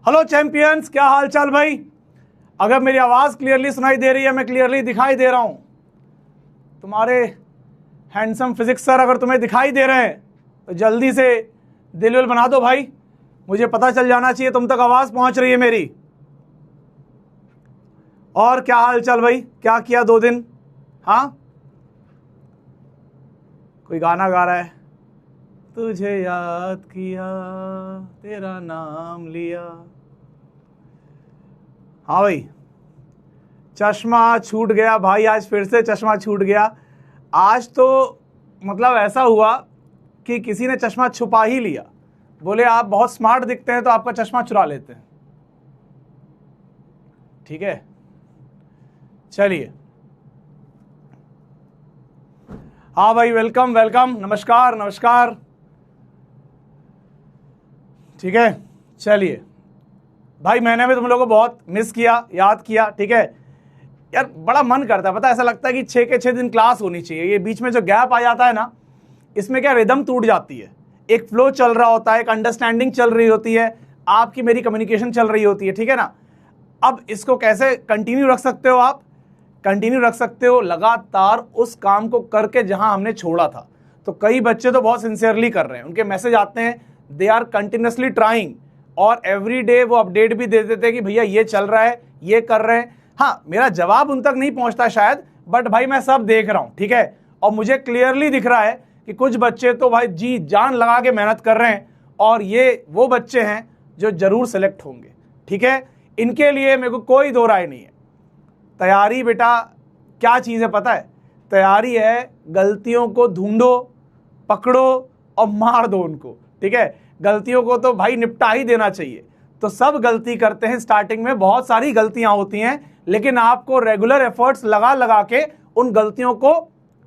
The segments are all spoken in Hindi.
हेलो चैंपियंस, क्या हाल चाल भाई। अगर मेरी आवाज़ क्लियरली सुनाई दे रही है, मैं क्लियरली दिखाई दे रहा हूं, तुम्हारे हैंडसम फिजिक्स सर अगर तुम्हें दिखाई दे रहे हैं तो जल्दी से दिल विल बना दो भाई, मुझे पता चल जाना चाहिए तुम तक आवाज़ पहुंच रही है मेरी। और क्या हाल चाल भाई, क्या किया 2 दिन? हाँ, कोई गाना गा रहा है, तुझे याद किया तेरा नाम लिया। हाँ भाई, चश्मा छूट गया भाई, आज फिर से चश्मा छूट गया। आज तो मतलब ऐसा हुआ कि किसी ने चश्मा छुपा ही लिया, बोले आप बहुत स्मार्ट दिखते हैं तो आपका चश्मा चुरा लेते हैं। ठीक है, चलिए। हाँ भाई, वेलकम वेलकम, नमस्कार नमस्कार। ठीक है, चलिए भाई, मैंने भी तुम लोगों को बहुत मिस किया, याद किया। ठीक है यार, बड़ा मन करता है, पता है, ऐसा लगता है कि 6 के 6 दिन क्लास होनी चाहिए। ये बीच में जो गैप आ जाता है ना, इसमें क्या रिदम टूट जाती है। एक फ्लो चल रहा होता है, एक अंडरस्टैंडिंग चल रही होती है, आपकी मेरी कम्युनिकेशन चल रही होती है। ठीक है ना। अब इसको कैसे कंटिन्यू रख सकते हो? आप कंटिन्यू रख सकते हो लगातार उस काम को करके जहां हमने छोड़ा था। तो कई बच्चे तो बहुत सिंसियरली कर रहे हैं, उनके मैसेज आते हैं, दे आर कंटिन्यूसली ट्राइंग, और एवरी डे वो अपडेट भी दे देते हैं कि भैया ये चल रहा है, ये कर रहे हैं। हाँ, मेरा जवाब उन तक नहीं पहुंचता शायद, बट भाई मैं सब देख रहा हूं। ठीक है, और मुझे क्लियरली दिख रहा है कि कुछ बच्चे तो भाई जी जान लगा के मेहनत कर रहे हैं, और ये वो बच्चे हैं जो जरूर सेलेक्ट होंगे। ठीक है, इनके लिए मेरे को कोई दो राय नहीं है। तैयारी बेटा क्या चीज़ है पता है? तैयारी है गलतियों को ढूंढो, पकड़ो और मार दो उनको। ठीक है, गलतियों को तो भाई निपटा ही देना चाहिए। तो सब गलती करते हैं, स्टार्टिंग में बहुत सारी गलतियां होती हैं, लेकिन आपको रेगुलर एफर्ट्स लगा लगा के उन गलतियों को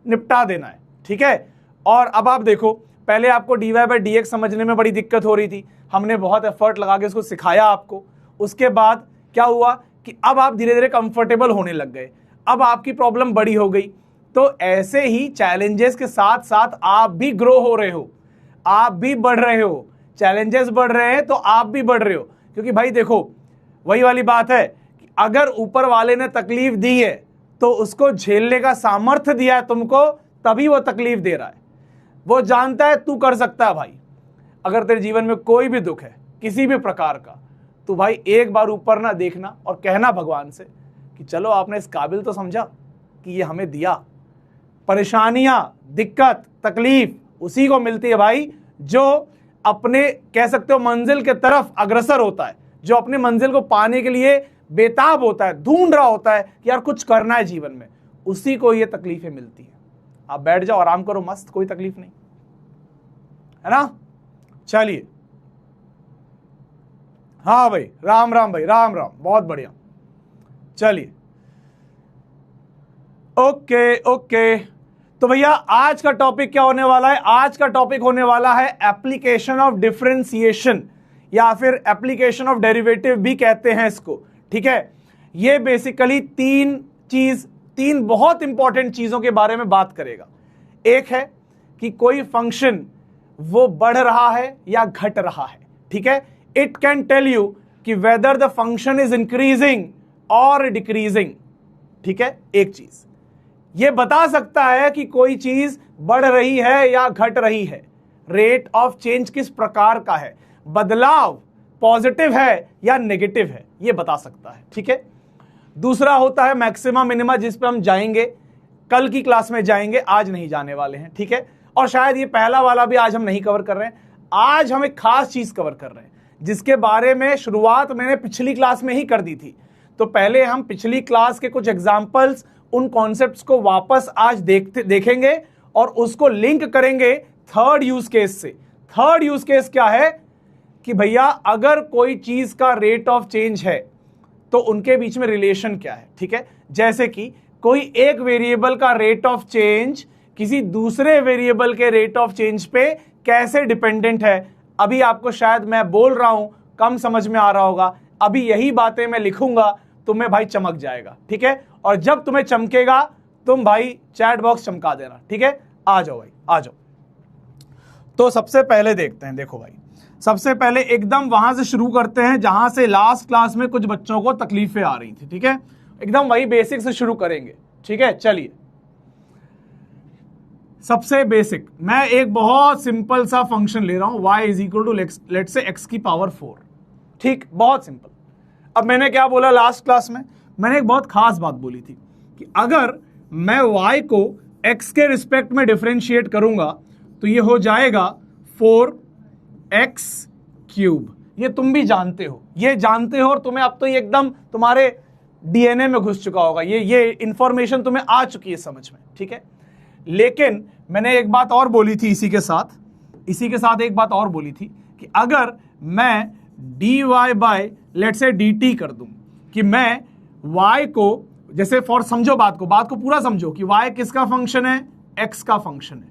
निपटा देना है। ठीक है, और अब आप देखो, पहले आपको dy/dx समझने में बड़ी दिक्कत हो रही थी, हमने बहुत एफर्ट लगा के उसको सिखाया आपको। उसके बाद क्या हुआ कि अब आप धीरे धीरे कंफर्टेबल होने लग गए, अब आपकी प्रॉब्लम बड़ी हो गई। तो ऐसे ही चैलेंजेस के साथ साथ आप भी ग्रो हो रहे हो, आप भी बढ़ रहे हो। चैलेंजेस बढ़ रहे हैं तो आप भी बढ़ रहे हो, क्योंकि भाई देखो, वही वाली बात है कि अगर ऊपर वाले ने तकलीफ दी है तो उसको झेलने का सामर्थ्य दिया है तुमको, तभी वो तकलीफ दे रहा है। वो जानता है तू कर सकता है भाई। अगर तेरे जीवन में कोई भी दुख है किसी भी प्रकार का, तो भाई एक बार ऊपर ना देखना और कहना भगवान से कि चलो आपने इस काबिल तो समझा कि ये हमें दिया। परेशानियां, दिक्कत, तकलीफ उसी को मिलती है भाई जो अपने कह सकते हो मंजिल के तरफ अग्रसर होता है, जो अपने मंजिल को पाने के लिए बेताब होता है, ढूंढ रहा होता है कि यार कुछ करना है जीवन में, उसी को ये तकलीफें मिलती हैं। आप बैठ जाओ, आराम करो, मस्त, कोई तकलीफ नहीं है ना। चलिए, हाँ भाई, राम राम भाई, राम राम, बहुत बढ़िया। चलिए, ओके ओके। तो भैया आज का टॉपिक क्या होने वाला है? आज का टॉपिक होने वाला है एप्लीकेशन ऑफ डिफरेंशिएशन, या फिर एप्लीकेशन ऑफ डेरिवेटिव भी कहते हैं इसको। ठीक है, ये बेसिकली तीन बहुत इंपॉर्टेंट चीजों के बारे में बात करेगा। एक है कि कोई फंक्शन वो बढ़ रहा है या घट रहा है। ठीक है, इट कैन टेल यू कि whether the function is increasing और डिक्रीजिंग। ठीक है, एक चीज ये बता सकता है कि कोई चीज बढ़ रही है या घट रही है, रेट ऑफ चेंज किस प्रकार का है, बदलाव पॉजिटिव है या नेगेटिव है, ये बता सकता है। ठीक है, दूसरा होता है मैक्सिमा मिनिमा, जिस पे हम जाएंगे कल की क्लास में जाएंगे, आज नहीं जाने वाले हैं। ठीक है, और शायद ये पहला वाला भी आज हम नहीं कवर कर रहे हैं। आज हम एक खास चीज कवर कर रहे हैं जिसके बारे में शुरुआत मैंने पिछली क्लास में ही कर दी थी। तो पहले हम पिछली क्लास के कुछ एग्जाम्पल्स, उन कॉन्सेप्ट्स को वापस आज देखेंगे और उसको लिंक करेंगे थर्ड यूज केस से। थर्ड यूज केस क्या है कि भैया अगर कोई चीज का रेट ऑफ चेंज है तो उनके बीच में रिलेशन क्या है। ठीक है, जैसे कि कोई एक वेरिएबल का रेट ऑफ चेंज किसी दूसरे वेरिएबल के रेट ऑफ चेंज पे कैसे डिपेंडेंट है। अभी आपको शायद मैं बोल रहा हूं कम समझ में आ रहा होगा, अभी यही बातें मैं लिखूंगा, तुम्हें भाई चमक जाएगा। ठीक है, और जब तुम्हें चमकेगा तुम भाई चैट बॉक्स चमका देना। ठीक है, आ जाओ भाई, आ जाओ। तो सबसे पहले देखते हैं, देखो भाई, सबसे पहले एकदम वहां से शुरू करते हैं जहां से लास्ट क्लास में कुछ बच्चों को तकलीफें आ रही थी, ठीक है। एकदम वही बेसिक से शुरू करेंगे, ठीक है। चलिए, सबसे बेसिक मैं एक बहुत सिंपल सा फंक्शन ले रहा हूं, y is equal to let's say x की पावर 4, ठीक, बहुत सिंपल। अब मैंने क्या बोला लास्ट क्लास में, मैंने एक बहुत खास बात बोली थी कि अगर मैं y को x के रिस्पेक्ट में डिफरेंशिएट करूंगा तो ये हो जाएगा 4x क्यूब। ये तुम भी जानते हो, ये जानते हो, और तुम्हें अब तो ये एकदम तुम्हारे डीएनए में घुस चुका होगा, ये इंफॉर्मेशन तुम्हें आ चुकी है समझ में, ठीक है। लेकिन मैंने एक बात और बोली थी इसी के साथ एक बात और बोली थी कि अगर मैं dy बाय लेट से dt कर दूं, कि मैं y को जैसे समझो बात को पूरा समझो कि y किसका फंक्शन है, x का फंक्शन है,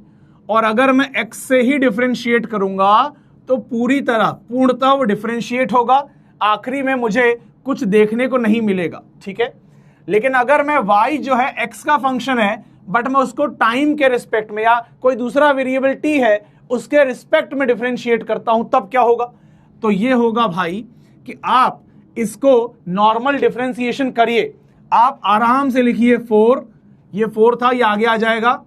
और अगर मैं x से ही डिफरेंशिएट करूंगा तो पूरी तरह पूर्णतः वो डिफरेंशिएट होगा, आखिरी में मुझे कुछ देखने को नहीं मिलेगा, ठीक है। लेकिन अगर मैं y जो है x का फंक्शन है बट मैं उसको टाइम के रिस्पेक्ट में या कोई दूसरा वेरिएबल t है उसके रिस्पेक्ट में डिफरेंशिएट करता हूं, तब क्या होगा, तो ये होगा भाई कि आप इसको नॉर्मल डिफरेंशिएशन करिए, आप आराम से लिखिए 4, ये 4 था, ये आगे आ जाएगा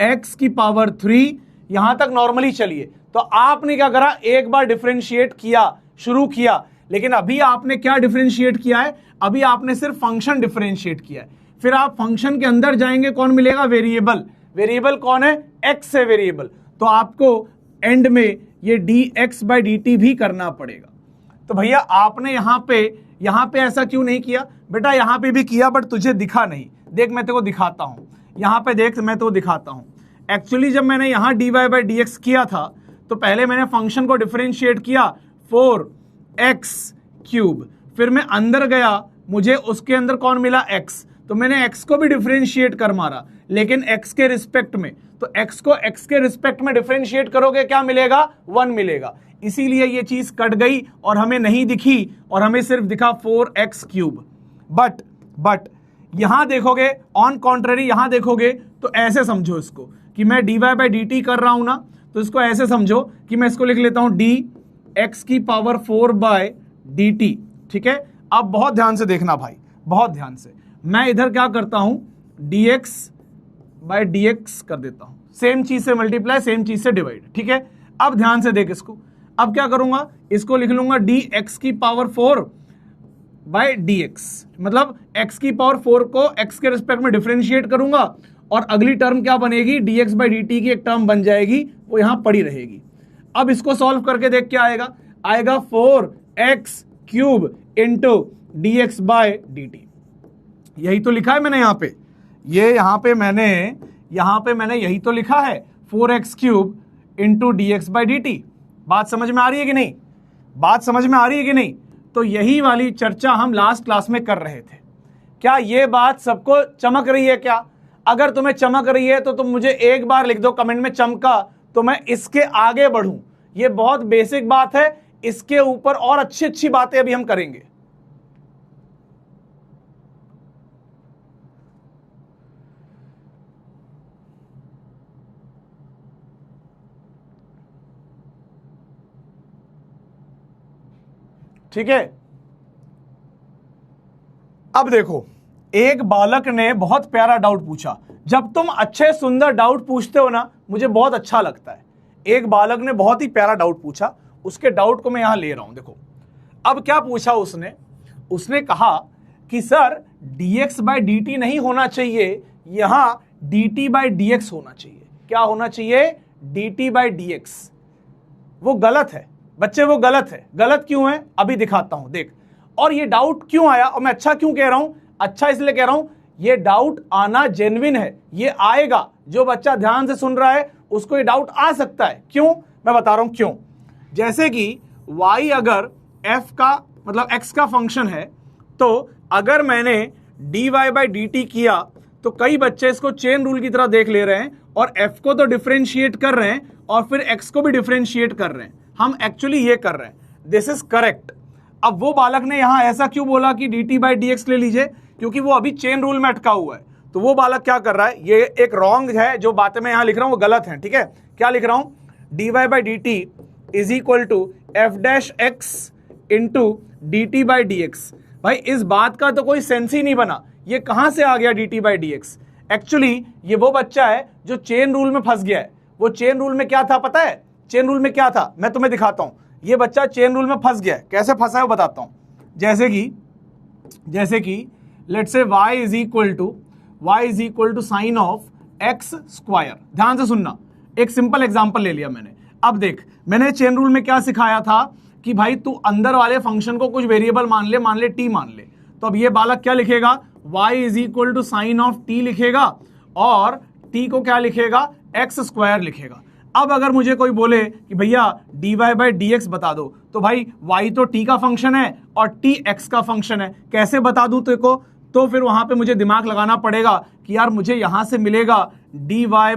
x की पावर 3, यहां तक नॉर्मली चलिए। तो आपने क्या करा, एक बार डिफरेंशिएट किया, शुरू किया, लेकिन अभी आपने क्या डिफरेंशिएट किया है, अभी आपने सिर्फ फंक्शन डिफरेंशिएट किया है। फिर आप फंक्शन के अंदर जाएंगे, कौन मिलेगा, वेरिएबल कौन है, x है वेरिएबल, तो आपको एंड में ये dx बाई dt भी करना पड़ेगा। तो भैया आपने यहां पे ऐसा क्यों नहीं किया, बेटा यहां पे भी किया बट तुझे दिखा नहीं, देख मैं तेरे को दिखाता हूं, यहां पे देख मैं तो दिखाता हूं। एक्चुअली जब मैंने यहां dy बाई dx किया था तो पहले मैंने फंक्शन को डिफरेंशिएट किया 4x क्यूब, फिर मैं अंदर गया, मुझे उसके अंदर कौन मिला, x, तो मैंने x को भी डिफरेंशिएट कर मारा, लेकिन x के रिस्पेक्ट में, तो x को x के रिस्पेक्ट में डिफरेंशिएट करोगे क्या मिलेगा, 1 मिलेगा। इसीलिए ये चीज कट गई और हमें नहीं दिखी और हमें सिर्फ दिखा 4x क्यूब। बट यहां देखोगे, ऑन कॉन्ट्ररी यहां देखोगे तो ऐसे समझो इसको कि मैं dy बाई dt कर रहा हूं ना, तो इसको ऐसे समझो कि मैं इसको लिख लेता हूं dx की पावर 4 बाय dt, ठीक है। अब बहुत ध्यान से देखना भाई, बहुत ध्यान से, मैं इधर क्या करता हूं, dx बाय dx कर देता हूं, सेम चीज से मल्टीप्लाई, सेम चीज से डिवाइड, ठीक है। अब ध्यान से देख इसको, अब क्या करूंगा, इसको लिख लूंगा dx की पावर 4 बाय dx, मतलब x की पावर 4 को x के रिस्पेक्ट में डिफरेंशिएट करूंगा और अगली टर्म क्या बनेगी, dx बाई dt की एक टर्म बन जाएगी, वो यहां पड़ी रहेगी। अब इसको सॉल्व करके देख क्या आएगा 4x cube into dx by dt, यही तो लिखा है मैंने यहां पे, यहां पे मैंने यही तो लिखा है 4x cube into dx by dt। बात समझ में आ रही है कि नहीं, बात समझ में आ रही है कि नहीं। तो यही वाली चर्चा हम लास्ट क्लास में कर रहे थे। क्या ये बात सबको चमक रही है क्या? अगर तुम्हें चमक रही है तो तुम मुझे एक बार लिख दो कमेंट में चमका, तो मैं इसके आगे बढ़ूं। ये बहुत बेसिक बात है, इसके ऊपर और अच्छी अच्छी बातें अभी हम करेंगे। ठीक है, अब देखो, एक बालक ने बहुत प्यारा डाउट पूछा। जब तुम अच्छे सुंदर डाउट पूछते हो ना, मुझे बहुत अच्छा लगता है। एक बालक ने बहुत ही प्यारा डाउट पूछा, उसके डाउट को मैं यहां ले रहा हूं। देखो, अब क्या पूछा उसने कहा कि सर dx बाई dt नहीं होना चाहिए, यहां dt बाई dx होना चाहिए। क्या होना चाहिए? dt by dx। वो गलत है बच्चे, वो गलत है। गलत क्यों है अभी दिखाता हूं, देख। और ये डाउट क्यों आया और मैं अच्छा क्यों कह रहा हूं? अच्छा इसलिए कह रहा हूं, ये डाउट आना जेन्युइन है, ये आएगा। जो बच्चा ध्यान से सुन रहा है उसको ये डाउट आ सकता है। क्यों? मैं बता रहा हूं क्यों। जैसे कि y अगर f का मतलब x का फंक्शन है, तो अगर मैंने dy बाई dt किया तो कई बच्चे इसको चेन रूल की तरह देख ले रहे हैं और f को तो डिफरेंशिएट कर रहे हैं और फिर x को भी डिफरेंशिएट कर रहे हैं। हम एक्चुअली ये कर रहे हैं, दिस इज करेक्ट। अब वो बालक ने यहां ऐसा क्यों बोला कि dt बाई dx ले लीजिए? क्योंकि वो अभी चेन रूल में अटका हुआ है। तो वो बालक क्या कर रहा है, ये एक रॉन्ग है, जो बातें मैं यहां लिख रहा हूं वो गलत है। ठीक है, क्या लिख रहा हूं? dy by dt is equal to f dash x into d t by D x. भाई इस बात का तो कोई सेंस ही नहीं बना, ये कहां से आ गया D t by D x. Actually ये वो बच्चा है जो चेन रूल में फंस गया है। वो चेन रूल में क्या था पता है? चेन रूल में क्या था मैं तुम्हें दिखाता हूं। ये बच्चा चेन रूल में फंस गया है। कैसे फंसा है वो बताता हूं। जैसे कि let's say y is equal to sine of x square. ध्यान से सुनना, एक सिंपल एग्जांपल ले लिया मैंने। अब देख, मैंने चेन रूल में क्या सिखाया था कि भाई तू अंदर वाले फंक्शन को कुछ वेरिएबल मान ले t मान ले। तो अब ये बालक क्या लिखेगा? y is equal to sine of t लिखेगा और t को क्या लिखेगा? एक्स स्क्वायर लिखेगा। अब अगर मुझे कोई बोले कि भैया dy बाई डी एक्स बता दो, तो भाई y तो t का फंक्शन है और t x का फंक्शन है, कैसे बता दूं तेरे को? तो फिर वहां पे मुझे दिमाग लगाना पड़ेगा कि यार मुझे यहां से मिलेगा dy बाय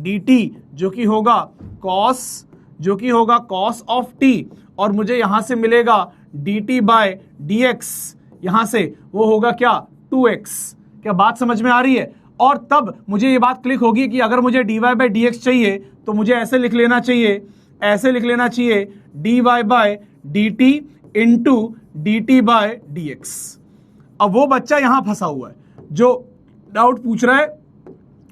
dt जो कि होगा cos ऑफ t, और मुझे यहां से मिलेगा dt बाय dx, यहां से वो होगा क्या? 2x। क्या बात समझ में आ रही है? और तब मुझे ये बात क्लिक होगी कि अगर मुझे dy बाय dx चाहिए तो मुझे ऐसे लिख लेना चाहिए dy by dt into dt by dx। अब वो बच्चा यहां फंसा हुआ है जो डाउट पूछ रहा है,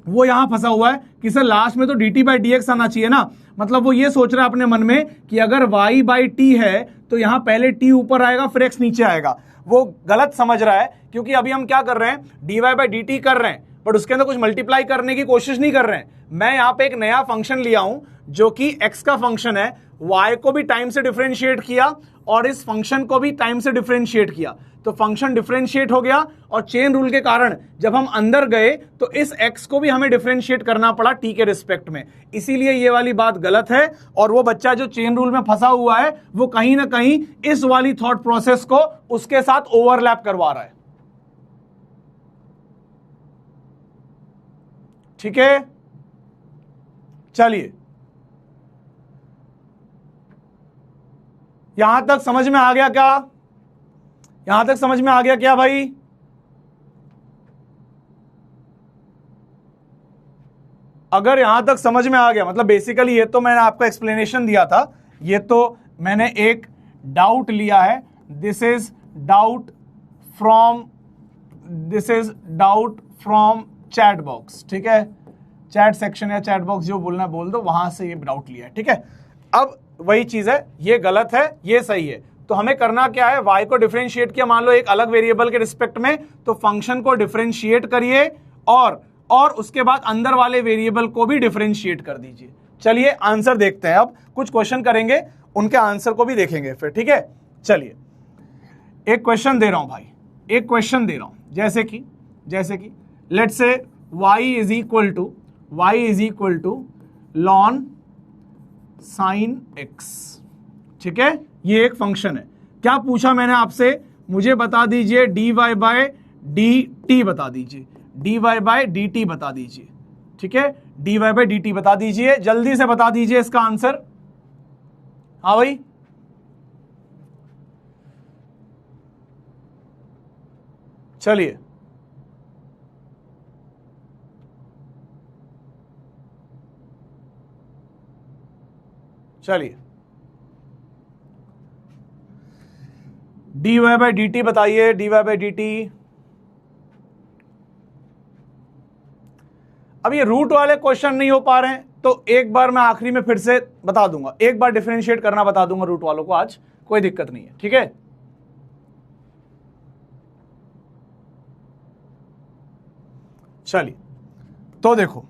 वो यहां फंसा हुआ है कि सर लास्ट में तो dt बाई dx आना चाहिए ना। मतलब वो ये सोच रहा है अपने मन में कि अगर y बाई t है तो यहां पहले t ऊपर आएगा फिर x नीचे आएगा। वो गलत समझ रहा है, क्योंकि अभी हम क्या कर रहे हैं? dy बाई dt कर रहे हैं, बट उसके अंदर कुछ मल्टीप्लाई करने की कोशिश नहीं कर रहे हैं। मैं यहां पे एक नया फंक्शन लिया हूं जो कि x का फंक्शन है, y को भी टाइम से डिफरेंशिएट किया और इस फंक्शन को भी टाइम से डिफरेंशिएट किया, तो फंक्शन डिफरेंशिएट हो गया। और चेन रूल के कारण जब हम अंदर गए तो इस x को भी हमें डिफरेंशिएट करना पड़ा t के रिस्पेक्ट में, इसीलिए ये वाली बात गलत है। और वो बच्चा जो चेन रूल में फंसा हुआ है वो कहीं ना कहीं इस वाली थॉट प्रोसेस को उसके साथ ओवरलैप करवा रहा है। ठीक है, चलिए यहां तक समझ में आ गया क्या? यहां तक समझ में आ गया क्या भाई? अगर यहां तक समझ में आ गया, मतलब बेसिकली ये तो मैंने आपको एक्सप्लेनेशन दिया था, ये तो मैंने एक डाउट लिया है। This is doubt from chat box. ठीक है, चैट सेक्शन या चैट बॉक्स जो बोलना बोल दो, वहां से ये डाउट लिया है। ठीक है, अब वही चीज है, ये गलत है ये सही है। तो हमें करना क्या है? y को डिफरेंशिएट किया मान लो एक अलग वेरिएबल के रिस्पेक्ट में, तो फंक्शन को डिफरेंशिएट करिए और उसके बाद अंदर वाले वेरिएबल को भी डिफरेंशिएट कर दीजिए। चलिए आंसर देखते हैं। अब कुछ क्वेश्चन करेंगे, उनके आंसर को भी देखेंगे फिर। ठीक है, चलिए एक क्वेश्चन दे रहा हूं भाई, एक क्वेश्चन दे रहा हूं। जैसे कि let's say y is equal to ln sine x। ठीक है, ये एक फंक्शन है। क्या पूछा मैंने आपसे? मुझे बता दीजिए dy बाय dt बता दीजिए, dy बाय dt बता दीजिए। ठीक है, dy बाय dt बता दीजिए, जल्दी से बता दीजिए इसका आंसर। हाँ भाई, चलिए dy बाय dt बताइए, dy बाय dt। अब ये रूट वाले क्वेश्चन नहीं हो पा रहे हैं तो एक बार मैं आखिरी में फिर से बता दूंगा, एक बार डिफरेंशिएट करना बता दूंगा रूट वालों को आज, कोई दिक्कत नहीं है। ठीक है, चलिए तो देखो,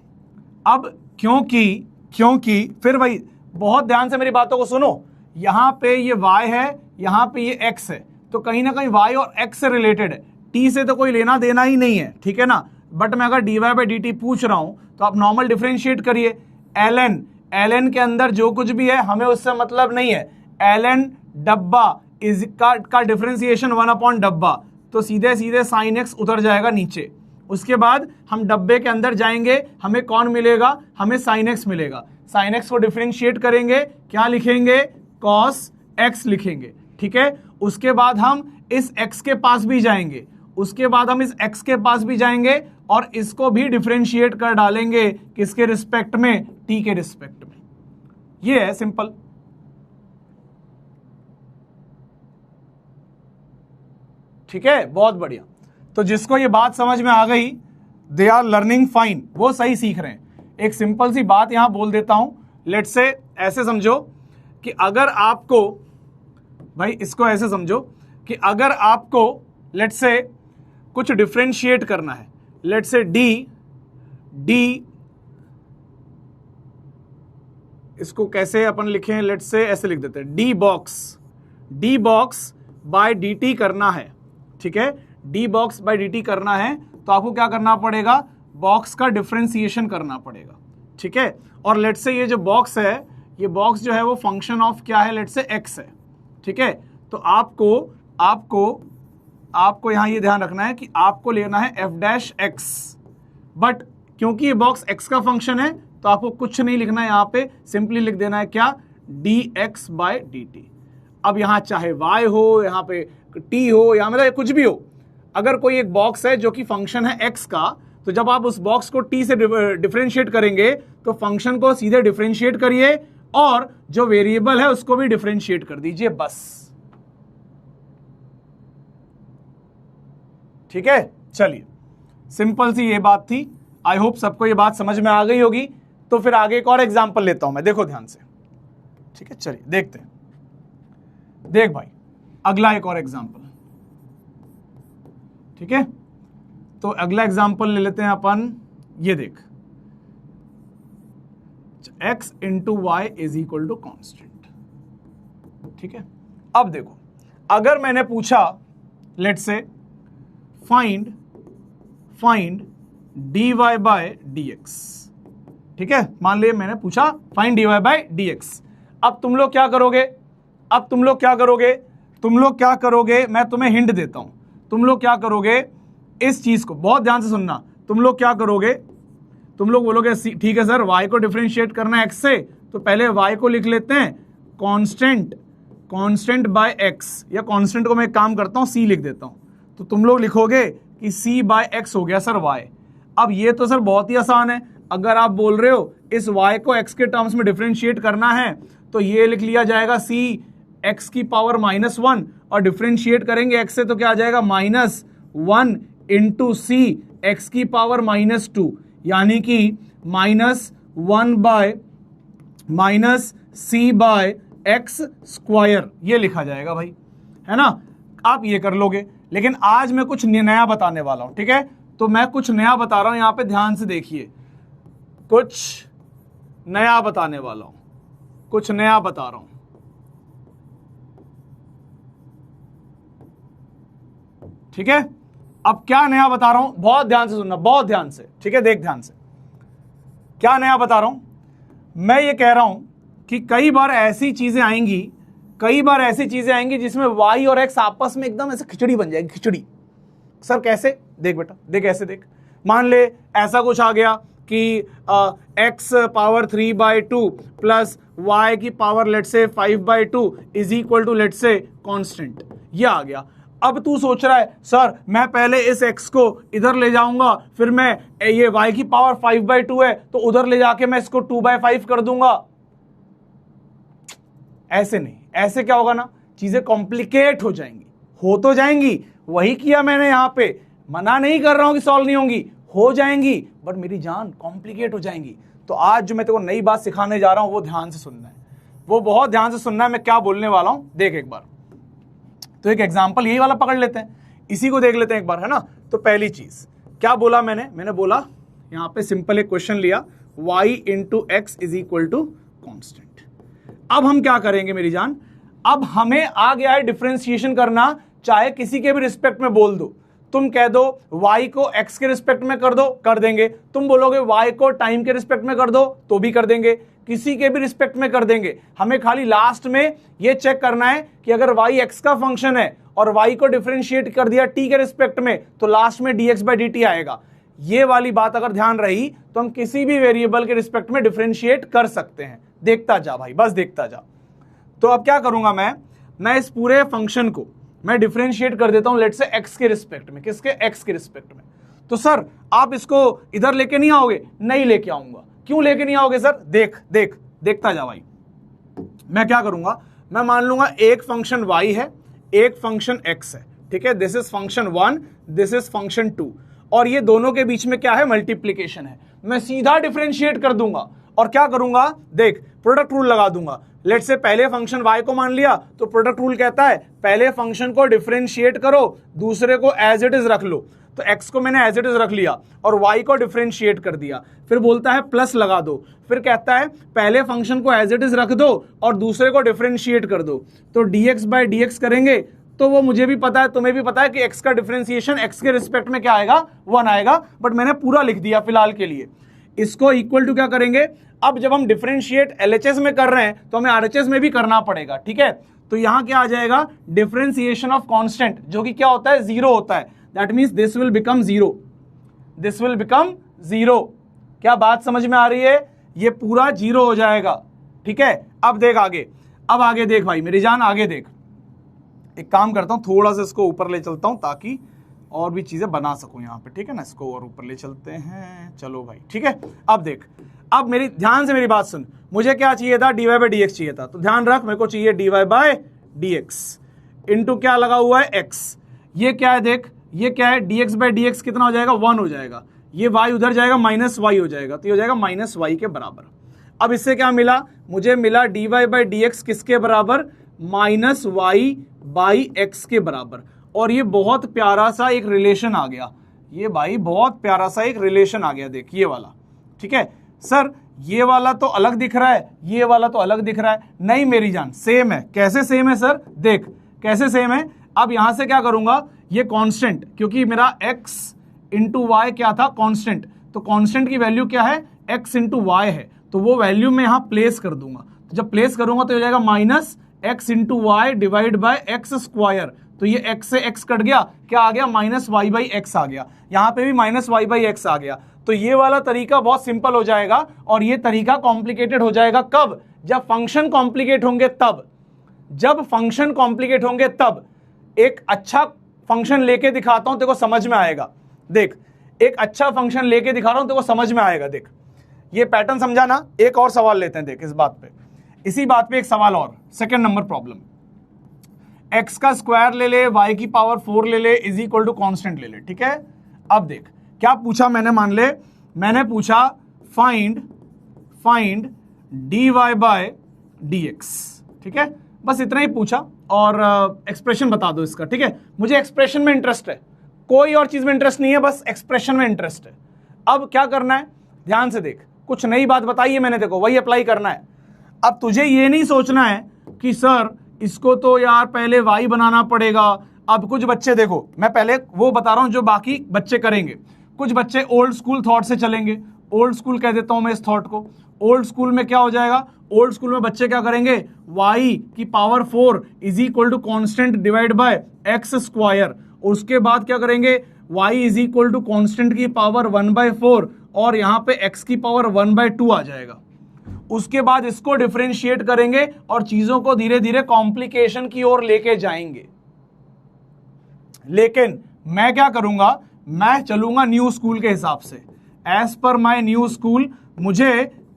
अब क्योंकि फिर वही, बहुत ध्यान से मेरी बातों को सुनो। यहां पे ये y है, यहां पे ये x है, तो कहीं ना कहीं y और x से रिलेटेड है, t से तो कोई लेना देना ही नहीं है। ठीक है ना, बट मैं अगर dy बाय dt पूछ रहा हूं तो आप नॉर्मल डिफरेंशिएट करिए। ln के अंदर जो कुछ भी है हमें उससे मतलब नहीं है। ln डब्बा इज का डिफरेंशिएशन 1 डब्बा, तो सीधे सीधे साइन x उतर जाएगा नीचे। उसके बाद हम डब्बे के अंदर जाएंगे, हमें कौन मिलेगा? हमें साइन x मिलेगा। साइन x को डिफरेंशिएट करेंगे, क्या लिखेंगे? cos x लिखेंगे। ठीक है, उसके बाद हम इस x के पास भी जाएंगे, और इसको भी डिफरेंशिएट कर डालेंगे, किसके रिस्पेक्ट में? t के रिस्पेक्ट में। ये है सिंपल। ठीक है, बहुत बढ़िया। तो जिसको ये बात समझ में आ गई, दे आर लर्निंग फाइन, वो सही सीख रहे हैं। एक सिंपल सी बात यहां बोल देता हूं, लेट्स से ऐसे समझो कि अगर आपको, भाई इसको ऐसे समझो कि अगर आपको लेट्स से कुछ डिफरेंशिएट करना है, लेट्स से डी इसको कैसे अपन लिखें, लेट्स से ऐसे लिख देते हैं, डी बॉक्स बाय dt करना है, ठीक है, डी बॉक्स बाय dt करना है, तो आपको क्या करना पड़ेगा, बॉक्स का डिफरेंशिएशन करना पड़ेगा, ठीक है। और लेट्स से ये जो बॉक्स है, ये बॉक्स जो है वो फंक्शन ऑफ क्या है, लेट्स से x है, ठीक है। तो आपको यहां ये ध्यान रखना है कि आपको लेना है f'(x), बट क्योंकि ये बॉक्स x का फंक्शन है तो आपको कुछ नहीं लिखना है, यहां पे सिंपली लिख देना है क्या, dx बाय dt। अब यहां चाहे y हो, यहां पे t हो, या मतलब कुछ भी हो, अगर कोई एक बॉक्स है जो कि फंक्शन है x का, तो जब आप उस बॉक्स को t से डिफरेंशिएट करेंगे तो फंक्शन को सीधे डिफरेंशिएट करिए और जो वेरिएबल है उसको भी डिफरेंशिएट कर दीजिए, बस, ठीक है। चलिए, सिंपल सी ये बात थी, आई होप सबको ये बात समझ में आ गई होगी। तो फिर आगे एक और एग्जांपल लेता हूं मैं, देखो ध्यान से, ठीक है, चलिए देखते हैं। देख भाई, अगला एक और एग्जांपल, ठीक है, तो अगला एग्जांपल ले लेते हैं अपन, ये देख, x into y is equal to constant, ठीक है। अब देखो, अगर मैंने पूछा let's say find dy by dx, ठीक है, मान लिया मैंने पूछा फाइंड dy बाय dx। अब तुम लोग क्या करोगे, मैं तुम्हें हिंट देता हूं, तुम लोग क्या करोगे, इस चीज को बहुत ध्यान से सुनना, तुम लोग क्या करोगे, तुम लोग बोलोगे ठीक है सर, y को डिफरेंशिएट करना है x से, तो पहले y को लिख लेते हैं कांस्टेंट बाय x, या कांस्टेंट को मैं एक काम करता हूं c लिख देता हूं, तो तुम लोग लिखोगे कि c बाय x हो गया सर y। अब ये तो सर बहुत ही आसान है, अगर आप बोल रहे हो इस y को x के टर्म्स में डिफरेंशिएट करना है तो ये लिख लिया जाएगा c x की पावर -1, और डिफरेंशिएट करेंगे x से तो क्या आ जाएगा, -1 इंटू c x की पावर -2, यानी कि -1 by -c by x square, ये लिखा जाएगा भाई, है ना। आप ये कर लोगे, लेकिन आज मैं कुछ नया बताने वाला हूं, ठीक है। तो मैं कुछ नया बता रहा हूं, यहां पे ध्यान से देखिए, कुछ नया बताने वाला हूं, कुछ नया बता रहा हूं, ठीक है। अब क्या नया बता रहा हूं, बहुत ध्यान से सुनना, बहुत ध्यान से, ठीक है, देख ध्यान से, क्या नया बता रहा हूं। मैं ये कह रहा हूं कि कई बार ऐसी चीजें आएंगी जिसमें y और x आपस में एकदम ऐसे खिचड़ी बन जाएगी, खिचड़ी। सर कैसे, देख बेटा, देख ऐसे देख, मान ले ऐसा कुछ आ गया कि x पावर 3/2 प्लस y की power let's say 5/2 is equal to let's say constant, ये आ गया। अब तू सोच रहा है सर मैं पहले इस x को इधर ले जाऊंगा, फिर मैं ये y की पावर 5/2 है तो उधर ले जाके मैं इसको 2/5 कर दूंगा। ऐसे नहीं, ऐसे क्या होगा ना, चीजें कॉम्प्लिकेट हो जाएंगी, हो तो जाएंगी, वही किया मैंने यहां पे, मना नहीं कर रहा हूं कि सॉल्व नहीं होंगी, हो जाएंगी, बट मेरी जान कॉम्प्लिकेट हो जाएंगी। तो आज जो मैं तेरे को नई बात सिखाने जा रहा हूं वो ध्यान से सुनना है, वो बहुत ध्यान से सुनना है, मैं क्या बोलने वाला हूं देख एक बार। तो एक एग्जाम्पल यही वाला पकड़ लेते हैं, इसी को देख लेते हैं एक बार, है ना। तो पहली चीज क्या बोला मैंने बोला यहां पे सिंपल एक क्वेश्चन लिया, y into x is equal to constant. अब हम क्या करेंगे मेरी जान, अब हमें आ गया है डिफरेंशिएशन करना, चाहे किसी के भी रिस्पेक्ट में बोल दो, तुम कह दो y को x के रिस्पेक्ट में कर दो, कर देंगे, तुम बोलोगे y को टाइम के रिस्पेक्ट में कर दो तो भी कर देंगे, किसी के भी रिस्पेक्ट में कर देंगे। हमें खाली लास्ट में ये चेक करना है कि अगर y x का फंक्शन है और y को डिफरेंशिएट कर दिया t के रिस्पेक्ट में तो लास्ट में dx बाय dt आएगा। ये वाली बात अगर ध्यान रही तो हम किसी भी वेरिएबल के रिस्पेक्ट में डिफरेंशिएट कर सकते हैं। देखता जा भाई, बस देखता जा। तो अब क्या करूंगा मैं इस पूरे फंक्शन को मैं डिफरेंशिएट कर देता हूं लेट्स से x के रिस्पेक्ट में, किसके, x के रिस्पेक्ट में। तो सर आप इसको इधर लेके नहीं आओगे, नहीं लेके आऊंगा। क्यों लेके नहीं आओगे सर, देखता जा भाई। मैं क्या करूंगा, मैं मान लूंगा एक फंक्शन y है, एक फंक्शन x है, ठीक है, this is function 1, this is function 2, और ये दोनों के बीच में क्या है, मल्टीप्लीकेशन है। मैं सीधा डिफरेंशिएट कर दूंगा और क्या करूंगा, देख प्रोडक्ट रूल लगा दूंगा। लेट से पहले फंक्शन y को मान लिया तो प्रोडक्ट रूल कहता है पहले फंक्शन को डिफरेंशिएट करो, दूसरे को एज इट इज रख लो। तो x को मैंने एज इट इज रख लिया और y को डिफरेंशिएट कर दिया, फिर बोलता है प्लस लगा दो, फिर कहता है पहले फंक्शन को एज इट इज रख दो और दूसरे को डिफरेंशिएट कर दो। तो dx बाय dx करेंगे तो वो मुझे भी पता है, तुम्हें भी पता है कि x का डिफरेंशिएशन x के रिस्पेक्ट में क्या आएगा, 1 आएगा, बट मैंने पूरा लिख दिया फिलहाल के लिए। इसको इक्वल टू क्या करेंगे, अब जब हम डिफरेंशिएट LHS में कर रहे हैं तो हमें RHS में भी करना पड़ेगा, ठीक है। तो यहां क्या आ जाएगा, डिफरेंशिएशन ऑफ कांस्टेंट, जो कि क्या होता है, 0 होता है। That means this will become 0, this will become 0। क्या बात समझ में आ रही है, ये पूरा 0 हो जाएगा, ठीक है। अब देख आगे, अब आगे देख भाई मेरी जान, आगे देख। एक काम करता हूं, थोड़ा सा इसको ऊपर ले चलता हूं ताकि और भी चीजें बना सकूं यहाँ पे, ठीक है ना। इसको और ऊपर ले चलते हैं, चलो भाई, ठीक है। अब देख, अब मेरी ध्यान से मेरी बात सुन, मुझे क्या चाहिए था, dy बाई dx चाहिए था, तो ध्यान रख मेरे को चाहिए dy बाई dx इंटू क्या लगा हुआ है, x। ये क्या है देख, ये क्या है, dx बाई dx कितना हो जाएगा, 1 हो जाएगा। ये y उधर जाएगा, माइनस y हो जाएगा, तो ये हो जाएगा माइनस y के बराबर। अब इससे क्या मिला, मुझे मिला dy बाई dx किसके बराबर, माइनस y बाई x के बराबर। और ये बहुत प्यारा सा एक रिलेशन आ गया, ये भाई बहुत प्यारा सा एक रिलेशन आ गया, देख ये वाला, ठीक है। सर ये वाला तो अलग दिख रहा है, ये वाला तो अलग दिख रहा है, नहीं मेरी जान सेम है। कैसे सेम है सर, देख कैसे सेम है। अब यहां से क्या करूंगा, ये कांस्टेंट, क्योंकि मेरा x इंटू वाई क्या था, कांस्टेंट, तो कांस्टेंट की वैल्यू क्या है, x इंटू वाई है, तो वो वैल्यू मैं यहां प्लेस कर दूंगा। तो जब प्लेस करूंगा तो हो जाएगा minus x into y divide by x square. तो ये x से x कट गया, क्या आ गया, माइनस वाई बाई एक्स आ गया। यहां पे भी माइनस वाई बाई एक्स आ गया। तो ये वाला तरीका बहुत सिंपल हो जाएगा और ये तरीका कॉम्प्लिकेटेड हो जाएगा कब, जब फंक्शन कॉम्प्लिकेट होंगे तब। जब फंक्शन कॉम्प्लिकेट होंगे तब एक अच्छा फंक्शन लेके दिखाता हूं, तेरे को समझ में आएगा। देख एक अच्छा फंक्शन लेके दिखा रहा हूं, तेरे को समझ में आएगा। देख ये पैटर्न समझा ना। एक और सवाल लेते हैं, देख इस बात पे, इसी बात पे एक सवाल और, सेकंड नंबर प्रॉब्लम। x का स्क्वायर ले ले, y की पावर 4 ले ले, इज इक्वल टू कांस्टेंट ले ले, ठीक है। अब देख क्या पूछा मैंने, मान ले मैंने पूछा फाइंड dy बाय dx, ठीक है, बस इतना ही पूछा और एक्सप्रेशन बता दो इसका, ठीक है। मुझे एक्सप्रेशन में इंटरेस्ट है, कोई और चीज में इंटरेस्ट नहीं है, बस एक्सप्रेशन में इंटरेस्ट है। अब क्या करना है, ध्यान से देख, कुछ नई बात बताई है मैंने, देखो वही अप्लाई करना है। अब तुझे ये नहीं सोचना है कि सर इसको तो यार पहले y बनाना पड़ेगा। अब कुछ बच्चे, देखो मैं पहले वो बता रहा हूं जो बाकी बच्चे करेंगे। कुछ बच्चे ओल्ड स्कूल थॉट से चलेंगे, ओल्ड स्कूल कह देता हूं मैं इस थॉट को। ओल्ड स्कूल में क्या हो जाएगा, ओल्ड स्कूल में बच्चे क्या करेंगे, y की power 4 is equal to constant divide by x square. उसके बाद क्या करेंगे, y is equal to constant की पावर 1/4 और यहां पे x की पावर 1/2 आ जाएगा। उसके बाद इसको डिफरेंशिएट करेंगे और चीजों को धीरे धीरे कॉम्प्लिकेशन की ओर लेके जाएंगे। लेकिन मैं क्या करूंगा, मैं चलूंगा न्यू स्कूल के हिसाब से, as per my new school. मुझे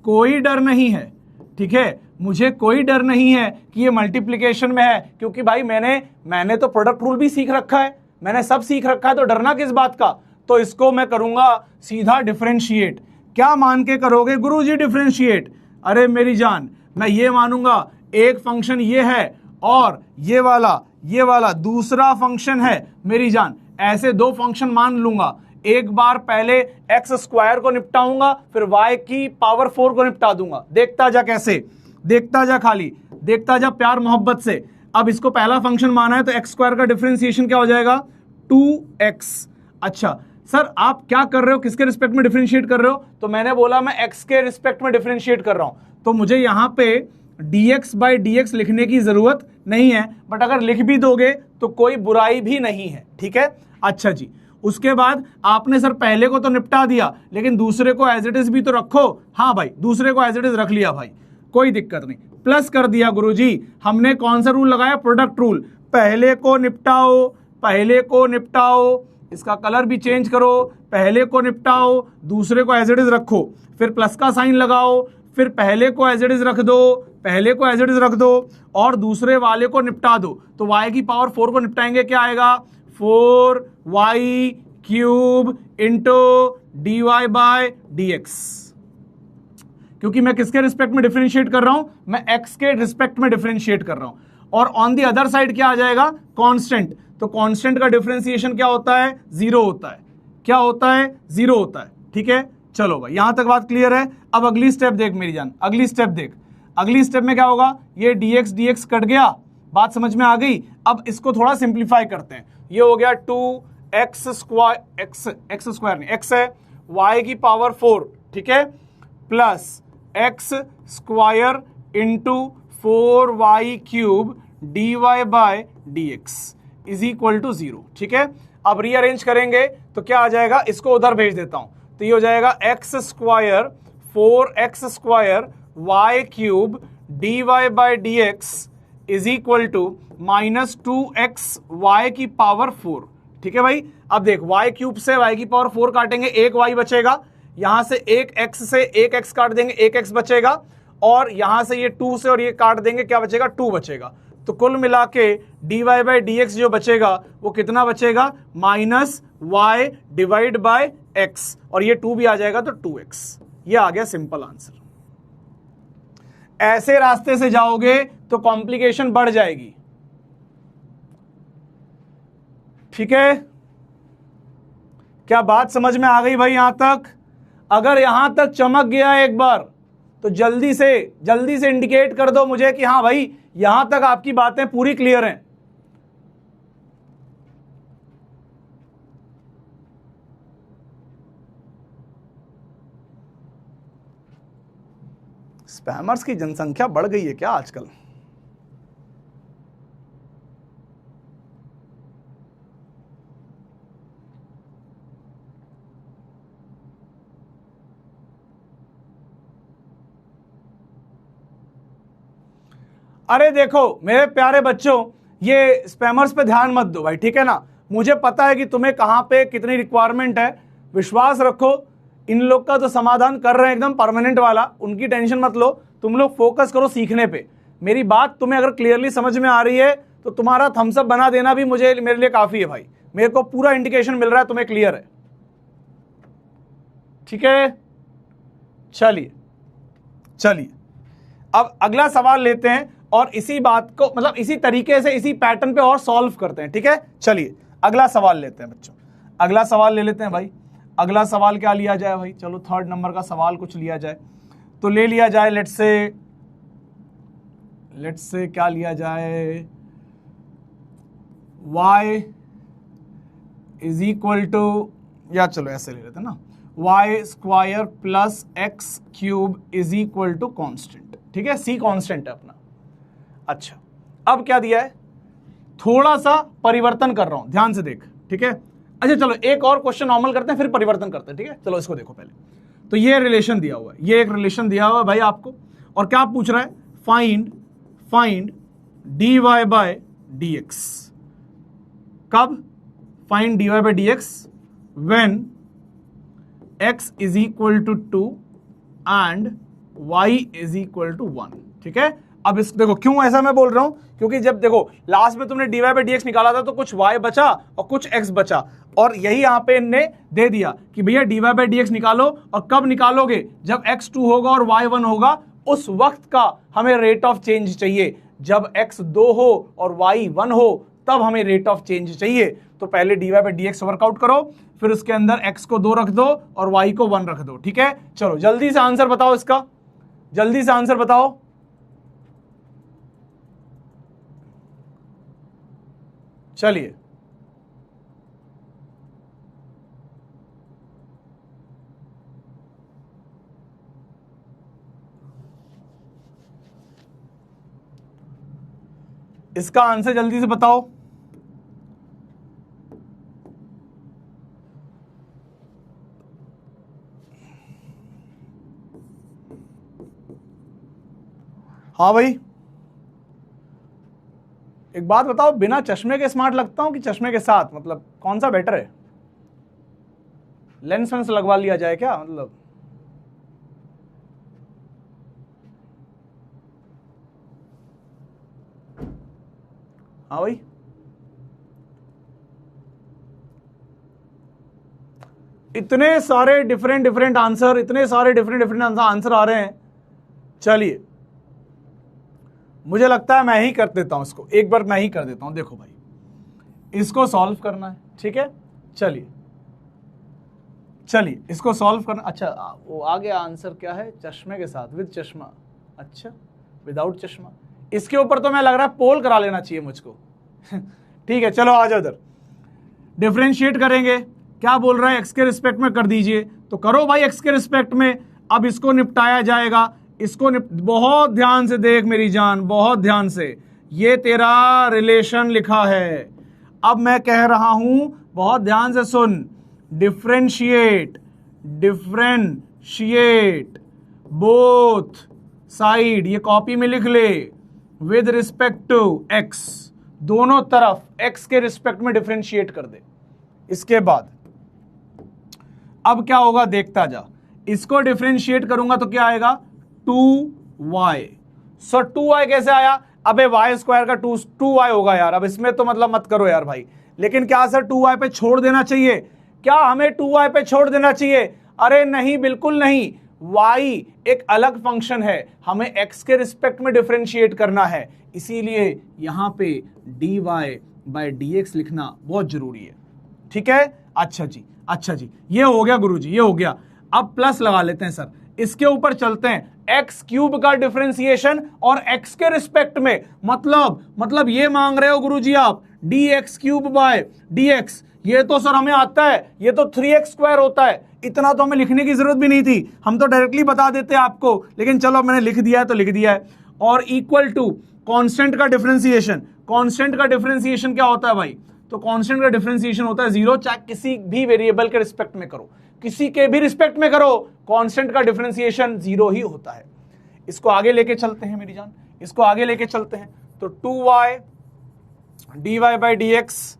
कोई डर नहीं है, ठीक है, मुझे कोई डर नहीं है कि ये मल्टीप्लिकेशन में है, क्योंकि भाई मैंने तो प्रोडक्ट रूल भी सीख रखा है, मैंने सब सीख रखा है, तो डरना किस बात का। तो इसको मैं करूंगा सीधा डिफरेंशिएट। क्या मान के करोगे गुरुजी डिफरेंशिएट, अरे मेरी जान मैं ये मानूंगा एक फंक्शन ये है और ये वाला दूसरा फंक्शन है मेरी जान, ऐसे दो फंक्शन मान लूंगा। एक बार पहले एक्स स्क्वायर को निपटाऊंगा, फिर y की पावर 4 को निपटा दूंगा। देखता जा कैसे, देखता जा, खाली देखता जा प्यार मोहब्बत से। अब इसको पहला फंक्शन माना है तो एक्स स्क्वायर का डिफरेंशिएशन क्या हो जाएगा, 2x। अच्छा सर आप क्या कर रहे हो, किसके रिस्पेक्ट में डिफरेंशिएट कर रहे हो, तो मैंने बोला मैं x के रिस्पेक्ट में डिफरेंशिएट कर रहा हूं। तो मुझे यहां पे dx बाई dx लिखने की जरूरत नहीं है, बट अगर लिख भी दोगे तो कोई बुराई भी नहीं है, ठीक है। अच्छा जी, उसके बाद आपने सर पहले को तो निपटा दिया, लेकिन दूसरे को एज इट इज भी तो रखो। हाँ भाई, दूसरे को एज इट इज रख लिया भाई, कोई दिक्कत नहीं, प्लस कर दिया गुरुजी। हमने कौन सा रूल लगाया, प्रोडक्ट रूल। पहले को निपटाओ, पहले को निपटाओ, इसका कलर भी चेंज करो, पहले को निपटाओ, दूसरे को एज इट इज रखो, फिर प्लस का साइन लगाओ, फिर पहले को एज इट इज रख दो, पहले को एज इट इज रख दो और दूसरे वाले को निपटा दो। तो y की पावर 4 को निपटाएंगे, क्या आएगा, 4y cube into dy by dx। क्योंकि मैं किसके रिस्पेक्ट में डिफरेंशिएट कर रहा हूं, मैं x के रिस्पेक्ट में डिफरेंशिएट कर रहा हूं। और ऑन दी अदर साइड क्या आ जाएगा, कांस्टेंट। तो कांस्टेंट का डिफरेंशिएशन क्या होता है, जीरो होता है। क्या होता है, जीरो होता है। ठीक है, चलो भाई यहां तक बात क्लियर है। अब अगली स्टेप देख मेरी जान, अगली स्टेप देख। अगली स्टेप में क्या होगा, ये dx dx कट गया, बात समझ में आ गई। अब इसको थोड़ा सिंप्लीफाई करते हैं। ये हो गया 2x स्क्वायर, एक्स स्क्वायर नहीं, x है y की पावर 4, ठीक है, plus x square into 4y cube dy by dx is equal to 0। ठीक है, अब रीअरेंज करेंगे तो क्या आ जाएगा, इसको उधर भेज देता हूं, तो ये हो जाएगा x square 4x square y cube dy by dx is equal to minus 2x y की पावर 4। ठीक है भाई, अब देख y क्यूब से y की पावर 4 काटेंगे, एक y बचेगा, यहां से एक x से एक x काट देंगे, एक x बचेगा, और यहां से ये 2 से और ये काट देंगे, क्या बचेगा, 2 बचेगा। तो कुल मिला के dy बाई dx जो बचेगा वो कितना बचेगा, minus y divide by x, और ये 2 भी आ जाएगा तो 2x। ये आ गया सिंपल आंसर। ऐसे रास्ते से जाओगे तो कॉम्प्लिकेशन बढ़ जाएगी। ठीक है, क्या बात समझ में आ गई भाई यहां तक? अगर यहां तक चमक गया एक बार तो जल्दी से इंडिकेट कर दो मुझे कि हाँ भाई यहां तक आपकी बातें पूरी क्लियर हैं। स्पैमर्स की जनसंख्या बढ़ गई है क्या आजकल? अरे देखो मेरे प्यारे बच्चों, ये स्पैमर्स पे ध्यान मत दो भाई, ठीक है ना। मुझे पता है कि तुम्हें कहां पे कितनी रिक्वायरमेंट है, विश्वास रखो, इन लोग का तो समाधान कर रहे हैं एकदम परमानेंट वाला, उनकी टेंशन मत लो। तुम लोग फोकस करो सीखने पे। मेरी बात तुम्हें अगर क्लियरली समझ में आ रही है तो तुम्हारा थम्स अप बना देना भी मेरे लिए काफी है भाई। मेरे को पूरा इंडिकेशन मिल रहा है तुम्हें क्लियर है। ठीक है, चलिए अब अगला सवाल लेते हैं और इसी बात को मतलब इसी तरीके से इसी पैटर्न पे और सॉल्व करते हैं। ठीक है, चलिए अगला सवाल लेते हैं बच्चों, अगला सवाल ले लेते हैं भाई। अगला सवाल क्या लिया जाए भाई, चलो 3rd नंबर का सवाल कुछ लिया जाए तो ले लिया जाए, लेट्स से क्या लिया जाए, y इज इक्वल टू, या चलो ऐसे ले लेते हैं ना, y square plus x cube is equal to constant. ठीक है, c कॉन्स्टेंट है अपना। अच्छा, अब क्या दिया है, थोड़ा सा परिवर्तन कर रहा हूं, ध्यान से देख। ठीक है, अच्छा चलो एक और क्वेश्चन नॉर्मल करते हैं फिर परिवर्तन करते हैं। ठीक है, चलो इसको देखो पहले। तो ये रिलेशन दिया हुआ है, ये एक रिलेशन दिया हुआ है भाई आपको, और क्या पूछ रहा है, फाइंड dy बाय dx। कब? Find dy by dx when x is equal to 2 and y is equal to 1। ठीक है, अब इस देखो क्यों ऐसा मैं बोल रहा हूं, क्योंकि जब देखो लास्ट में तुमने dy बाय dx निकाला था तो कुछ y बचा और कुछ x बचा, और यही यहां पे इनने दे दिया कि भैया dy बाय dx निकालो, और कब निकालोगे, जब x 2 होगा और y 1 होगा, उस वक्त का हमें रेट ऑफ चेंज चाहिए। जब x 2 हो और y 1 हो तब हमें रेट ऑफ चेंज चाहिए। तो पहले dy बाय dx वर्कआउट करो, फिर उसके अंदर x को 2 रख दो और y को 1 रख दो। ठीक है, चलो जल्दी से आंसर बताओ इसका, जल्दी से आंसर बताओ। चलिए इसका आंसर जल्दी से बताओ। हाँ भाई, एक बात बताओ, बिना चश्मे के स्मार्ट लगता हूं कि चश्मे के साथ, मतलब कौन सा बेटर है? लेंस वेंस लगवा लिया जाए क्या, मतलब? हाँ भाई, इतने सारे डिफरेंट डिफरेंट आंसर, इतने सारे डिफरेंट डिफरेंट आंसर आ रहे हैं। चलिए मुझे लगता है मैं ही कर देता हूं इसको, एक बार मैं ही कर देता हूं। देखो भाई, इसको सॉल्व करना है, ठीक है। चलिए चलिए इसको सॉल्व करना। अच्छा वो आ गया आंसर, क्या है, चश्मे के साथ, विद चश्मा। अच्छा विदाउट चश्मा, इसके ऊपर तो मैं लग रहा है पोल करा लेना चाहिए मुझको। ठीक है चलो आ जाओ इधर, डिफरेंशिएट करेंगे। क्या बोल रहा है, एक्स के रिस्पेक्ट में कर दीजिए, तो करो भाई एक्स के रिस्पेक्ट में। अब इसको निपटाया जाएगा, इसको बहुत ध्यान से देख मेरी जान, बहुत ध्यान से। ये तेरा रिलेशन लिखा है, अब मैं कह रहा हूं बहुत ध्यान से सुन। डिफरेंशिएट, डिफरेंशिएट बोथ साइड, ये कॉपी में लिख ले, विद रिस्पेक्ट टू एक्स, दोनों तरफ एक्स के रिस्पेक्ट में डिफरेंशिएट कर दे। इसके बाद अब क्या होगा देखता जा, इसको डिफरेंशिएट करूंगा तो क्या आएगा, 2y। सो 2y कैसे आया, अबे y स्क्वायर का 2y होगा यार। अब इसमें तो मतलब मत करो यार भाई, लेकिन क्या सर 2y पे छोड़ देना चाहिए, क्या हमें 2y पे छोड़ देना चाहिए? अरे नहीं, बिल्कुल नहीं। y एक अलग फंक्शन है, हमें x के रिस्पेक्ट में डिफरेंशिएट करना है, इसीलिए यहां पे dy बाय dx लिखना बहुत जरूरी है, ठीक है। अच्छा जी, अच्छा जी, ये हो गया गुरुजी, ये हो गया। अब प्लस लगा लेते हैं सर, इसके ऊपर चलते हैं। एक्स क्यूब का डिफरेंशिएशन और एक्स के रिस्पेक्ट में, मतलब ये मांग रहे हो गुरुजी आप D x cube by D x. ये तो सर हमें आता है, ये तो 3x स्क्वायर होता है। इतना तो हमें लिखने की जरूरत भी नहीं थी, हम तो डायरेक्टली बता देते आपको, लेकिन चलो मैंने लिख दिया है तो लिख दिया है। और इक्वल टू कांस्टेंट का डिफरेंशिएशन। कांस्टेंट का डिफरेंशिएशन क्या होता है भाई, तो कांस्टेंट का डिफरेंशिएशन होता है 0, चाहे किसी भी वेरिएबल के रिस्पेक्ट में करो, किसी के भी रिस्पेक्ट में करो, कांस्टेंट का डिफरेंशिएशन 0 ही होता है। इसको आगे लेके चलते हैं मेरी जान, इसको आगे लेके चलते हैं। तो 2y dy by D X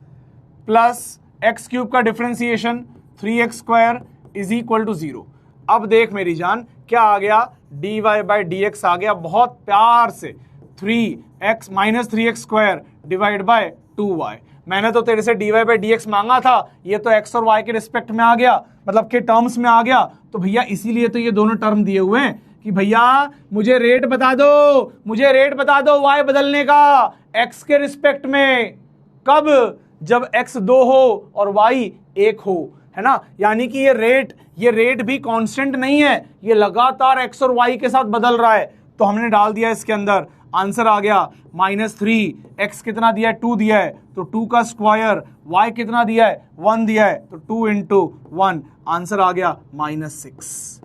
plus x cube का differentiation 3x square is equal to 0। अब देख मेरी जान क्या आ गया, dy बाई डी एक्स आ गया बहुत प्यार से 3x minus 3x square divide bye 2y। मैंने तो तेरे से dy बाई डी एक्स मांगा था, ये तो x और y के रिस्पेक्ट में आ गया, मतलब के टर्म्स में आ गया। तो भैया इसीलिए तो ये दोनों टर्म दिए हुए हैं कि भैया मुझे रेट बता दो, मुझे रेट बता दो y बदलने का x के रिस्पेक्ट में। कब, जब x 2 हो और y 1 हो, है ना। यानी कि ये रेट भी कांस्टेंट नहीं है, ये लगातार x और y के साथ बदल रहा है। तो हमने डाल दिया इसके अंदर, आंसर आ गया -3, x कितना दिया है 2 दिया है, तो 2 का स्क्वायर, y कितना दिया है 1 दिया है, तो 2 इंटू 1, आंसर आ गया -6।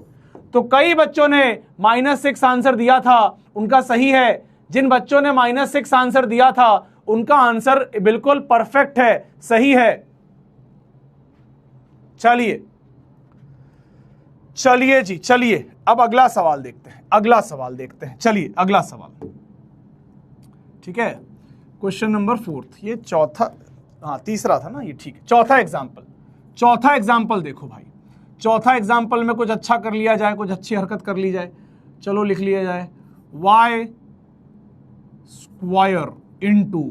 तो कई बच्चों ने -6 आंसर दिया था, उनका सही है। जिन बच्चों ने -6 आंसर दिया था उनका आंसर बिल्कुल परफेक्ट है, सही है। चलिए चलिए जी, चलिए अब अगला सवाल देखते हैं, अगला सवाल देखते हैं। चलिए अगला सवाल, ठीक है, क्वेश्चन नंबर 4, ये चौथा, हाँ तीसरा था ना ये, ठीक है। चौथा एग्जाम्पल देखो भाई, चौथा एग्जाम्पल में कुछ अच्छा कर लिया जाए, कुछ अच्छी हरकत कर ली जाए। चलो लिख लिया जाए, y square into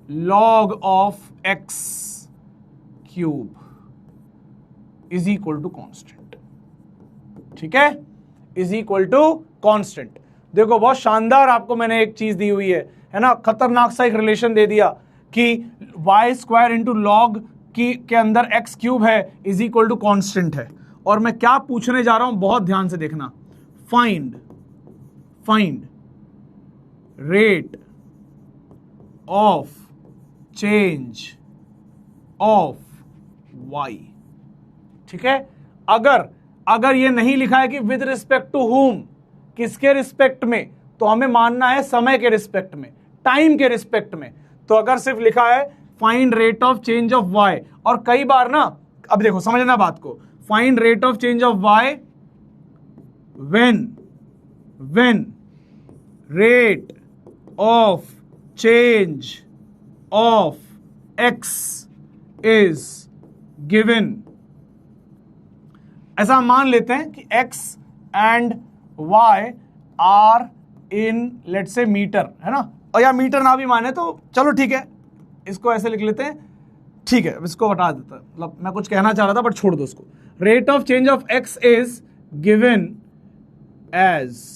log of x cube is equal to constant, ठीक है, इज इक्वल टू कॉन्स्टेंट। देखो बहुत शानदार आपको मैंने एक चीज दी हुई है ना, खतरनाक सा एक रिलेशन दे दिया कि y स्क्वायर इंटू लॉग के अंदर x क्यूब है इज इक्वल टू कॉन्स्टेंट है। और मैं क्या पूछने जा रहा हूं बहुत ध्यान से देखना, find rate of change of y, ठीक है। अगर ये नहीं लिखा है कि विद रिस्पेक्ट टू हुम, किसके रिस्पेक्ट में, तो हमें मानना है समय के रिस्पेक्ट में, टाइम के रिस्पेक्ट में। तो अगर सिर्फ लिखा है find rate of change of y, और कई बार ना, अब देखो समझना बात को, find rate of change of y when rate of change of x is given। ऐसा मान लेते हैं कि x and y are in let's say metre, है ना, और या मीटर ना भी माने तो चलो ठीक है, इसको ऐसे लिख लेते हैं, ठीक है, इसको हटा देता है, मतलब मैं कुछ कहना चाह रहा था बट छोड़ दो उसको। Rate of change of x is given as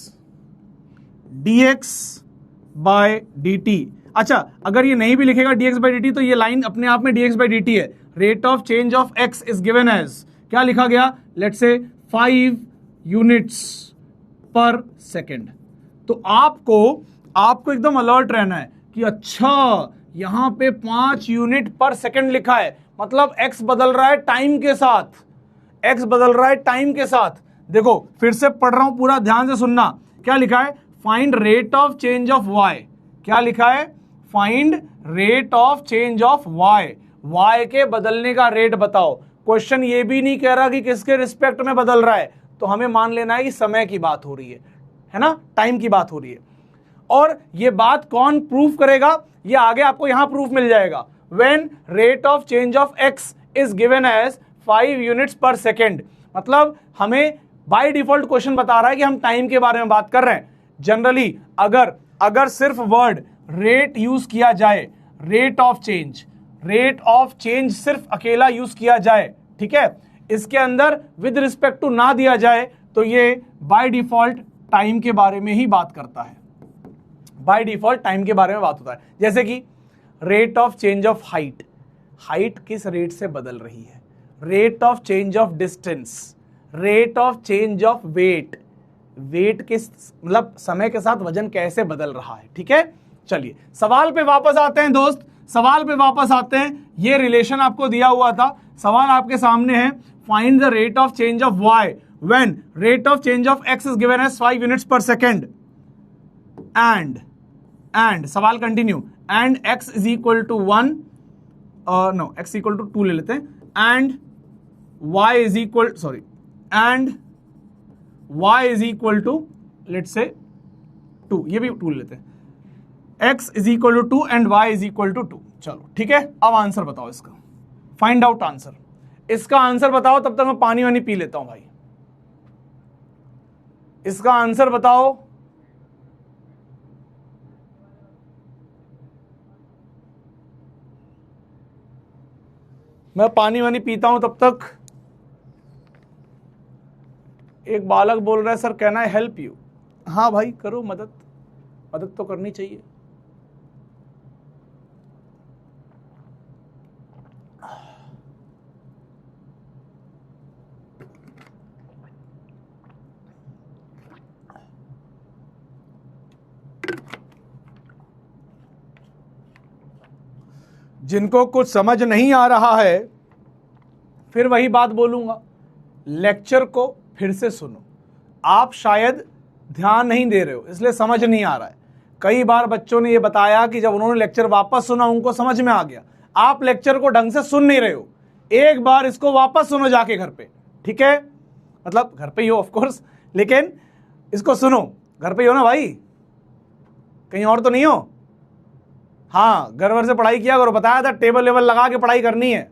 dx by dt। अच्छा, अगर ये नहीं भी लिखेगा dx बाय dt तो ये लाइन अपने आप में dx बाय dt है। Rate of change of x is given as, क्या लिखा गया, let's say 5 units per second. तो आपको एकदम अलर्ट रहना है कि अच्छा यहां पे 5 यूनिट पर सेकेंड लिखा है, मतलब x बदल रहा है टाइम के साथ, x बदल रहा है टाइम के साथ। देखो फिर से पढ़ रहा हूं, पूरा ध्यान से सुनना। क्या लिखा है, find rate of change of y। क्या लिखा है, find rate of change of y के बदलने का रेट बताओ। क्वेश्चन ये भी नहीं कह रहा कि किसके रिस्पेक्ट में बदल रहा है, तो हमें मान लेना है कि समय की बात हो रही है ना, टाइम की बात हो रही है। और ये बात कौन प्रूफ करेगा, ये आगे आपको यहां प्रूफ मिल जाएगा। When rate of change of x is given as 5 units per second, मतलब हमें बाय डिफॉल्ट क्वेश्चन बता रहा है कि हम टाइम के बारे में बात कर रहे हैं। जनरली अगर सिर्फ वर्ड रेट यूज किया जाए, रेट ऑफ चेंज सिर्फ अकेला यूज किया जाए, ठीक है, इसके अंदर विद रिस्पेक्ट टू ना दिया जाए, तो ये बाय डिफॉल्ट टाइम के बारे में ही बात करता है, बाय डिफॉल्ट टाइम के बारे में बात होता है। जैसे कि rate of change of height किस रेट से बदल रही है, rate of change of distance, rate of change of weight किस, मतलब समय के साथ वजन कैसे बदल रहा है, ठीक है। चलिए सवाल पे वापस आते हैं दोस्त, सवाल पे वापस आते हैं। ये रिलेशन आपको दिया हुआ था, सवाल आपके सामने है, find the rate of change of y when rate of change of x is given as 5 units per second and सवाल continue, and x is equal to 1, no x equal to 2 ले लेते हैं, and y is equal to let's say 2, ये भी 2 ले लेते हैं, x is equal to 2 and y is equal to 2। चलो ठीक है, अब आंसर बताओ इसका, फाइंड आउट आंसर। इसका आंसर बताओ, तब तक मैं पानी वानी पी लेता हूं भाई। इसका आंसर बताओ। मैं पानी वानी पीता हूं तब तक। एक बालक बोल रहा है sir can I help you. हाँ भाई करो मदद तो करनी चाहिए। जिनको कुछ समझ नहीं आ रहा है, फिर वही बात बोलूंगा, लेक्चर को फिर से सुनो। आप शायद ध्यान नहीं दे रहे हो इसलिए समझ नहीं आ रहा है। कई बार बच्चों ने यह बताया कि जब उन्होंने लेक्चर वापस सुना उनको समझ में आ गया। आप लेक्चर को ढंग से सुन नहीं रहे हो। एक बार इसको वापस सुनो जाके घर पे, ठीक है, मतलब घर पे ही हो ऑफ कोर्स, लेकिन इसको सुनो। घर पे ही हो ना भाई, कहीं और तो नहीं हो। हाँ, घर भर से पढ़ाई किया करो, बताया था टेबल लेवल लगा के पढ़ाई करनी है।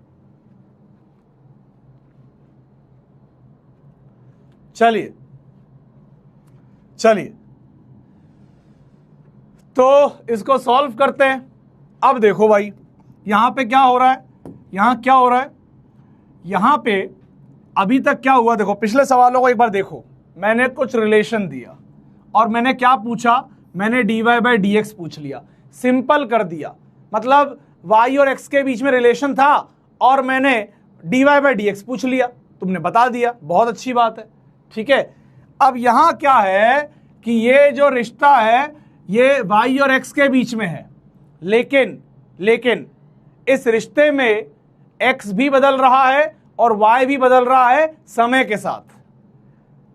चलिए तो इसको सॉल्व करते हैं। अब देखो भाई यहां पे क्या हो रहा है, यहां पे अभी तक क्या हुआ। देखो पिछले सवालों को एक बार देखो, मैंने कुछ रिलेशन दिया और मैंने क्या पूछा, मैंने dy बाय dx पूछ लिया, सिंपल कर दिया। मतलब y और x के बीच में रिलेशन था और मैंने dy बाय dx पूछ लिया, तुमने बता दिया, बहुत अच्छी बात है, ठीक है। अब यहां क्या है कि ये जो रिश्ता है ये y और x के बीच में है, लेकिन इस रिश्ते में x भी बदल रहा है और y भी बदल रहा है समय के साथ।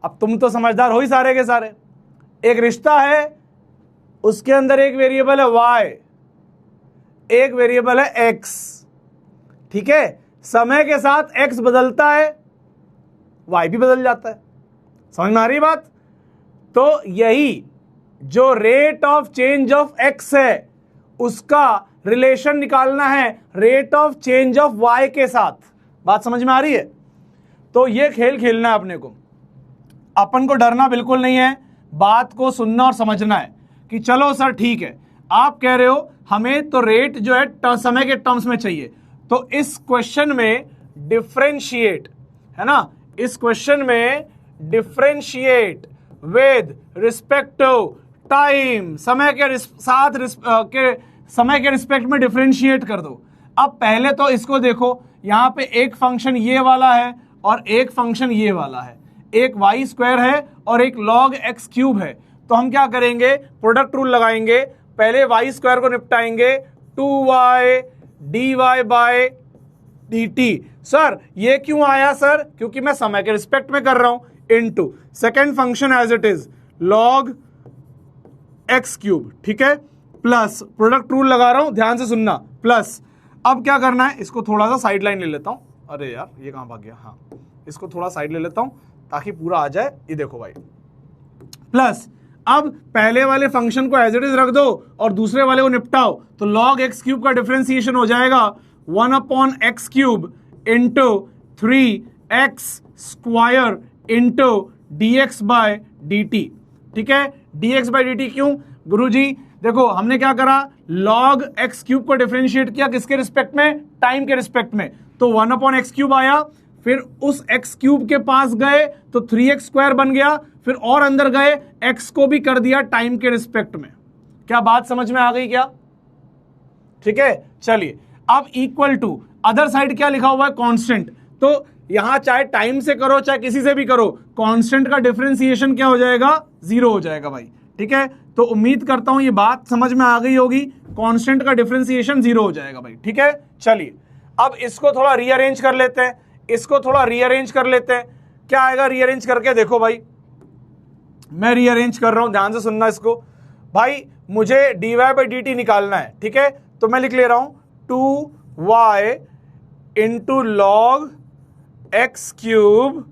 अब तुम तो समझदार हो ही सारे के सारे। एक रिश्ता है, उसके अंदर एक वेरिएबल है y, एक वेरिएबल है x, ठीक है। समय के साथ x बदलता है, y भी बदल जाता है। समझ में आ रही बात? तो यही जो rate of change of x है उसका रिलेशन निकालना है rate of change of y के साथ। बात समझ में आ रही है? तो ये खेल खेलना है अपने को, अपन को डरना बिल्कुल नहीं है, बात को सुनना और समझना है कि चलो सर ठीक है, आप कह रहे हो हमें तो रेट जो है समय के टर्म्स में चाहिए, तो इस क्वेश्चन में डिफरेंशिएट है ना, इस क्वेश्चन में differentiate with respect to time, समय के समय के रिस्पेक्ट में डिफरेंशिएट कर दो। अब पहले तो इसको देखो, यहां पे एक फंक्शन ये वाला है और एक फंक्शन ये वाला है, एक वाई स्क्वायर है और एक लॉग एक्स क्यूब है। तो हम क्या करेंगे, प्रोडक्ट रूल लगाएंगे, पहले वाई स्क्वायर को निपटाएंगे, 2y dy by dt। Sir ये क्यों आया सर, क्योंकि मैं समय के रिस्पेक्ट में कर रहा हूं, into second function as it is log x cube, ठीक है, प्लस प्रोडक्ट रूल लगा रहा हूं, ध्यान से सुनना, प्लस अब क्या करना है, इसको थोड़ा सा साइड लाइन ले लेता हूं, अरे यार ये कहां भाग गया, हाँ इसको थोड़ा साइड ले लेता हूं ताकि पूरा आ जाए, ये देखो भाई, प्लस अब पहले वाले फंक्शन को एज इट इज रख दो और दूसरे वाले को निपटाओ, तो लॉग एक्स क्यूब का डिफरेंशिएशन हो जाएगा 1/x cube into 3x square into dx by dt, ठीक है। dx बाय dt क्यों गुरुजी, देखो हमने क्या करा, log x क्यूब को डिफरेंशिएट किया किसके रिस्पेक्ट में, टाइम के रिस्पेक्ट में, तो 1/x क्यूब आया, फिर उस x क्यूब के पास गए तो 3x स्क्वायर बन गया, फिर और अंदर गए x को भी कर दिया टाइम के रिस्पेक्ट में। क्या बात समझ में आ गई क्या, ठीक है। चलिए अब इक्वल टू अदर साइड क्या लिखा हुआ है, कांस्टेंट, तो यहां चाहे टाइम से करो चाहे किसी से भी करो, कांस्टेंट का डिफरेंशिएशन क्या हो जाएगा, 0 हो जाएगा भाई, ठीक है। तो उम्मीद करता हूं ये बात समझ में आ गई होगी, कांस्टेंट का डिफरेंशिएशन 0 हो जाएगा भाई, ठीक है। चलिए अब इसको थोड़ा रीअरेंज कर लेते हैं, इसको थोड़ा रीअरेंज कर लेते हैं, क्या आएगा रीअरेंज करके, देखो भाई मैं रीअरेंज कर रहा हूं, ध्यान से सुनना इसको भाई, मुझे dy बाई डी टी निकालना है, ठीक है, तो मैं लिख ले रहा हूं 2y into log x cube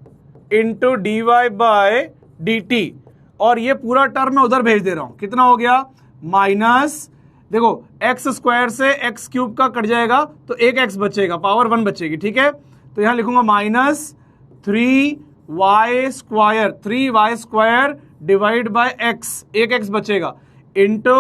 into d y by d t, और ये पूरा टर्म मैं उधर भेज दे रहा हूं, कितना हो गया, माइनस, देखो एक्स स्क्वायर से एक्स क्यूब का कट जाएगा तो एक एक्स बचेगा, पावर 1 बचेगी, ठीक है, तो यहां लिखूंगा minus 3y square divide by x, एक एक्स बचेगा, into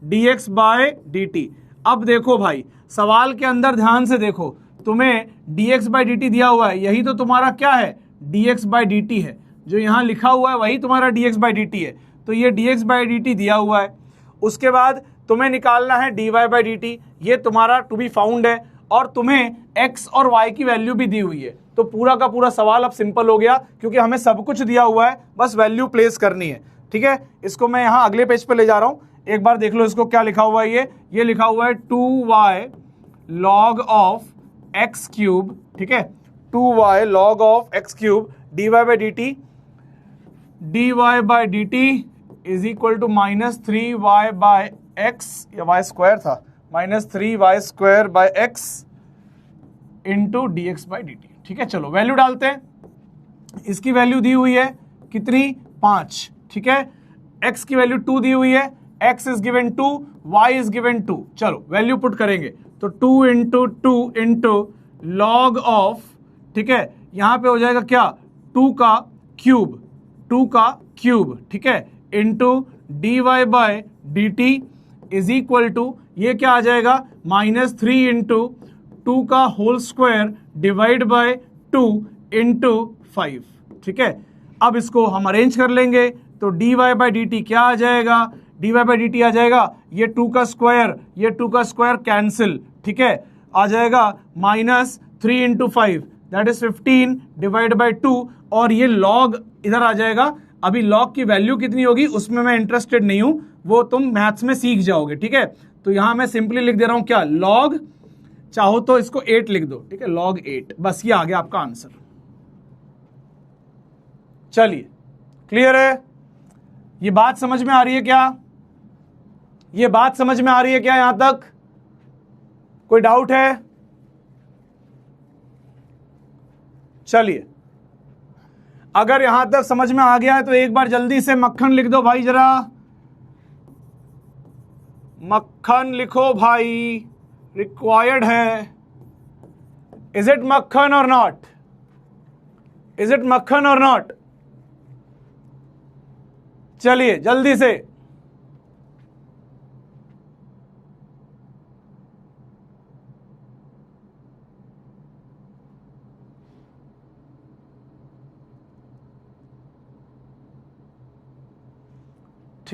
d x by d t. अब देखो भाई सवाल के अंदर ध्यान से देखो, तुम्हें dx बाई डी टी दिया हुआ है, यही तो तुम्हारा क्या है, dx बाई डी टी है, जो यहां लिखा हुआ है वही तुम्हारा dx बाई डी टी है, तो ये dx बाई डी टी दिया हुआ है। उसके बाद तुम्हें निकालना है dy बाई डी टी, ये तुम्हारा टू बी फाउंड है, और तुम्हें x और y की वैल्यू भी दी हुई है, तो पूरा का पूरा सवाल अब सिंपल हो गया, क्योंकि हमें सब कुछ दिया हुआ है, बस वैल्यू प्लेस करनी है, ठीक है। इसको मैं यहां अगले पेज पे ले जा रहा हूं, एक बार देख लो इसको क्या लिखा हुआ है, ये लिखा हुआ है 2y log of x cube, ठीक है, 2y log of x cube dy by D t is equal to minus 3y by x, या y स्क्वायर था, minus 3y square by x into d x by D t, ठीक है। चलो वैल्यू डालते हैं, इसकी वैल्यू दी हुई है कितनी, 5, ठीक है, x की वैल्यू 2 दी हुई है, x is given 2, y is given 2, चलो वैल्यू पुट करेंगे, तो 2 इंटू 2 इंटू लॉग ऑफ, ठीक है, यहां पे हो जाएगा क्या, 2 का क्यूब, ठीक है, into d y by d t is equal to, ये क्या आ जाएगा, माइनस 3 इंटू 2 का whole square divide by 2 into 5, ठीक है। अब इसको हम अरेंज कर लेंगे, तो D Y by D T क्या आ जाएगा, D Y by D T आ जाएगा, ये 2 का स्क्वायर कैंसिल, ठीक है, आ जाएगा minus 3 into 5 that is 15 divide by 2, और ये लॉग इधर आ जाएगा। अभी लॉग की वैल्यू कितनी होगी उसमें मैं इंटरेस्टेड नहीं हूं, वो तुम मैथ्स में सीख जाओगे, ठीक है। तो यहां मैं सिंपली लिख दे रहा हूं क्या, लॉग, चाहो तो इसको 8 लिख दो, ठीक है, लॉग 8, बस ये आ गया आपका आंसर। चलिए क्लियर है, ये बात समझ में आ रही है क्या, ये बात समझ में आ रही है क्या, यहां तक कोई डाउट है, चलिए अगर यहां तक समझ में आ गया है तो एक बार जल्दी से मक्खन लिख दो भाई, जरा मक्खन लिखो भाई, रिक्वायर्ड है, इज इट मक्खन और नॉट, इज इट मक्खन और नॉट, चलिए जल्दी से,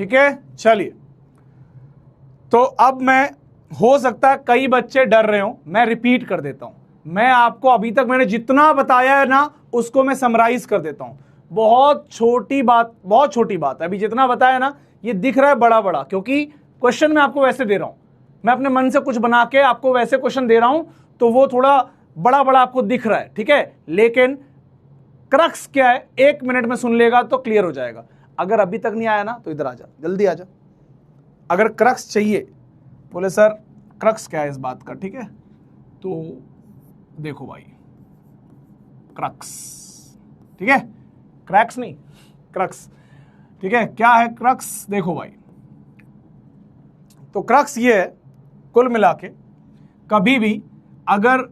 ठीक है, चलिए। तो अब मैं, हो सकता है कई बच्चे डर रहे हो, मैं रिपीट कर देता हूं। मैं आपको अभी तक मैंने जितना बताया है ना उसको मैं समराइज कर देता हूं। बहुत छोटी बात है। अभी जितना बताया ना ये दिख रहा है बड़ा बड़ा, क्योंकि क्वेश्चन मैं आपको वैसे दे रहा हूं, मैं अपने मन से कुछ बना के आपको वैसे क्वेश्चन दे रहा हूं, तो वो थोड़ा बड़ा बड़ा आपको दिख रहा है, ठीक है। लेकिन क्रक्स क्या है 1 मिनट में सुन लेगा तो क्लियर हो जाएगा। अगर अभी तक नहीं आया ना तो इधर आ जा, जल्दी आ जा। अगर क्रक्स चाहिए, बोले सर क्रक्स क्या है इस बात का, ठीक है, तो देखो भाई क्रक्स, ठीक है, क्रैक्स नहीं, क्रक्स, ठीक है। क्या है क्रक्स, देखो भाई, तो क्रक्स ये है, कुल मिला के कभी भी अगर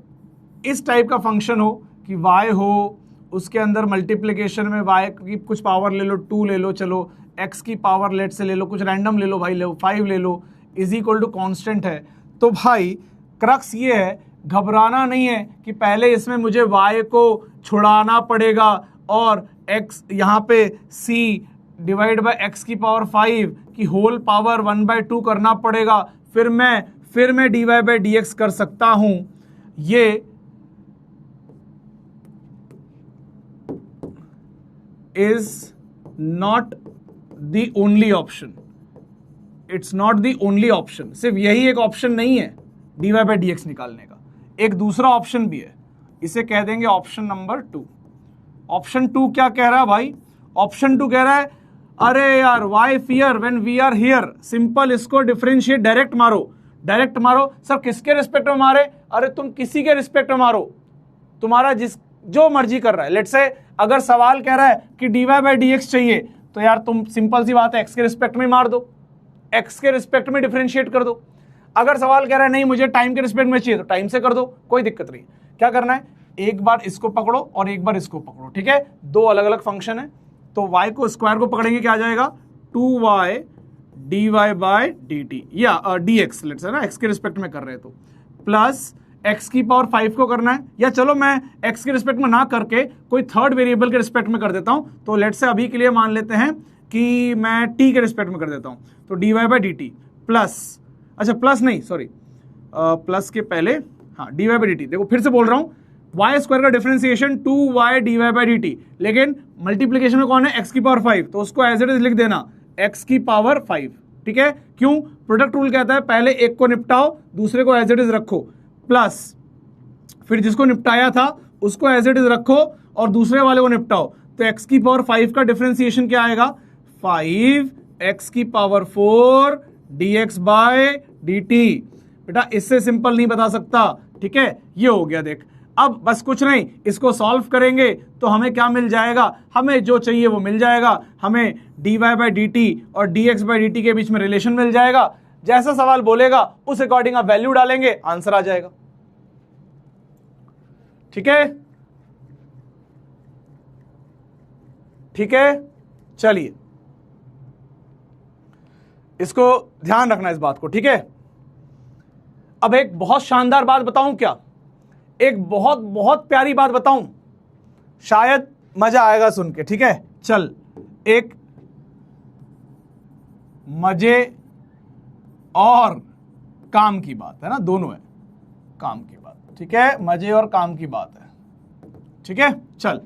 इस टाइप का फंक्शन हो कि y हो, उसके अंदर मल्टीप्लिकेशन में y की कुछ पावर ले लो, 2 ले लो, चलो x की पावर लेट से ले लो, कुछ रैंडम ले लो भाई, ले 5 ले लो, इज इक्वल टू कॉन्स्टेंट है, तो भाई क्रक्स ये है, घबराना नहीं है कि पहले इसमें मुझे y को छुड़ाना पड़ेगा और x यहाँ पे c डिवाइड बाय x की पावर 5 की होल पावर 1/2 करना पड़ेगा, फिर मैं dy बाय dx कर सकता हूं। ये is not the only option, it's not the only option. सिर्फ यही एक ऑप्शन नहीं है dy बाय dx निकालने का, एक दूसरा ऑप्शन भी है, इसे कह देंगे ऑप्शन नंबर 2। ऑप्शन 2 क्या कह रहा है भाई? ऑप्शन 2 कह रहा है अरे यार why fear when we are here, simple, इसको डिफरेंशिएट डायरेक्ट मारो। सर किसके रिस्पेक्ट में मारे? अरे तुम किसी के रिस्पेक्ट में मारो, तुम्हारा जो मर्जी कर रहा है। लेट्स से अगर सवाल कह रहा है कि dy बाय dx चाहिए, तो यार तुम सिंपल सी बात है x के रिस्पेक्ट में मार दो, x के रिस्पेक्ट में डिफरेंशिएट कर दो। अगर सवाल कह रहा है नहीं मुझे टाइम के रिस्पेक्ट में चाहिए, तो टाइम से कर दो, कोई दिक्कत नहीं। क्या करना है, एक बार इसको पकड़ो और एक बार इसको पकड़ो, ठीक है, दो अलग अलग फंक्शन है। तो y को स्क्वायर को पकड़ेंगे, क्या आ जाएगा 2y dy बाय dt या dx, लेट्स से ना x के रिस्पेक्ट में कर रहे हैं तो, प्लस x की पावर 5 को करना है, या चलो मैं x के रिस्पेक्ट में ना करके कोई थर्ड वेरिएबल के रिस्पेक्ट में कर देता हूं। तो लेट्स से अभी के लिए मान लेते हैं कि मैं t के रिस्पेक्ट में कर देता हूं, तो dy बाय dt प्लस, अच्छा प्लस नहीं सॉरी, प्लस के पहले हाँ dy बाय dt। देखो फिर से बोल रहा हूं, वाई स्क्वायर का differentiation 2y dy by dt, लेकिन मल्टीप्लिकेशन में कौन है x की पावर 5, तो उसको एज इट इज लिख देना x की पावर 5, ठीक है। क्यों? प्रोडक्ट रूल कहता है पहले एक को निपटाओ, दूसरे को एज इट इज रखो, प्लस फिर जिसको निपटाया था उसको एज इट इज रखो और दूसरे वाले को निपटाओ, तो x की पावर 5 का डिफरेंशिएशन क्या आएगा 5x की पावर 4 dx बाय dt। बेटा इससे सिंपल नहीं बता सकता, ठीक है, ये हो गया। देख अब बस कुछ नहीं, इसको सॉल्व करेंगे तो हमें क्या मिल जाएगा, हमें जो चाहिए वो मिल जाएगा, हमें dy बाय dt और dx बाय dt के बीच में रिलेशन मिल जाएगा। जैसा सवाल बोलेगा उस अकॉर्डिंग आप वैल्यू डालेंगे, आंसर आ जाएगा, ठीक है, ठीक है। चलिए इसको ध्यान रखना इस बात को, ठीक है। अब एक बहुत शानदार बात बताऊं क्या, एक बहुत बहुत प्यारी बात बताऊं, शायद मजा आएगा सुन के, ठीक है। चल एक मजे और काम की बात है ना, दोनों है, काम की बात, ठीक है, मजे और काम की बात है, ठीक है। चल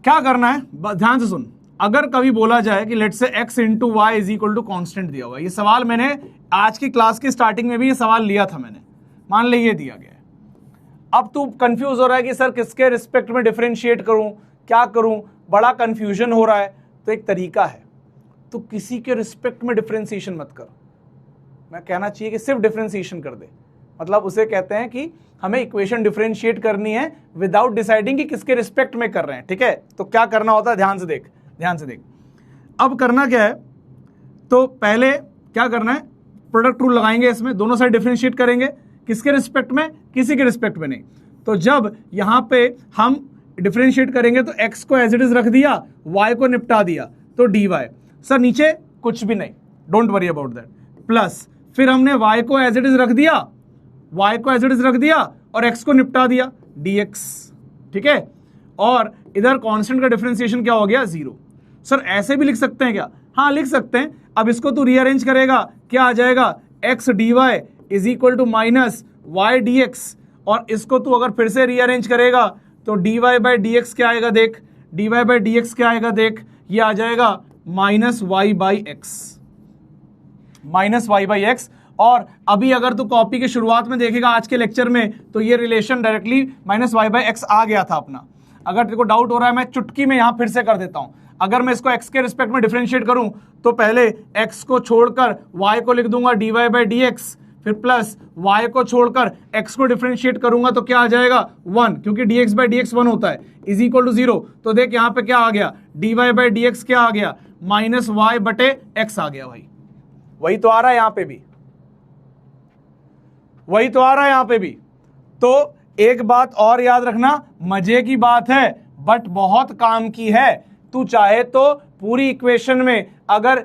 क्या करना है, ध्यान से सुन। अगर कभी बोला जाए कि let's say x into y is equal to constant दिया हुआ, ये सवाल मैंने आज की क्लास की स्टार्टिंग में भी ये सवाल लिया था मैंने, मान ले ये दिया गया है। अब तू कंफ्यूज हो रहा है कि सर किसके रिस्पेक्ट में डिफरेंशिएट करूं, क्या करूं, बड़ा कंफ्यूजन हो रहा है। तो एक तरीका है, तो किसी के रिस्पेक्ट में डिफरेंशिएशन मत कर, मैं कहना चाहिए कि सिर्फ डिफरेंशिएशन कर दे, मतलब उसे कहते हैं कि हमें इक्वेशन डिफरेंशिएट करनी है विदाउट डिसाइडिंग कि किसके रिस्पेक्ट में कर रहे हैं, ठीक है। तो क्या करना होता है, ध्यान से देख, ध्यान से देख। अब करना क्या है, तो पहले क्या करना है, प्रोडक्ट रूल लगाएंगे, इसमें दोनों साइड डिफरेंशिएट करेंगे, किसके रिस्पेक्ट में, किसी के रिस्पेक्ट में नहीं। तो जब यहां पे हम डिफरेंशिएट करेंगे तो x को एज इट इज रख दिया, y को निपटा दिया, तो dy, सर नीचे कुछ भी नहीं, don't worry about that, plus फिर हमने y को एज इट इज रख दिया, और x को निपटा दिया dx, ठीक है। और इधर कांस्टेंट का डिफरेंशिएशन क्या हो गया 0। सर ऐसे भी लिख सकते हैं क्या, हाँ लिख सकते हैं। अब इसको तू रीअरेंज करेगा, क्या आ जाएगा, x d y is equal to minus y d x, और इसको तू अगर फिर से रीअरेंज करेगा तो D Y by D x क्या आएगा, देख d Y by D x क्या आएगा, देख ये आ जाएगा minus Y by x, minus Y by x. और अभी अगर तू कॉपी के शुरुआत में देखेगा आज के लेक्चर में, तो ये relation directly minus Y by X आ गया था अपना। अगर तेरे को डाउट हो रहा है, मैं चुटकी में यहां फिर से कर देता हूं। अगर मैं इसको x के रिस्पेक्ट में डिफरेंशिएट करूं तो पहले x को छोड़कर y को लिख दूंगा dy बाई डी एक्स, फिर प्लस y को छोड़कर x को डिफरेंशिएट करूंगा तो क्या आ जाएगा 1, क्योंकि dx बाई डी एक्स 1 होता है, इज इक्वल टू 0। तो देख यहां पे क्या आ गया, dy बाई डी एक्स क्या आ गया, माइनस वाई बटे एक्स आ गया। भाई वही तो आ रहा है यहां पे भी, वही तो आ रहा है यहां पे भी। तो एक बात और याद रखना, मजे की बात है बट बहुत काम की है। तू चाहे तो पूरी इक्वेशन में अगर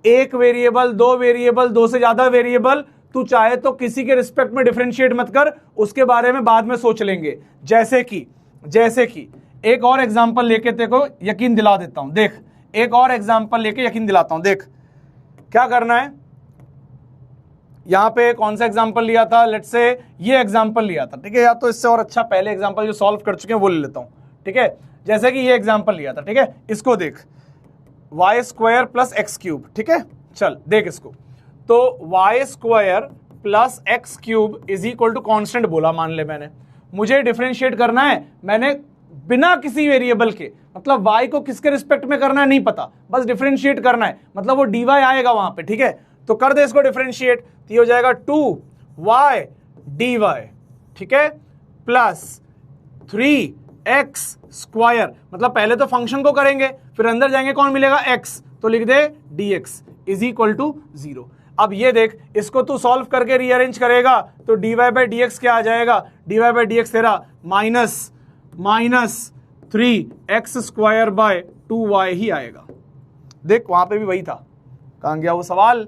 एक वेरिएबल, दो वेरिएबल, दो से ज्यादा वेरिएबल, तू चाहे तो किसी के रिस्पेक्ट में डिफरेंशिएट मत कर, उसके बारे में बाद में सोच लेंगे। जैसे कि एक और एग्जांपल लेके तेरे को यकीन दिला देता हूं। देख एक और एग्जांपल लेके यकीन दिलाता हूं। देख क्या करना है, यहां पे कौन सा एग्जांपल लिया था, लेट्स से ये एग्जांपल लिया था, ठीक है, या तो इससे और अच्छा पहले एग्जांपल जो सॉल्व कर चुके हैं वो ले लेता हूं, ठीक है। जैसे कि ये एग्जांपल लिया था, ठीक है, इसको देख y square plus x cube, ठीक है, चल देख इसको। तो y square plus x cube is equal to constant बोला, मान ले मैंने, मुझे डिफरेंशिएट करना है, मैंने बिना किसी वेरिएबल के, मतलब y को किसके रिस्पेक्ट में करना है नहीं पता, बस डिफरेंशिएट करना है, मतलब वो dy आएगा वहां पे, ठीक है। तो कर दे इसको डिफरेंशिएट, तो ये हो जाएगा 2y dy, ठीक है, प्लस 3x स्क्वायर, मतलब पहले तो फंक्शन को करेंगे फिर अंदर जाएंगे कौन मिलेगा x, तो लिख दे dx इज इक्वल टू 0। अब ये देख इसको तू सॉल्व करके रीअरेंज करेगा तो dy बाई डी एक्स क्या आ जाएगा, dy बाई डी एक्स तेरा minus 3x square by 2y ही आएगा। देख वहां पे भी वही था, कहां गया वो सवाल,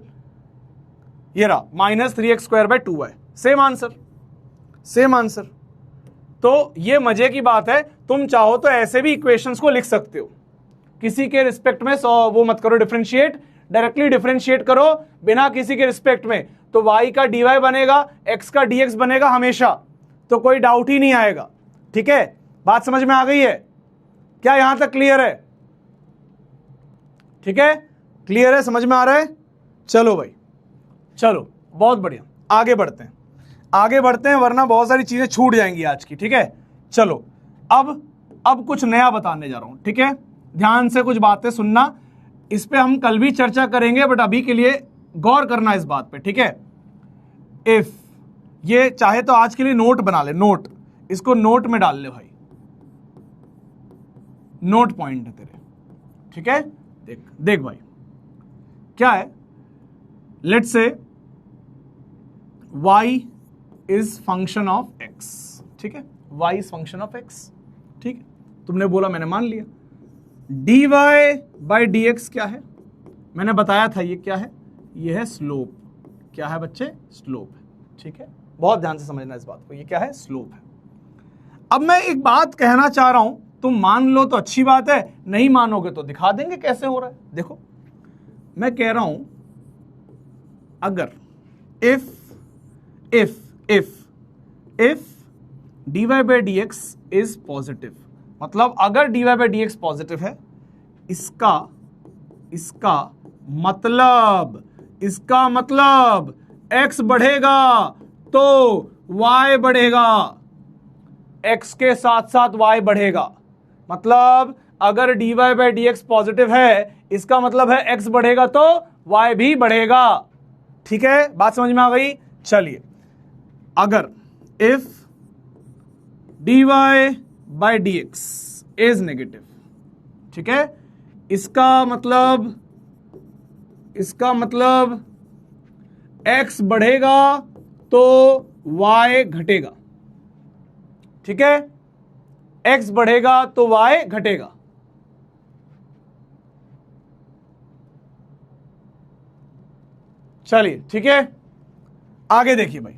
ये रहा minus 3x square by 2y, same answer. तो ये मजे की बात है, तुम चाहो तो ऐसे भी इक्वेशंस को लिख सकते हो, किसी के रिस्पेक्ट में वो मत करो डिफरेंशिएट, डायरेक्टली डिफरेंशिएट करो बिना किसी के रिस्पेक्ट में, तो y का dy बनेगा, x का dx बनेगा हमेशा, तो कोई डाउट ही नहीं आएगा, ठीक है। बात समझ में आ गई है क्या, यहां तक क्लियर है, ठीक है, क्लियर है, समझ में आ रहा है। चलो भाई चलो, बहुत बढ़िया, आगे बढ़ते हैं वरना बहुत सारी चीजें छूट जाएंगी आज की, ठीक है। चलो अब कुछ नया बताने जा रहा हूं, ठीक है, ध्यान से कुछ बातें सुनना, इस पे हम कल भी चर्चा करेंगे, बट अभी के लिए गौर करना इस बात पे, ठीक है। इफ ये चाहे तो आज के लिए नोट बना ले, नोट, इसको नोट में डाल ले भाई, नोट पॉइंट है तेरे, ठीक है। देख भाई क्या है, let's say y is function of x, ठीक है, y is function of x, ठीक है, तुमने बोला मैंने मान लिया। dy बाई डी एक्स क्या है, मैंने बताया था ये क्या है, ये है स्लोप, क्या है बच्चे, स्लोप है, ठीक है, बहुत ध्यान से समझना इस बात को, ये क्या है, स्लोप है। अब मैं एक बात कहना चाह रहा हूं, तुम मान लो तो अच्छी बात है, नहीं मानोगे तो दिखा देंगे कैसे हो रहा है। देखो मैं कह रहा हूं, अगर if dy by D x is positive, मतलब अगर dy by D x positive है, इसका मतलब x बढ़ेगा तो y बढ़ेगा, x के साथ साथ y बढ़ेगा, मतलब अगर dy by D x positive है, इसका मतलब है x बढ़ेगा तो y भी बढ़ेगा, ठीक है, बात समझ में आ गई। चलिए, अगर if dy by D x is negative, ठीक है, इसका मतलब x बढ़ेगा तो y घटेगा, ठीक है, x बढ़ेगा तो y घटेगा। चलिए ठीक है, आगे देखिए भाई,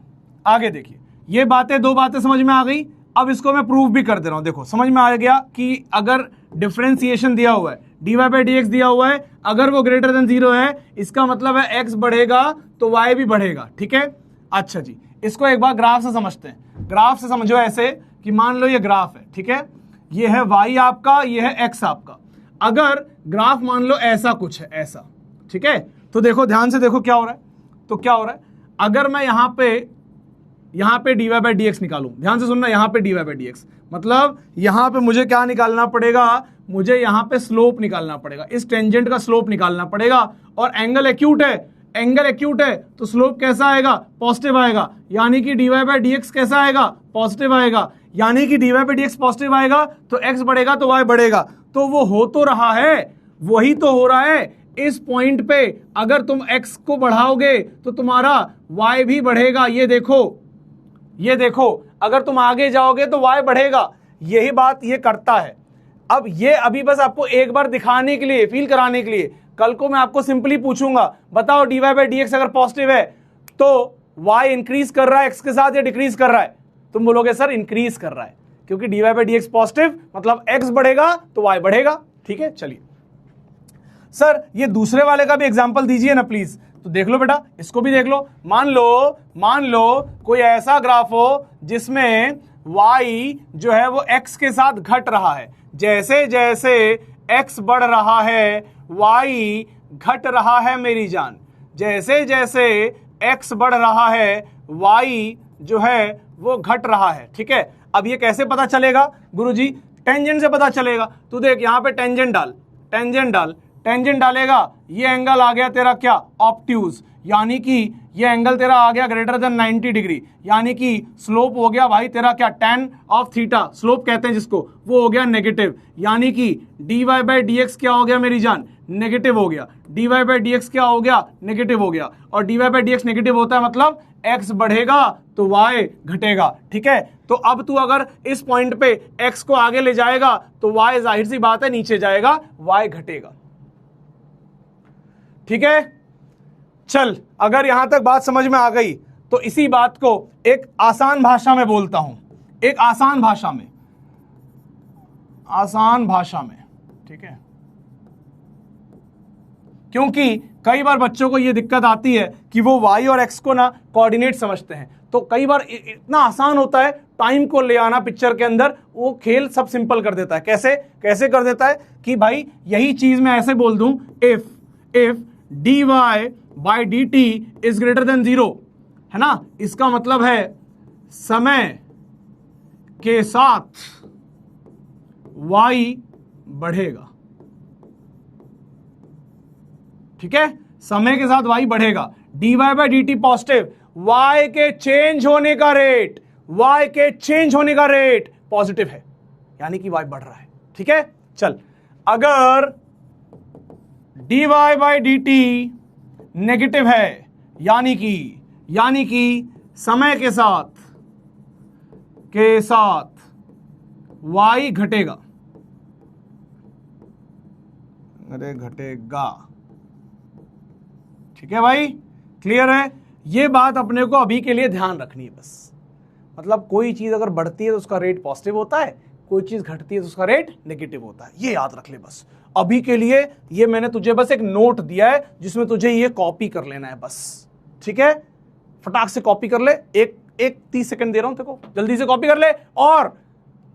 आगे देखिए, ये बातें, दो बातें समझ में आ गई। अब इसको मैं प्रूव भी कर दे रहा हूं, देखो समझ में आ गया कि अगर डिफरेंशिएशन दिया हुआ है, dy बाई डी एक्स दिया हुआ है, अगर वो ग्रेटर देन 0 है इसका मतलब है x बढ़ेगा तो y भी बढ़ेगा, ठीक है। अच्छा जी, इसको एक बार ग्राफ से समझते हैं। ग्राफ से समझो ऐसे कि मान लो ये ग्राफ है, ठीक है, ये है y आपका, ये है x आपका। अगर ग्राफ मान लो ऐसा कुछ है, ऐसा, ठीक है, तो देखो ध्यान से देखो क्या हो रहा है। तो क्या हो रहा है, अगर मैं यहां पे dy बाई डी एक्स निकालूं, ध्यान से सुनना, यहां पे dy बाई डी एक्स मतलब यहां पे मुझे क्या निकालना पड़ेगा, मुझे यहां पे स्लोप निकालना पड़ेगा, इस टेंजेंट का स्लोप निकालना पड़ेगा। और एंगल एक्यूट है, एंगल एक्यूट है तो स्लोप कैसा आएगा, पॉजिटिव आएगा, यानी कि dy बाई डी एक्स कैसा आएगा, पॉजिटिव आएगा, यानी कि dy by D x positive आएगा तो x बढ़ेगा तो y बढ़ेगा। तो वो हो तो रहा है, वही तो हो रहा है। इस पॉइंट पे अगर तुम x को बढ़ाओगे तो तुम्हारा y भी बढ़ेगा। ये देखो, अगर तुम आगे जाओगे तो y बढ़ेगा। यही बात ये करता है। अब ये अभी बस आपको एक बार दिखाने के लिए, फील कराने के लिए, कल को मैं आपको सिंपली पूछूंगा, बताओ dy बाई डी एक्स अगर पॉजिटिव है तो y इंक्रीज कर रहा है x के साथ या डिक्रीज कर रहा है? तुम बोलोगे सर इंक्रीज कर रहा है, क्योंकि dy by D x positive मतलब x बढ़ेगा तो y बढ़ेगा, ठीक है। चलिए सर ये दूसरे वाले का भी एग्जांपल दीजिए ना प्लीज। तो देख लो बेटा, इसको भी देख लो। मान लो कोई ऐसा ग्राफ हो जिसमें y जो है वो x के साथ घट रहा है। जैसे जैसे x बढ़ रहा है y घट रहा है मेरी जान। जैसे जैसे x बढ़ रहा है y जो है वो घट रहा है, ठीक है। अब ये कैसे पता चलेगा गुरुजी? टेंजेंट से पता चलेगा। तू देख यहाँ पे टेंजेंट डालेगा, ये एंगल आ गया तेरा क्या, ऑब्ट्यूज, यानी कि ये एंगल तेरा आ गया ग्रेटर देन 90 डिग्री, यानी कि स्लोप हो गया भाई तेरा क्या, tan ऑफ थीटा, स्लोप कहते हैं जिसको, वो हो गया नेगेटिव, यानी कि dy बाई डी एक्स क्या हो गया मेरी जान, नेगेटिव हो गया। dy बाई डी एक्स क्या हो गया, नेगेटिव हो गया। और dy by D x negative होता है मतलब x बढ़ेगा तो y घटेगा, ठीक है। तो अब तू अगर इस पॉइंट पे x को आगे ले जाएगा तो y जाहिर सी बात है नीचे जाएगा, y घटेगा, ठीक है। चल, अगर यहां तक बात समझ में आ गई तो इसी बात को एक आसान भाषा में बोलता हूं, एक आसान भाषा में, ठीक है। क्योंकि कई बार बच्चों को यह दिक्कत आती है कि वो y और x को ना कोऑर्डिनेट समझते हैं, तो कई बार इतना आसान होता है टाइम को ले आना पिक्चर के अंदर, वो खेल सब सिंपल कर देता है। कैसे कर देता है कि भाई यही चीज मैं ऐसे बोल दूं, if dy by D t is greater than 0, है ना, इसका मतलब है समय के साथ y बढ़ेगा, ठीक है, समय के साथ y बढ़ेगा। dy by D T positive, y के चेंज होने का रेट पॉजिटिव है, यानी कि y बढ़ रहा है, ठीक है। चल, अगर dy by D T negative है, यानी कि समय के साथ y घटेगा, ठीक है भाई, क्लियर है। ये बात अपने को अभी के लिए ध्यान रखनी है बस। मतलब कोई चीज अगर बढ़ती है तो उसका रेट पॉजिटिव होता है, कोई चीज घटती है तो उसका रेट नेगेटिव होता है, ये याद रख ले बस। अभी के लिए ये मैंने तुझे बस एक नोट दिया है जिसमें तुझे ये कॉपी कर लेना है बस, ठीक है। फटाक से कॉपी कर ले, एक 30 सेकंड दे रहा हूं तेरे को, जल्दी से कॉपी कर ले। और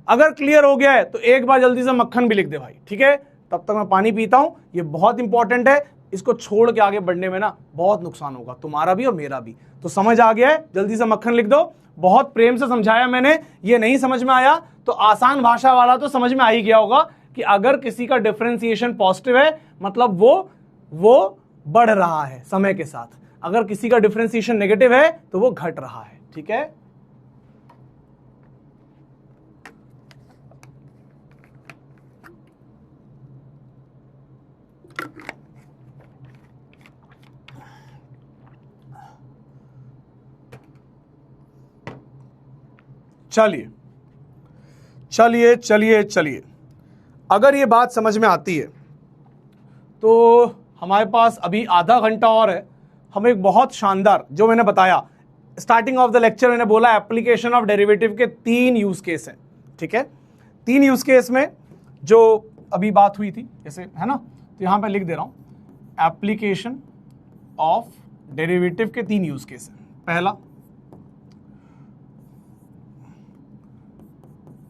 अगर क्लियर हो गया है तो एक बार जल्दी से मक्खन भी लिख दे भाई, ठीक है। तब तक मैं पानी पीता हूं, ये बहुत इंपॉर्टेंट है, इसको छोड़ के आगे बढ़ने में ना बहुत नुकसान होगा, तुम्हारा भी और मेरा भी। तो समझ आ गया है, जल्दी से मक्खन लिख दो। बहुत प्रेम से समझाया मैंने, ये नहीं समझ में आया तो आसान भाषा वाला तो समझ में आ ही गया होगा कि अगर किसी का डिफरेंशिएशन पॉजिटिव है मतलब वो बढ़ रहा है समय के साथ, अगर किसी का डिफरेंशिएशन नेगेटिव है तो वो घट रहा है, ठीक है। चलिए, अगर ये बात समझ में आती है तो हमारे पास अभी आधा घंटा और है। हम एक बहुत शानदार, जो मैंने बताया स्टार्टिंग ऑफ द लेक्चर, मैंने बोला एप्लीकेशन ऑफ डेरिवेटिव के 3 यूज केस हैं, ठीक है। 3 यूज केस में जो अभी बात हुई थी जैसे, है ना, तो यहां पे लिख दे रहा हूं एप्लीकेशन ऑफ डेरिवेटिव के 3 यूज केस हैं। पहला,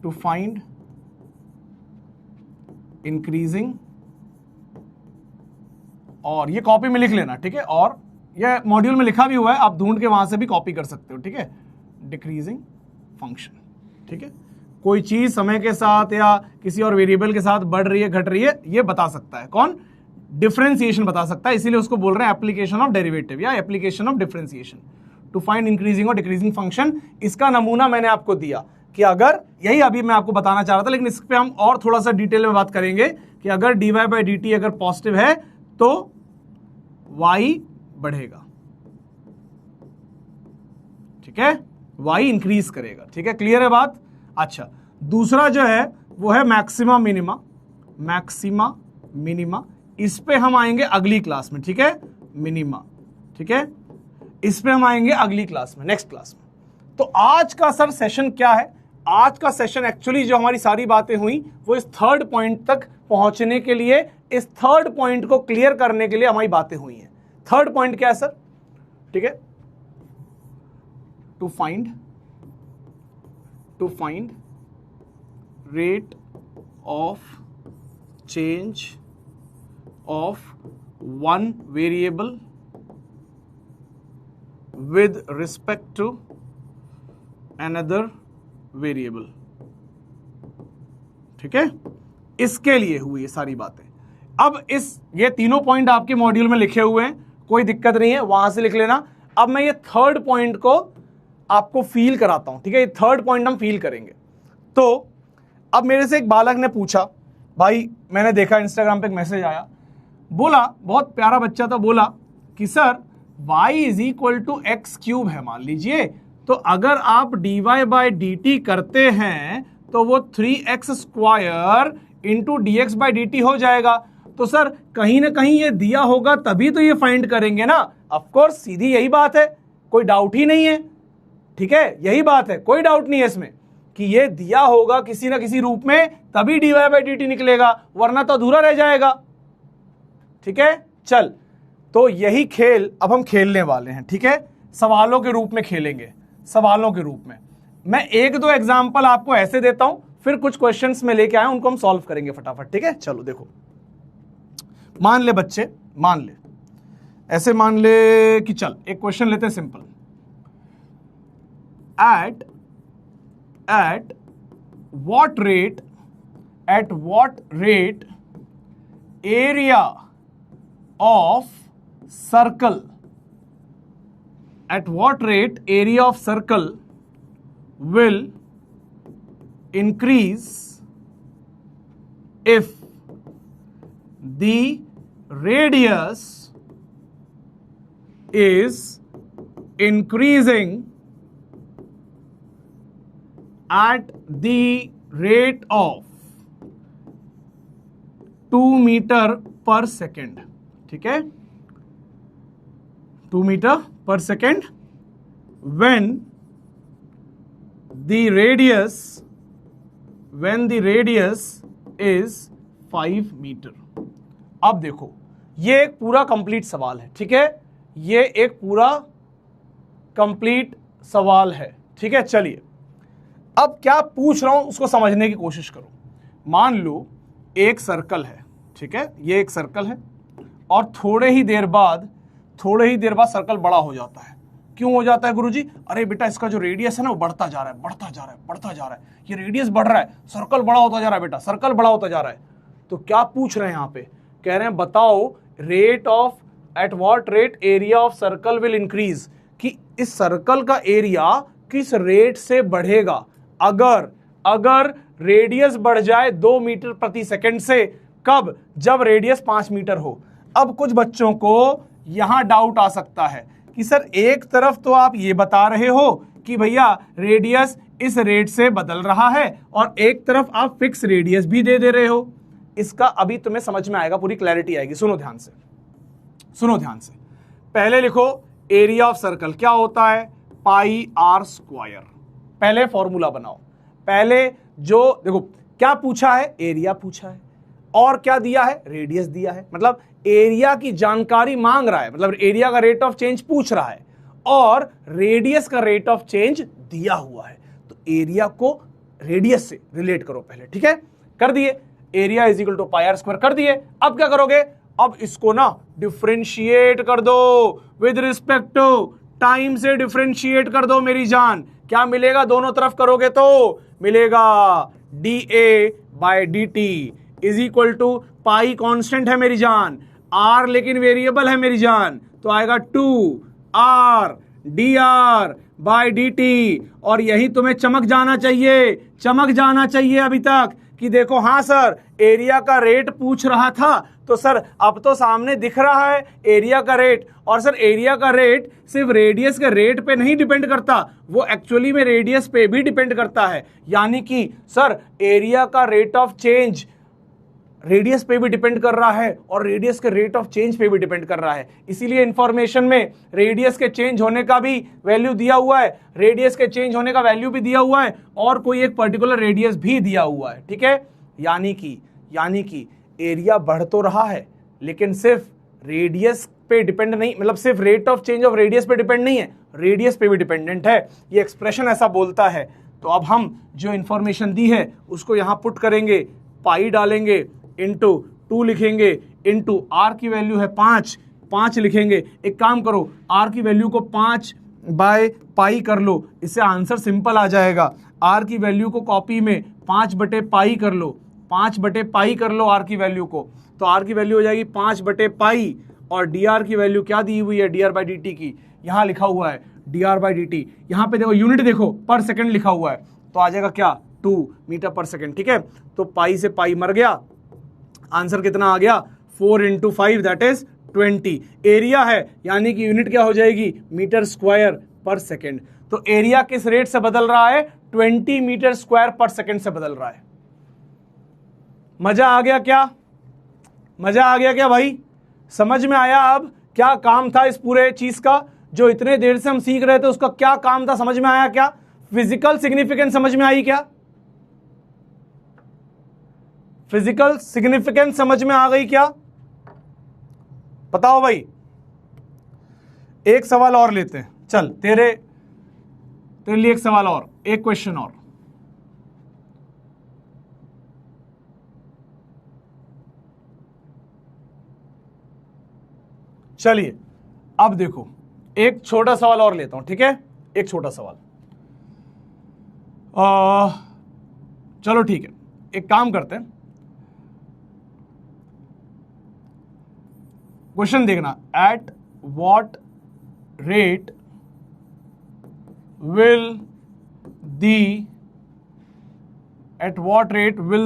टू फाइंड इंक्रीजिंग, और ये कॉपी में लिख लेना, ठीक है, और ये मॉड्यूल में लिखा भी हुआ है, आप ढूंढ के वहां से भी कॉपी कर सकते हो, ठीक है, डिक्रीजिंग फंक्शन, ठीक है, कोई चीज समय के साथ या किसी और वेरिएबल के साथ बढ़ रही है घट रही है, ये बता सकता है कौन, डिफरेंशिएशन बता सकता है, इसीलिए उसको बोल रहे हैं एप्लीकेशन ऑफ डेरिवेटिव या application of differentiation to find increasing और डिक्रीजिंग फंक्शन। इसका नमूना मैंने आपको दिया कि अगर, यही अभी मैं आपको बताना चाह रहा था, लेकिन इस पे हम और थोड़ा सा डिटेल में बात करेंगे कि अगर dy बाई डी टी अगर पॉजिटिव है तो y बढ़ेगा, ठीक है, y इंक्रीज करेगा, ठीक है, क्लियर है बात। अच्छा, दूसरा जो है वो है मैक्सिमा मिनिमा, मैक्सिमा मिनिमा, इस पे हम आएंगे अगली क्लास में, ठीक है, मिनिमा, ठीक है, इस पे हम आएंगे अगली क्लास में, नेक्स्ट क्लास में। तो आज का सर सेशन क्या है, आज का सेशन एक्चुअली जो हमारी सारी बातें हुई वो इस थर्ड पॉइंट तक पहुंचने के लिए, इस थर्ड पॉइंट को क्लियर करने के लिए हमारी बातें हुई हैं। थर्ड पॉइंट क्या है सर, ठीक है, to find rate of change of one variable with respect to another variable, ठीक है, इसके लिए हुई ये सारी बातें। अब ये तीनों पॉइंट आपके मॉड्यूल में लिखे हुए हैं, कोई दिक्कत नहीं है, वहां से लिख लेना। अब मैं ये थर्ड पॉइंट को आपको फील कराता हूं, ठीक है, ये थर्ड पॉइंट हम फील करेंगे। तो अब मेरे से एक बालक ने पूछा, भाई मैंने देखा इंस्टाग्राम पे एक मैसेज आया, बोला, बहुत प्यारा बच्चा था, बोला कि sir y is equal to x cube है, मान लीजिए, तो अगर आप dy बाई डी टी करते हैं तो वो 3x square into d x by D T हो जाएगा। तो सर कहीं ना कहीं ये दिया होगा तभी तो ये फाइंड करेंगे ना, ऑफ कोर्स, सीधी यही बात है, कोई डाउट ही नहीं है, ठीक है, यही बात है, कोई डाउट नहीं है इसमें कि ये दिया होगा किसी ना किसी रूप में, तभी dy बाई डी टी निकलेगा, वरना तो अधूरा रह जाएगा, ठीक है। चल, तो यही खेल अब हम खेलने वाले हैं, ठीक है, सवालों के रूप में खेलेंगे, सवालों के रूप में। मैं एक दो एग्जांपल आपको ऐसे देता हूं, फिर कुछ क्वेश्चंस में लेके आया, उनको हम सॉल्व करेंगे फटाफट, ठीक है। चलो देखो, मान ले बच्चे, मान ले, ऐसे मान ले कि चल एक क्वेश्चन लेते हैं simple, at what rate area of circle, at what rate area of circle will increase if the radius is increasing at the rate of 2 metre per second, ठीक है, 2 metre per second, when the radius is 5 metre. अब देखो, ये एक पूरा कंप्लीट सवाल है, ठीक है, ये एक पूरा कंप्लीट सवाल है, ठीक है। चलिए, अब क्या पूछ रहा हूं उसको समझने की कोशिश करो। मान लो एक सर्कल है, ठीक है, ये एक सर्कल है, और थोड़े ही देर बाद सर्कल बड़ा हो जाता है। क्यों हो जाता है गुरुजी? अरे बेटा, इसका जो रेडियस है ना वो बढ़ता जा रहा है, ये रेडियस बढ़ रहा है, सर्कल बड़ा होता जा रहा है बेटा, सर्कल बड़ा होता जा रहा है। तो क्या पूछ रहे हैं यहाँ पे? कह रहे हैं बताओ eight what rate area of circle will increase, कि इस सर्कल का एरिया किस रेट से बढ़ेगा अगर रेडियस बढ़ जाए 2 मीटर प्रति सेकंड से। कब? जब रेडियस 5 मीटर हो। अब कुछ बच्चों को यहां डाउट आ सकता है कि सर एक तरफ तो आप ये बता रहे हो कि भैया रेडियस इस रेट से बदल रहा है, और एक तरफ आप फिक्स रेडियस भी दे रहे हो। इसका अभी तुम्हें समझ में आएगा, पूरी क्लैरिटी आएगी। सुनो ध्यान से। पहले लिखो एरिया ऑफ सर्कल क्या होता है, पाई आर स्क्वायर। पहले फॉर्मूला बनाओ। पहले जो देखो क्या पूछा है, एरिया पूछा है। और क्या दिया है, रेडियस दिया है, मतलब एरिया की जानकारी मांग रहा है, मतलब एरिया का रेट ऑफ चेंज पूछ रहा है और रेडियस का रेट ऑफ चेंज दिया हुआ है। तो एरिया को रेडियस से रिलेट करो पहले, ठीक है, कर दिए, area is equal to pi r square कर दिए। अब क्या करोगे, अब इसको ना डिफरेंशिएट कर दो विद रिस्पेक्ट टू टाइम से, डिफरेंशिएट कर दो मेरी जान। क्या मिलेगा, दोनों तरफ करोगे तो मिलेगा d A by d t is equal to pi constant है मेरी जान, आर लेकिन वेरिएबल है मेरी जान, तो आएगा 2r dr बाय dt। और यही तुम्हें चमक जाना चाहिए, चमक जाना चाहिए अभी तक कि देखो हाँ सर एरिया का रेट पूछ रहा था, तो सर अब तो सामने दिख रहा है एरिया का रेट। और सर एरिया का रेट सिर्फ रेडियस के रेट पे नहीं डिपेंड करता, वो एक्चुअली में रेडियस पे भी डिपेंड करता है। यानी कि सर एरिया का रेट ऑफ चेंज रेडियस पे भी डिपेंड कर रहा है और रेडियस के रेट ऑफ चेंज पे भी डिपेंड कर रहा है। इसीलिए इंफॉर्मेशन में रेडियस के चेंज होने का भी वैल्यू दिया हुआ है, रेडियस के चेंज होने का वैल्यू भी दिया हुआ है और कोई एक पर्टिकुलर रेडियस भी दिया हुआ है, ठीक है। यानी कि एरिया बढ़ तो रहा है लेकिन सिर्फ रेडियस पे डिपेंड नहीं, मतलब सिर्फ rate of change of radius पे डिपेंड नहीं है, रेडियस पे भी डिपेंडेंट है। ये एक्सप्रेशन ऐसा बोलता है। तो अब हम जो इंफॉर्मेशन दी है उसको यहां पुट करेंगे, पाई डालेंगे, इंटू 2 लिखेंगे, इंटू आर की वैल्यू है 5 लिखेंगे। एक काम करो, आर की वैल्यू को 5 बाय पाई कर लो, इससे आंसर सिंपल आ जाएगा। आर की वैल्यू को कॉपी में 5 बटे पाई कर लो, 5 बटे पाई कर लो आर की वैल्यू को, तो आर की वैल्यू हो जाएगी 5 बटे पाई। और डी आर की वैल्यू क्या दी हुई है, D R by D T की, यहाँ लिखा हुआ है D R by D T. यहाँ पे देखो यूनिट देखो पर सेकंड लिखा हुआ है, तो आ जाएगा क्या 2 मीटर पर सेकंड, ठीक है। तो पाई से पाई मर गया, आंसर कितना आ गया 4 × 5 दैट इज 20। एरिया है यानी कि यूनिट क्या हो जाएगी, मीटर स्क्वायर पर सेकंड। तो एरिया किस रेट से बदल रहा है, 20 मीटर स्क्वायर पर सेकंड से बदल रहा है। मजा आ गया क्या, मजा आ गया क्या भाई, समझ में आया अब क्या काम था इस पूरे चीज का, जो इतने देर से हम सीख रहे थे उसका क्या काम था, समझ में आया क्या, फिजिकल सिग्निफिकेंस समझ में आई क्या, फिजिकल सिग्निफिकेंस समझ में आ गई क्या, बताओ भाई। एक सवाल और लेते हैं, चल तेरे लिए एक सवाल और, एक क्वेश्चन और। चलिए अब देखो एक छोटा सवाल और लेता हूं, ठीक है, एक छोटा सवाल। चलो ठीक है, एक काम करते हैं, क्वेश्चन देखना, eight what rate will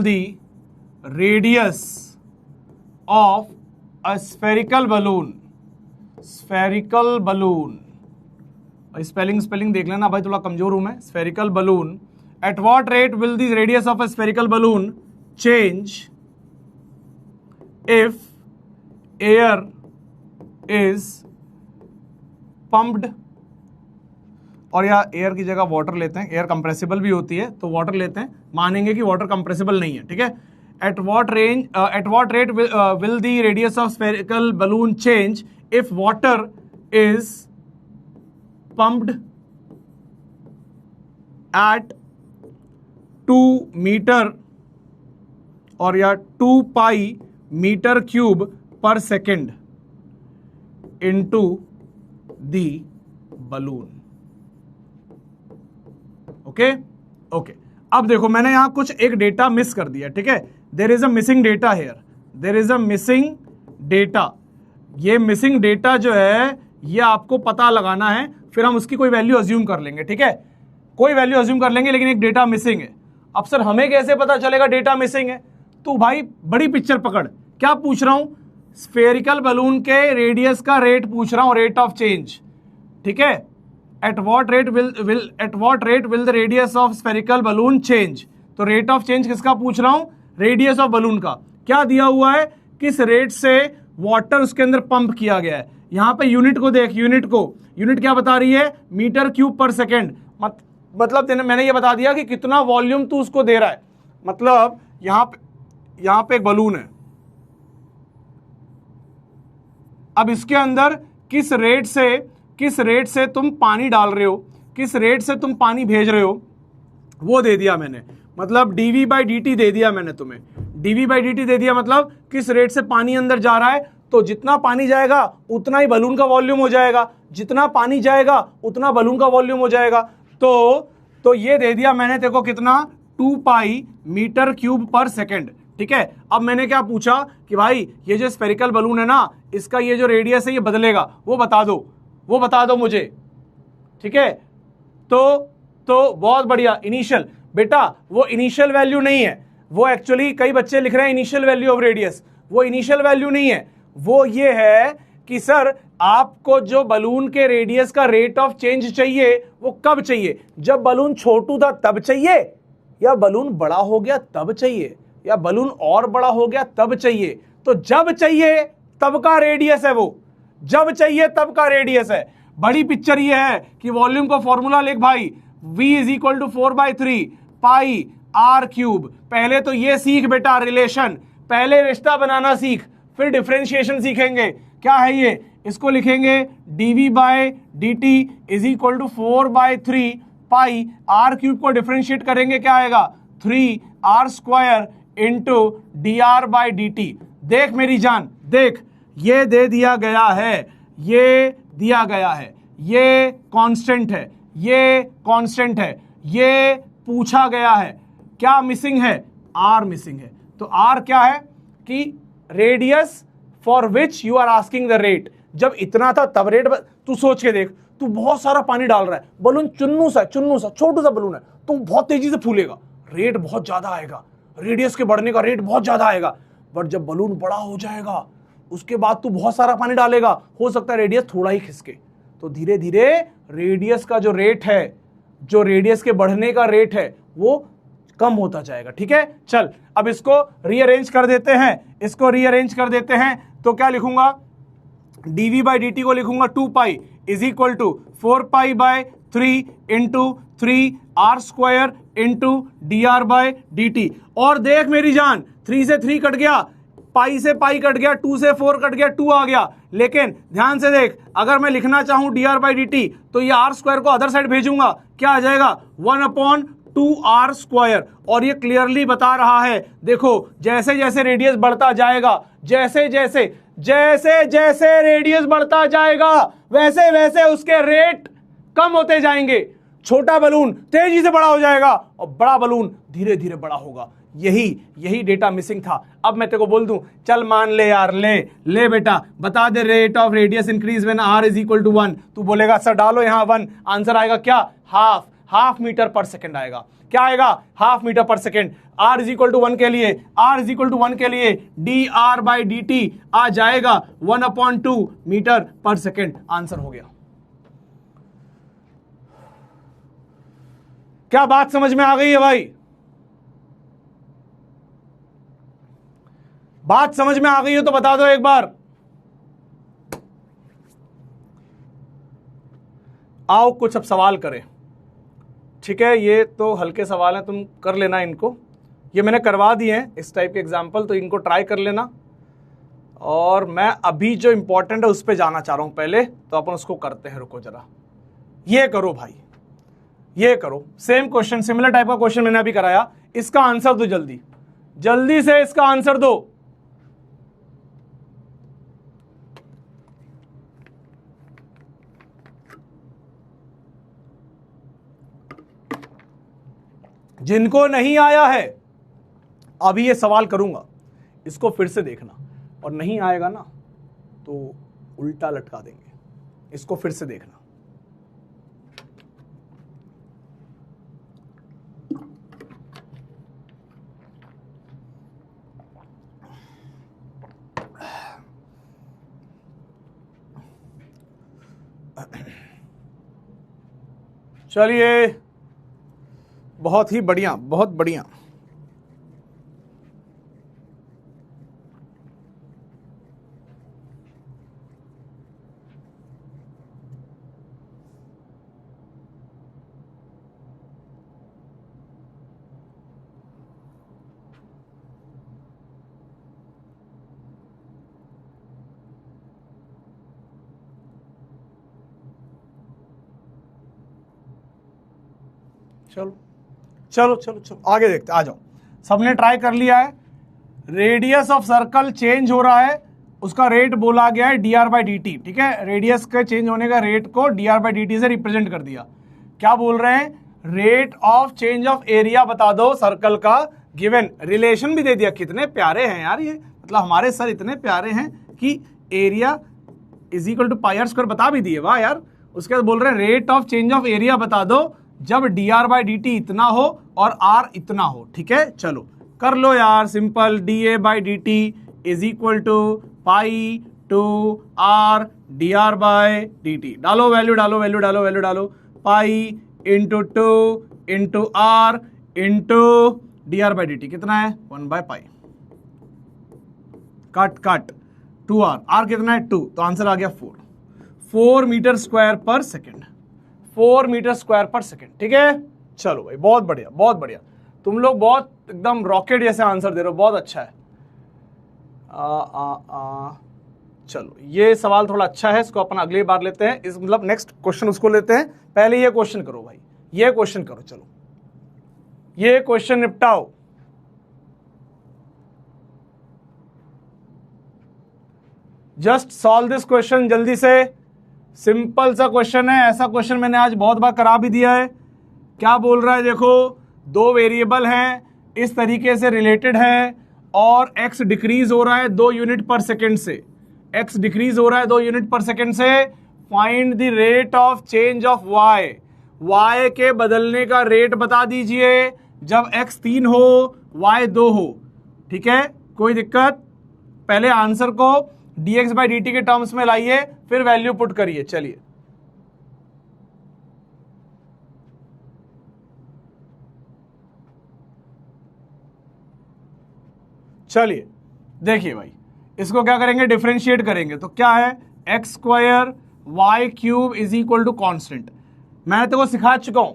the radius of a spherical balloon, spelling देख लेना भाई, थोड़ा कमजोर हूं मैं। Spherical balloon, eight what rate will the radius of a spherical balloon change if air is pumped, और या एयर की जगह वाटर लेते हैं, एयर कंप्रेसिबल भी होती है तो वाटर लेते हैं, मानेंगे कि वाटर कंप्रेसिबल नहीं है, ठीक है। At what rate will the radius of spherical balloon change if water is pumped at 2 metre और या 2 pi metre cube per second into the balloon. Okay, अब देखो मैंने यहां कुछ एक डेटा मिस कर दिया, ठीक है, there is a missing data here, there is a missing data. ये मिसिंग डेटा जो है ये आपको पता लगाना है, फिर हम उसकी कोई वैल्यू अज्यूम कर लेंगे, ठीक है, कोई वैल्यू अज्यूम कर लेंगे, लेकिन एक डेटा मिसिंग है। अब सर हमें कैसे पता चलेगा डेटा मिसिंग है, तो भाई बड़ी पिक्चर पकड़, क्या पूछ रहा हूं, स्फेरिकल बलून के रेडियस का रेट पूछ रहा हूं, रेट ऑफ चेंज, ठीक है। At what rate will the radius of spherical balloon change, तो रेट ऑफ चेंज किसका पूछ रहा हूं, रेडियस ऑफ बलून का। क्या दिया हुआ है, किस रेट से वाटर उसके अंदर पंप किया गया है। यहां पे यूनिट को देख, यूनिट क्या बता रही है, मीटर क्यूब पर सेकेंड, मतलब मैंने ये बता दिया कि कितना वॉल्यूम तू उसको दे रहा है। मतलब यहां पे एक बलून है, अब इसके अंदर किस रेट से तुम पानी डाल रहे हो, किस रेट से तुम पानी भेज रहे हो, वो दे दिया मैंने। मतलब dv/dt दे दिया मैंने तुम्हें, dv/dt दे दिया, मतलब किस रेट से पानी अंदर जा रहा है। तो जितना पानी जाएगा उतना ही बलून का वॉल्यूम हो जाएगा, जितना पानी जाएगा उतना बलून का वॉल्यूम हो जाएगा। तो ये दे दिया मैंने तेको कितना, 2 pi metre cube per second. ठीक है, अब मैंने क्या पूछा कि भाई ये जो स्फेरिकल बलून है ना, इसका ये जो रेडियस है ये बदलेगा, वो बता दो मुझे। ठीक है, तो बहुत बढ़िया। इनिशियल, बेटा वो इनिशियल वैल्यू नहीं है, वो एक्चुअली कई बच्चे लिख रहे हैं इनिशियल वैल्यू ऑफ रेडियस, वो इनिशियल वैल्यू नहीं है, वो ये है कि सर आपको जो बलून के रेडियस का रेट ऑफ चेंज चाहिए वो कब चाहिए, जब बलून छोटू था तब चाहिए, या बलून बड़ा हो गया तब चाहिए, या बलून और बड़ा हो गया तब चाहिए। तो जब चाहिए तब का रेडियस है वो, जब चाहिए तब का रेडियस है। बड़ी पिक्चर ये है कि वॉल्यूम का फॉर्मूला लिख भाई, v = 4/3 पाई r क्यूब। पहले तो ये सीख बेटा रिलेशन, पहले रिश्ता बनाना सीख, फिर डिफरेंशिएशन सीखेंगे। क्या है ये, इसको लिखेंगे dv/dt = 4/3 पाई r क्यूब को डिफरेंशिएट करेंगे, क्या आएगा 3r² इंटू dr/dt। देख मेरी जान, देख ये दे दिया गया है, ये दिया गया है, ये कांस्टेंट है, ये कांस्टेंट है, ये पूछा गया है, क्या मिसिंग है, आर मिसिंग है। तो आर क्या है कि radius for which you are asking the rate. जब इतना था तब रेट, तू सोच के देख, तू बहुत सारा पानी डाल रहा है, बलून चुन्नू सा छोटू सा बलून है, तो बहुत तेजी से फूलेगा, रेट बहुत ज्यादा आएगा, रेडियस के बढ़ने का रेट बहुत ज्यादा आएगा। बट जब बलून बड़ा हो जाएगा उसके बाद तू बहुत सारा पानी डालेगा, हो सकता है रेडियस थोड़ा ही खिसके, तो धीरे धीरे रेडियस का जो रेट है, जो रेडियस के बढ़ने का रेट है वो कम होता जाएगा। ठीक है, चल अब इसको रीअरेंज कर देते हैं, इसको रीअरेंज कर देते हैं। तो क्या लिखूंगा, dv/dt को लिखूंगा 2 पाई = 4 पाई/3 इंटू 3r² इंटू dr/dt। और देख मेरी जान, 3 से 3 कट गया, पाई से पाई कट गया, 2 से 4 कट गया, 2 आ गया। लेकिन ध्यान से देख, अगर मैं लिखना चाहूं dr/dt तो ये r² को अदर साइड भेजूंगा, क्या आ जाएगा 1/2r²। और ये क्लियरली बता रहा है, देखो जैसे जैसे रेडियस बढ़ता जाएगा, जैसे जैसे रेडियस बढ़ता जाएगा वैसे वैसे उसके रेट कम होते जाएंगे। छोटा बलून तेजी से बड़ा हो जाएगा और बड़ा बलून धीरे धीरे बड़ा होगा। यही डेटा मिसिंग था। अब मैं तेरे को बोल दूं, चल मान ले यार, ले बेटा, बता दे rate of radius increase when r = 1। तू बोलेगा सर डालो यहां 1, आंसर आएगा क्या, हाफ मीटर पर सेकेंड आएगा। क्या आएगा, half metre per second. r = 1 के लिए, dr/dt आ जाएगा 1/2 मीटर पर सेकेंड। आंसर हो गया। क्या बात समझ में आ गई है भाई, बात समझ में आ गई हो तो बता दो एक बार। आओ कुछ अब सवाल करें। ठीक है, ये तो हल्के सवाल हैं, तुम कर लेना इनको, ये मैंने करवा दिए हैं इस टाइप के एग्जाम्पल, तो इनको ट्राई कर लेना। और मैं अभी जो इंपॉर्टेंट है उस पर जाना चाह रहा हूं पहले, तो अपन उसको करते हैं। रुको जरा, ये करो भाई, ये करो, सेम क्वेश्चन, सिमिलर टाइप का क्वेश्चन मैंने अभी कराया, इसका आंसर दो जल्दी से इसका आंसर दो। जिनको नहीं आया है, अभी ये सवाल करूंगा, इसको फिर से देखना, और नहीं आएगा ना तो उल्टा लटका देंगे, इसको फिर से देखना। चलिए, बहुत ही बढ़िया, बहुत बढ़िया। चलो चलो चलो चलो आगे देखते, आ जाओ। सबने ट्राई कर लिया है, रेडियस ऑफ सर्कल चेंज हो रहा है, उसका रेट बोला गया है dr/dt, ठीक है। रेडियस के चेंज होने का रेट को dr/dt से रिप्रेजेंट कर दिया। क्या बोल रहे हैं, rate of change of area बता दो सर्कल का, गिवन रिलेशन भी दे दिया। कितने प्यारे हैं यार ये, मतलब हमारे सर इतने प्यारे हैं कि area is equal to pi r square बता भी दिए, वाह यार। उसके बाद बोल रहे हैं rate of change of area बता दो जब dr/dt इतना हो और r इतना हो, ठीक है। चलो कर लो यार, simple, dA/dt is equal to pi two r dr/dt। डालो वैल्यू, डालो वैल्यू, डालो वैल्यू, डालो, pi into 2 into r into dr/dt कितना है 1/पाई, कट कट 2r, r कितना है 2, तो आंसर आ गया 4 मीटर स्क्वायर पर सेकेंड, 4 मीटर स्क्वायर पर सेकेंड, ठीक है। चलो भाई बहुत बढ़िया, बहुत बढ़िया, तुम लोग बहुत एकदम रॉकेट जैसे आंसर दे रहे हो, बहुत अच्छा है। चलो ये सवाल थोड़ा अच्छा है, इसको अपन अगली बार लेते हैं, इस मतलब नेक्स्ट क्वेश्चन उसको लेते हैं। पहले ये क्वेश्चन करो भाई, ये क्वेश्चन करो, चलो ये क्वेश्चन निपटाओ। जस्ट सॉल्व दिस क्वेश्चन जल्दी से, सिंपल सा क्वेश्चन है, ऐसा क्वेश्चन मैंने आज बहुत बार करा भी दिया है। क्या बोल रहा है देखो, दो वेरिएबल हैं, इस तरीके से रिलेटेड है और x डिक्रीज हो रहा है 2 यूनिट पर सेकेंड से, x डिक्रीज हो रहा है 2 यूनिट पर सेकेंड से। Find the rate of change of y, y के बदलने का रेट बता दीजिए जब x 3 हो y 2 हो, ठीक है, कोई दिक्कत। पहले आंसर को dx/dt के टर्म्स में लाइए, फिर वैल्यू पुट करिए। चलिए चलिए देखिए भाई, इसको क्या करेंगे, डिफरेंशिएट करेंगे, तो क्या है x square y cube is equal to constant. मैं तो सिखा चुका हूं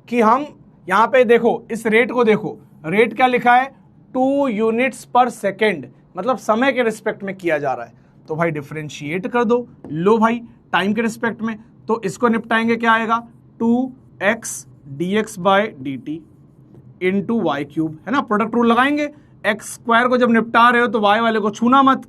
कि हम यहां पे देखो, इस रेट को देखो, रेट क्या लिखा है 2 यूनिट्स पर सेकेंड, मतलब समय के रिस्पेक्ट में किया जा रहा है, तो भाई डिफरेंशिएट कर दो, लो भाई टाइम के रिस्पेक्ट में, तो इसको निपटाएंगे, क्या आएगा 2x dx/dt into Y cube, है ना, प्रोडक्ट रूल लगाएंगे। एक्स स्क्वायर को जब निपटा रहे हो तो वाई वाले को छूना मत,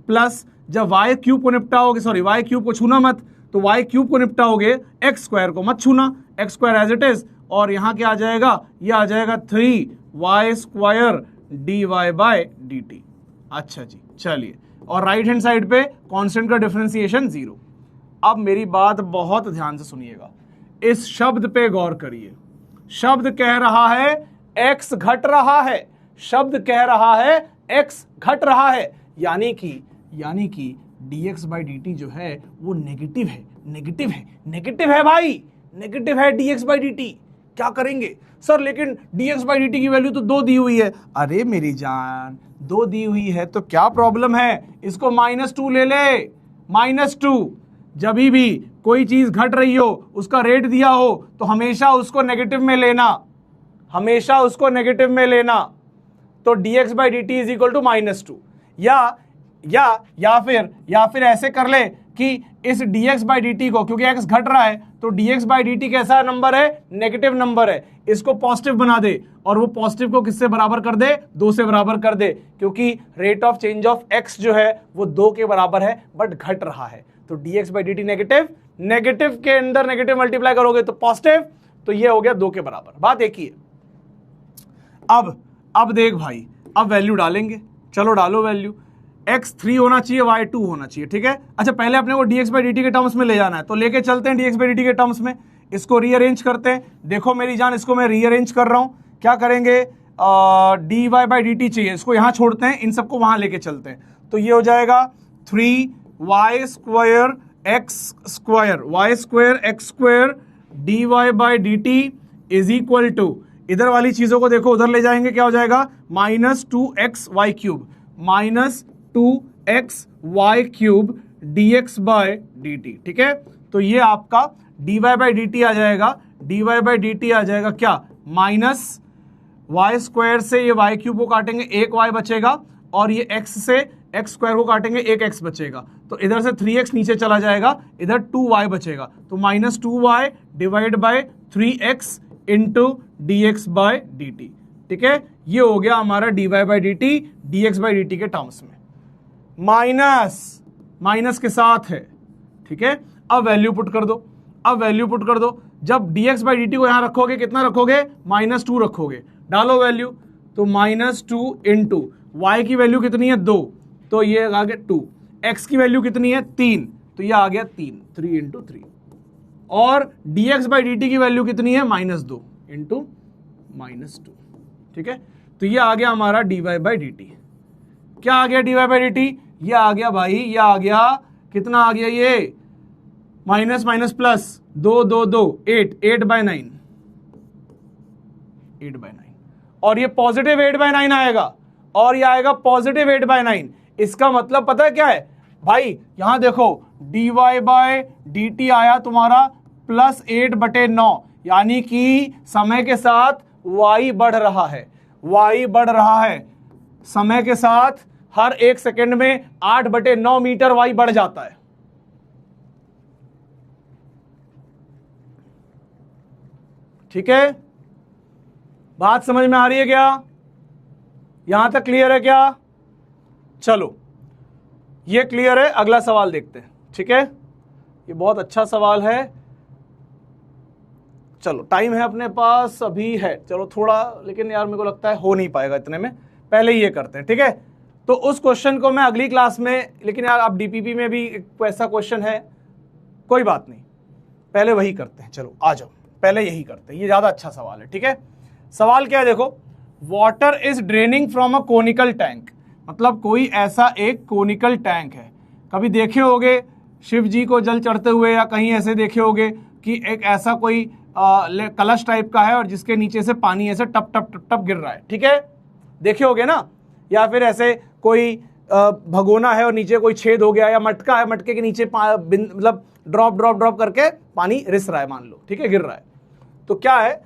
प्लस जब वाई क्यूब को निपटाओगे, सॉरी वाई क्यूब को छूना मत, तो वाई क्यूब को निपटाओगे एक्स स्क्वायर को मत छूना, x square as it is, और यहां क्या आ जाएगा, ये आ जाएगा 3y² dy/dt। अच्छा जी, चलिए, और राइट हैंड साइड पे कांस्टेंट का डिफरेंशिएशन 0। अब मेरी बात बहुत ध्यान से सुनिएगा, इस शब्द पे गौर करिए, शब्द कह रहा है x घट रहा है, शब्द कह रहा है x घट रहा है, यानी कि dx/dt जो है वो नेगेटिव है, नेगेटिव है, नेगेटिव है भाई, नेगेटिव है dx/dt। क्या करेंगे सर, लेकिन dx/dt की वैल्यू तो 2 दी हुई है। अरे मेरी जान, 2 दी हुई है तो क्या प्रॉब्लम है, इसको -2 ले ले, -2। जब भी कोई चीज घट रही हो, उसका रेट दिया हो, तो हमेशा उसको नेगेटिव में लेना, हमेशा उसको नेगेटिव में लेना। तो dx/dt इज इक्वल टू -2, या फिर ऐसे कर ले कि इस dx/dt को, क्योंकि x घट रहा है तो dx/dt कैसा नंबर है, नेगेटिव नंबर है, इसको पॉजिटिव बना दे, और वो पॉजिटिव को किससे बराबर कर दे, 2 से बराबर कर दे, क्योंकि rate of change of x जो है वो 2 के बराबर है, बट घट रहा है। तो dx/dt नेगेटिव, नेगेटिव के अंदर नेगेटिव मल्टीप्लाई करोगे तो पॉजिटिव, तो ये हो गया 2 के बराबर। बात एक ही है। अब देख भाई, अब वैल्यू डालेंगे, चलो डालो वैल्यू, x 3 होना चाहिए, y 2 होना चाहिए, ठीक है। अच्छा, पहले अपने को dx/dt के टर्म्स में ले जाना है, तो लेके चलते हैं dx/dt के टर्म्स में, इसको रीअरेंज करते हैं। देखो मेरी जान, इसको मैं रीअरेंज कर रहा हूं, क्या करेंगे, dy/dt चाहिए, इसको यहां छोड़ते हैं, इन सबको वहां लेके चलते हैं, तो ये हो जाएगा 3y² x² dy/dt is equal to, इधर वाली चीजों को देखो उधर ले जाएंगे, क्या हो जाएगा -2xy³ -2xy³ dx/dt, ठीक है। तो ये आपका dy/dt आ जाएगा, dy/dt आ जाएगा क्या, -y² से ये y³ को काटेंगे, 1y बचेगा, और ये x से x² को काटेंगे, 1x बचेगा, तो इधर से 3x नीचे चला जाएगा, इधर 2y बचेगा, तो -2y divide by 3x into d x by d t. ठीक है, ये हो गया हमारा d Y by D t d x by D t के टर्म्स में, माइनस के साथ है। ठीक है, अब वैल्यू पुट कर दो, अब वैल्यू पुट कर दो। जब dx बाई डी टी को यहां रखोगे कितना रखोगे, -2 रखोगे, डालो वैल्यू, तो -2 इंटू वाई की वैल्यू कितनी है 2, तो ये आ गया 2, x की वैल्यू कितनी है 3, तो ये आ गया 3 इंटू 3, और dx बाई डी टी की वैल्यू कितनी है -2 इंटू -2। ठीक है, तो ये आ गया हमारा dy बाई डी टी। क्या आ गया dy बाई डी टी, ये आ गया भाई, ये आ गया कितना आ गया, ये minus minus plus 2 2 2 8 by 9, 8 by 9, और ये पॉजिटिव 8 बाई 9 आएगा, और ये आएगा पॉजिटिव 8 बाई 9। इसका मतलब पता है क्या है भाई, यहां देखो dy बाय डी टी आया तुम्हारा +8/9, यानी कि समय के साथ y बढ़ रहा है, y बढ़ रहा है समय के साथ, हर 1 सेकेंड में 8/9 मीटर y बढ़ जाता है। ठीक है, बात समझ में आ रही है क्या, यहां तक क्लियर है क्या? चलो ये क्लियर है, अगला सवाल देखते हैं। ठीक है, ये बहुत अच्छा सवाल है। चलो टाइम है अपने पास, अभी है, चलो थोड़ा, लेकिन यार मेरे को लगता है हो नहीं पाएगा इतने में, पहले ये करते हैं। ठीक है, तो उस क्वेश्चन को मैं अगली क्लास में, लेकिन यार आप डीपीपी में भी ऐसा क्वेश्चन है, कोई बात नहीं, पहले वही करते हैं। चलो आ जाओ, पहले यही करते हैं, ये ज्यादा अच्छा सवाल है। ठीक है, सवाल क्या है देखो, water is draining from a conical tank, मतलब कोई ऐसा एक कोनिकल टैंक है। कभी देखे होगे शिव जी को जल चढ़ते हुए, या कहीं ऐसे देखे होगे कि एक ऐसा कोई कलश टाइप का है और जिसके नीचे से पानी ऐसे टप टप टप टप गिर रहा है। ठीक है, देखे होगे ना, या फिर ऐसे कोई भगोना है और नीचे कोई छेद हो गया, या मटका है, मटके के नीचे मतलब ड्रॉप ड्रॉप ड्रॉप करके पानी रिस रहा है, मान लो, ठीक है, गिर रहा है। तो क्या है,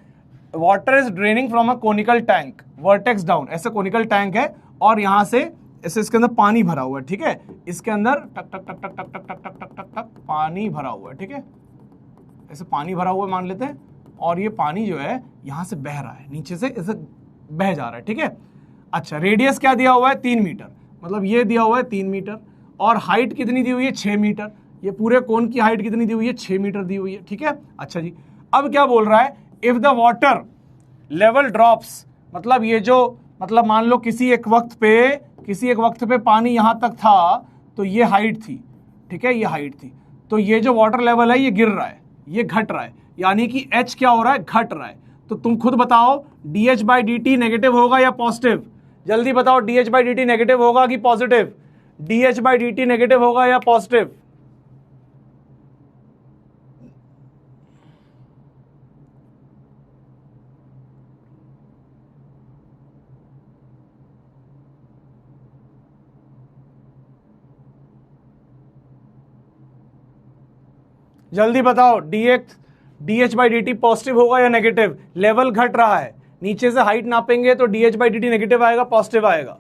water is draining from a conical tank, vertex down, ऐसे कोनिकल टैंक है और यहां से ऐसे इसके अंदर पानी भरा हुआ है। ठीक है, इसके अंदर टक टक टक टक टक टक टक टक टक टक टक पानी भरा हुआ है। ठीक है, ऐसे पानी भरा हुआ मान लेते हैं, और ये पानी जो है यहां से बह रहा है, नीचे से ऐसे बह जा रहा है। ठीक है, अच्छा, रेडियस क्या दिया हुआ है 3 मीटर, मतलब ये दिया हुआ है 3 मीटर, और हाइट कितनी दी हुई है 6 मीटर, ये पूरे कोन की हाइट कितनी दी हुई है 6 मीटर दी हुई है। ठीक है, अच्छा जी, अब क्या बोल रहा है, if the water level drops, मतलब ये जो, मतलब मान लो किसी एक वक्त पे पानी यहां तक था, तो ये हाइट थी। ठीक है, ये हाइट थी, तो ये जो वाटर लेवल है ये गिर रहा है, ये घट रहा है, यानी कि h क्या हो रहा है, घट रहा है। तो तुम खुद बताओ dh by D T negative होगा या पॉजिटिव, जल्दी बताओ, dh by D T negative होगा कि positive, dh by D T negative होगा या पॉजिटिव? जल्दी बताओ, dh by D T positive होगा या नेगेटिव? लेवल घट रहा है, नीचे से हाइट नापेंगे तो dh by D T negative आएगा पॉजिटिव आएगा?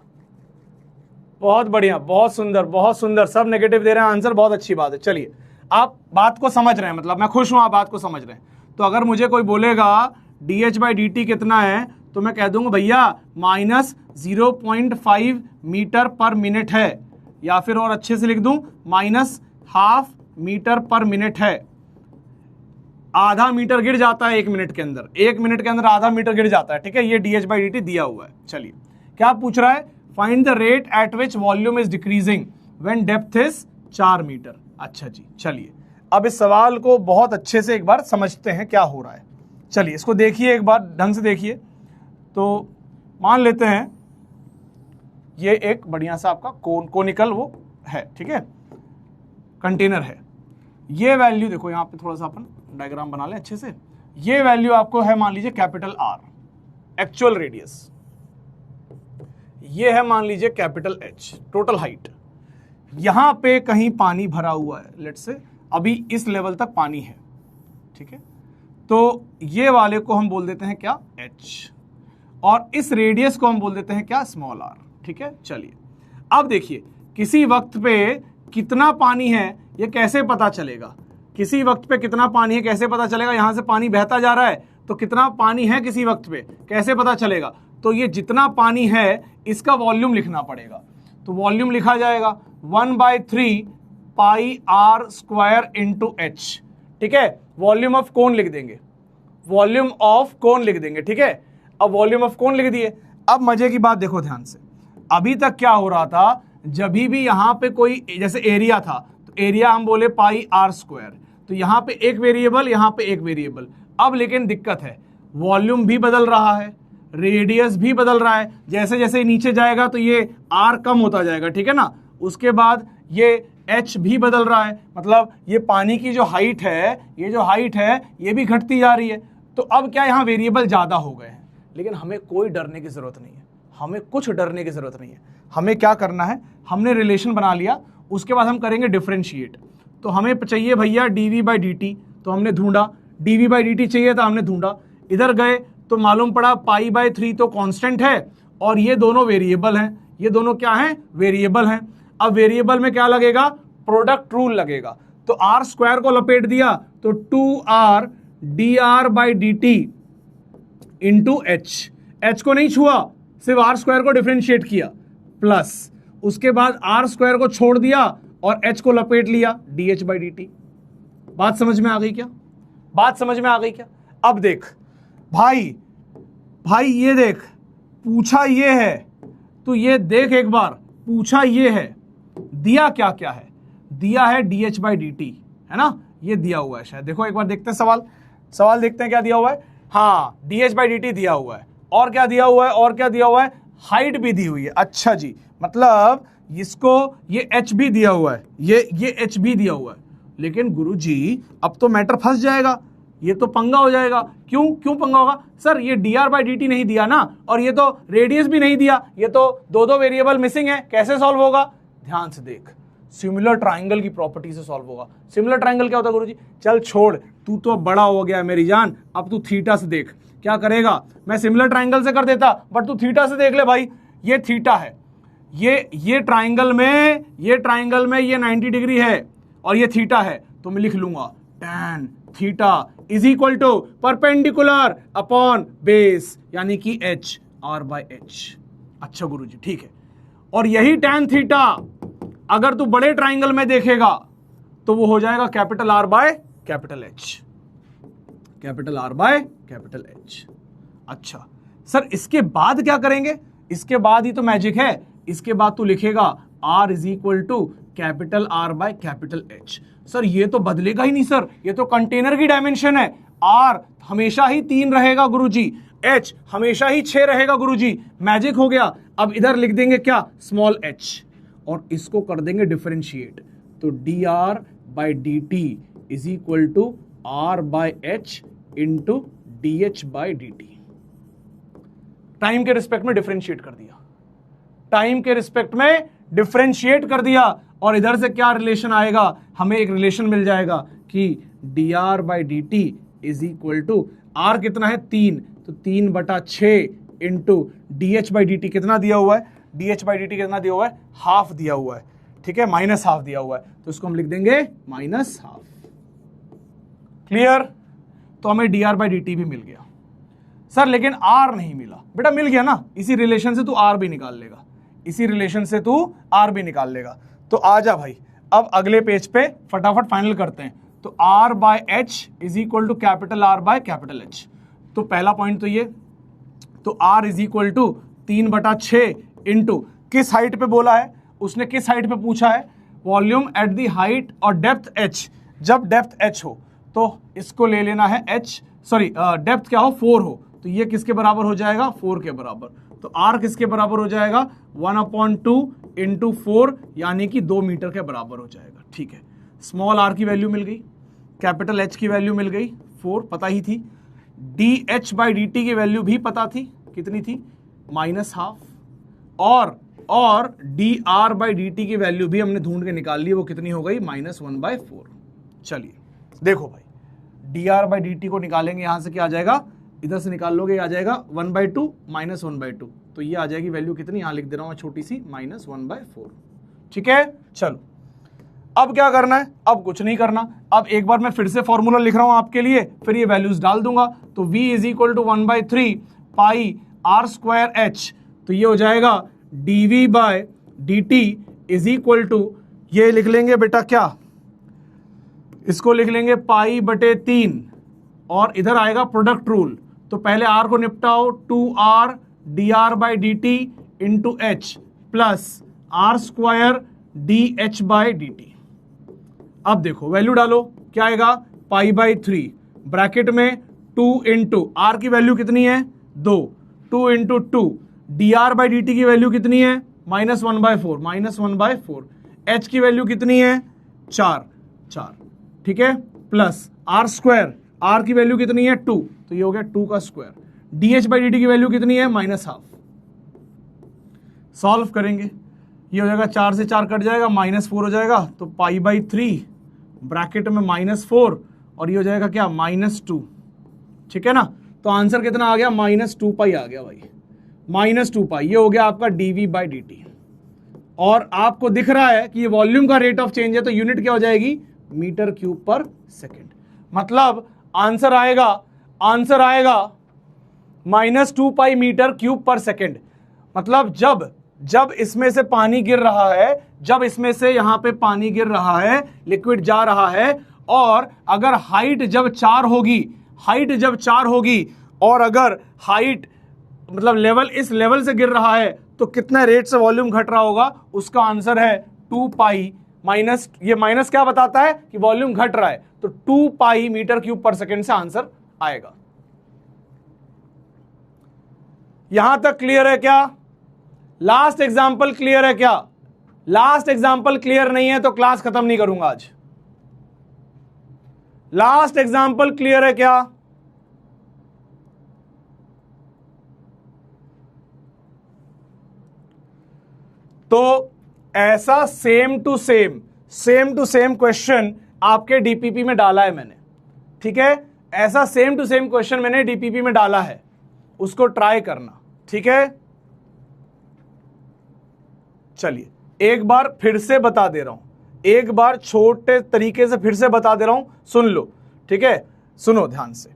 बहुत बढ़िया, बहुत सुंदर, बहुत सुंदर, सब नेगेटिव दे रहे हैं आंसर, बहुत अच्छी बात है। चलिए, आप बात को समझ रहे हैं, मतलब मैं खुश हूं आप बात को समझ रहे हैं। तो अगर मुझे कोई बोलेगा dh बाई डी टी कितना है, तो मैं कह दूंगा भैया -0.5 मीटर पर मिनट है, या फिर और अच्छे से लिख दूं -0.5 मीटर पर मिनट है। आधा मीटर गिर जाता है 1 मिनट के अंदर, 1 मिनट के अंदर आधा मीटर गिर जाता है। ठीक है, ये dh बाई डी टी दिया हुआ है। चलिए, क्या पूछ रहा है, find the rate at which volume is decreasing when depth is 4 metre. अच्छा जी, चलिए अब इस सवाल को बहुत अच्छे से एक बार समझते हैं क्या हो रहा है। चलिए इसको देखिए, एक बार ढंग से देखिए। तो मान लेते हैं ये एक बढ़िया सा आपका कोनिकल वो है, ठीक है, कंटेनर है। ये वैल्यू देखो, यहां पे थोड़ा सा अपन डायग्राम बना लें अच्छे से। ये वैल्यू आपको है मान लीजिए कैपिटल R, एक्चुअल रेडियस। ये है मान लीजिए कैपिटल H, टोटल हाइट। यहां पे कहीं पानी भरा हुआ है, लेट्स से अभी इस लेवल तक पानी है। ठीक है, तो ये वाले को हम बोल देते हैं क्या, H, और इस रेडियस को हम बोल देते हैं क्या, स्मॉल r। ठीक है, चलिए अब देखिए किसी वक्त पे कितना पानी है ये कैसे पता चलेगा, किसी वक्त पे कितना पानी है कैसे पता चलेगा। यहां से पानी बहता जा रहा है, तो कितना पानी है किसी वक्त पे कैसे पता चलेगा? तो ये जितना पानी है इसका वॉल्यूम लिखना पड़ेगा। तो वॉल्यूम लिखा जाएगा 1/3 pi r square into H. ठीक है, वॉल्यूम ऑफ कौन लिख देंगे, वॉल्यूम ऑफ कौन लिख देंगे। ठीक है, अब वॉल्यूम ऑफ कौन लिख दिए। अब मजे की बात देखो ध्यान से, अभी तक क्या हो रहा था, जब भी यहां पे कोई जैसे एरिया था तो एरिया हम बोले पाई आर स्क्वायर, तो यहां पे एक वेरिएबल, यहां पे एक वेरिएबल। अब लेकिन दिक्कत है, वॉल्यूम भी बदल रहा है, रेडियस भी बदल रहा है। जैसे जैसे नीचे जाएगा तो ये आर कम होता जाएगा, ठीक है ना। उसके बाद ये एच भी बदल रहा है, मतलब ये पानी की जो हाइट है, ये जो हाइट है ये भी घटती जा रही है। तो अब क्या यहाँ वेरिएबल ज्यादा हो गए हैं, लेकिन हमें कोई डरने की जरूरत नहीं है, हमें कुछ डरने की जरूरत नहीं है। हमें क्या करना है, हमने रिलेशन बना लिया, उसके बाद हम करेंगे डिफरेंशिएट। तो हमें चाहिए भैया dv/dt, तो हमने ढूंढा, dv/dt चाहिए था, हमने ढूंढा। इधर गए तो मालूम पड़ा π/3 तो कांस्टेंट है और ये दोनों वेरिएबल हैं। ये दोनों क्या हैं, वेरिएबल हैं। अब वेरिएबल में क्या लगेगा, प्रोडक्ट रूल लगेगा। तो आर स्क्वायर को लपेट दिया तो 2r dr/dt इंटू एच को नहीं छुआ, सिर्फ आर स्क्वायर को डिफरेंशिएट किया, प्लस उसके बाद आर स्क्वायर को छोड़ दिया और एच को लपेट लिया dh/dt। बात समझ में आ गई क्या, बात समझ में आ गई क्या? अब देख भाई ये देख, पूछा ये है, तो ये देख एक बार, पूछा ये है, दिया क्या क्या है, दिया है dh/dt, है ना, ये दिया हुआ है शायद। देखो एक बार देखते हैं सवाल देखते हैं क्या दिया हुआ है। हाँ, dh/dt दिया हुआ है, और क्या दिया हुआ है, और क्या दिया हुआ है, हाइट भी दी हुई है। अच्छा जी, मतलब इसको ये h भी दिया हुआ है, ये h भी दिया हुआ है। लेकिन गुरुजी अब तो मैटर फंस जाएगा, ये तो पंगा हो जाएगा। क्यों पंगा होगा सर, ये dr/dt नहीं दिया ना, और ये तो रेडियस भी नहीं दिया, ये तो दो वेरिएबल मिसिंग है, कैसे सॉल्व होगा? ध्यान से देख, सिमिलर ट्राइंगल की प्रॉपर्टी से सॉल्व होगा। सिमिलर ट्राइंगल क्या होता है गुरुजी? चल छोड़, तू तो बड़ा हो गया मेरी जान, अब तू थीटा से देख क्या करेगा। मैं सिमिलर ट्राइंगल से कर देता, बट तू थीटा से देख ले भाई। ये थीटा है, ये ट्राइंगल में ये 90 डिग्री है और ये थीटा है, तो मैं लिख लूंगा tan theta is equal to perpendicular upon base, यानी कि h r/h। अच्छा गुरुजी ठीक है, और यही tan थीटा अगर तू बड़े ट्राइंगल में देखेगा तो वो हो जाएगा कैपिटल R/H, कैपिटल R/H। अच्छा सर, इसके बाद क्या करेंगे? इसके बाद ही तो मैजिक है, इसके बाद तू लिखेगा R is equal to capital R/H। सर ये तो बदलेगा ही नहीं सर, ये तो कंटेनर की डायमेंशन है। R हमेशा ही 3 रहेगा गुरुजी, H हमेशा ही 6 रहेगा गुरुजी। मैजिक हो गया। अब इधर लिख देंगे क्या, स्मॉल h, और इसको कर देंगे डिफरेंशिएट। तो dr/dt is equal to R/h into dh/dt। Time के रिस्पेक्ट में डिफरेंशिएट कर दिया, टाइम के रिस्पेक्ट में डिफरेंशिएट कर दिया। और इधर से क्या रिलेशन आएगा, हमें एक रिलेशन मिल जाएगा कि dr/dt is equal to r कितना है 3, तो 3/6 इंटू dh/dt कितना दिया हुआ है, dh/dt कितना दिया हुआ है, हाफ दिया हुआ है, ठीक है, -½ दिया हुआ है, तो इसको हम लिख देंगे -½ क्लियर। तो हमें dr/dt भी मिल गया सर, लेकिन r नहीं मिला। बेटा मिल गया ना, इसी रिलेशन से तू r भी निकाल लेगा, इसी रिलेशन से तू r भी निकाल लेगा। तो आ जा भाई, अब अगले पेज पे फटाफट फाइनल करते हैं। तो R/H is equal to capital R/H। तो पहला पॉइंट तो ये, तो R is equal to 3/6 into किस हाइट पे बोला है उसने, किस हाइट पे पूछा है, वॉल्यूम एट द हाइट और डेप्थ h। जब डेप्थ h हो तो इसको ले लेना है डेप्थ क्या हो, 4 हो, तो ये किसके बराबर हो जाएगा, 4 के बराबर। तो R किसके बराबर हो जाएगा, 1/2 इंटू 4, यानी कि 2 मीटर के बराबर हो जाएगा। ठीक है, स्मॉल r की वैल्यू मिल गई, कैपिटल H की वैल्यू मिल गई, 4 पता ही थी, dh/dt की वैल्यू भी पता थी, कितनी थी, -½ और dr/dt की वैल्यू भी हमने ढूंढ के निकाल ली, वो कितनी हो गई, -1/4। चलिए देखो भाई, dr/dt को निकालेंगे, यहां से क्या आ जाएगा, इधर से निकाल लोगे, आ जाएगा 1/2 -1/2, तो ये आ जाएगी वैल्यू कितनी, यहां लिख दे रहा हूं मैं छोटी सी, -1/4। ठीक है, चलो अब क्या करना है, अब कुछ नहीं करना। अब एक बार मैं फिर से फॉर्मूला लिख रहा हूं आपके लिए, फिर ये वैल्यूज डाल दूंगा। तो v is equal to 1/3 pi r square h, तो ये हो जाएगा dv by dt is equal to, ये लिख लेंगे बेटा क्या, इसको लिख लेंगे पाई बटे 3, और इधर आएगा प्रोडक्ट रूल। तो पहले r को निपटाओ, 2r dr by dt into h plus r square dh by dt। अब देखो वैल्यू डालो, क्या आएगा, π/3 ब्रैकेट में 2 इंटू आर की वैल्यू कितनी है 2, 2 इंटू 2 dr बाई dt की वैल्यू कितनी है -1/4, h की वैल्यू कितनी है 4, ठीक है, प्लस आर स्क्वायर, आर की वैल्यू कितनी है 2, तो ये हो गया 2 का स्क्वायर, dh बाई dt की वैल्यू कितनी है -12। सॉल्व करेंगे, ये हो जाएगा 4 से 4 कट जाएगा, -4 हो जाएगा, तो π/3 ब्रैकेट में -4, और ये हो जाएगा क्या -2, ठीक है ना। तो आंसर कितना आ गया, -2π आ गया भाई, -2π, ये हो गया आपका dv बाई dt। और आपको दिख रहा है कि ये वॉल्यूम का रेट ऑफ चेंज है, तो यूनिट क्या हो जाएगी, मीटर क्यूब पर सेकेंड। मतलब आंसर आएगा -2π मीटर क्यूब पर सेकेंड। मतलब जब इसमें से पानी गिर रहा है, जब इसमें से यहां पे पानी गिर रहा है, लिक्विड जा रहा है, और अगर हाइट जब 4 होगी, और अगर हाइट मतलब लेवल इस लेवल से गिर रहा है, तो कितना रेट से वॉल्यूम घट रहा होगा, उसका आंसर है 2π माइनस, ये माइनस क्या बताता है कि वॉल्यूम घट रहा है, तो 2π मीटर क्यूब पर सेकेंड से आंसर आएगा। यहां तक क्लियर है क्या? लास्ट एग्जाम्पल क्लियर है क्या? लास्ट एग्जाम्पल क्लियर नहीं है तो क्लास खत्म नहीं करूंगा आज। लास्ट एग्जाम्पल क्लियर है क्या? तो ऐसा सेम टू सेम क्वेश्चन आपके डीपीपी में डाला है मैंने, ठीक है, ऐसा सेम टू सेम क्वेश्चन मैंने डीपीपी में डाला है, उसको ट्राई करना, ठीक है। चलिए एक बार फिर से बता दे रहा हूं, एक बार छोटे तरीके से फिर से बता दे रहा हूं, सुन लो, ठीक है, सुनो ध्यान से।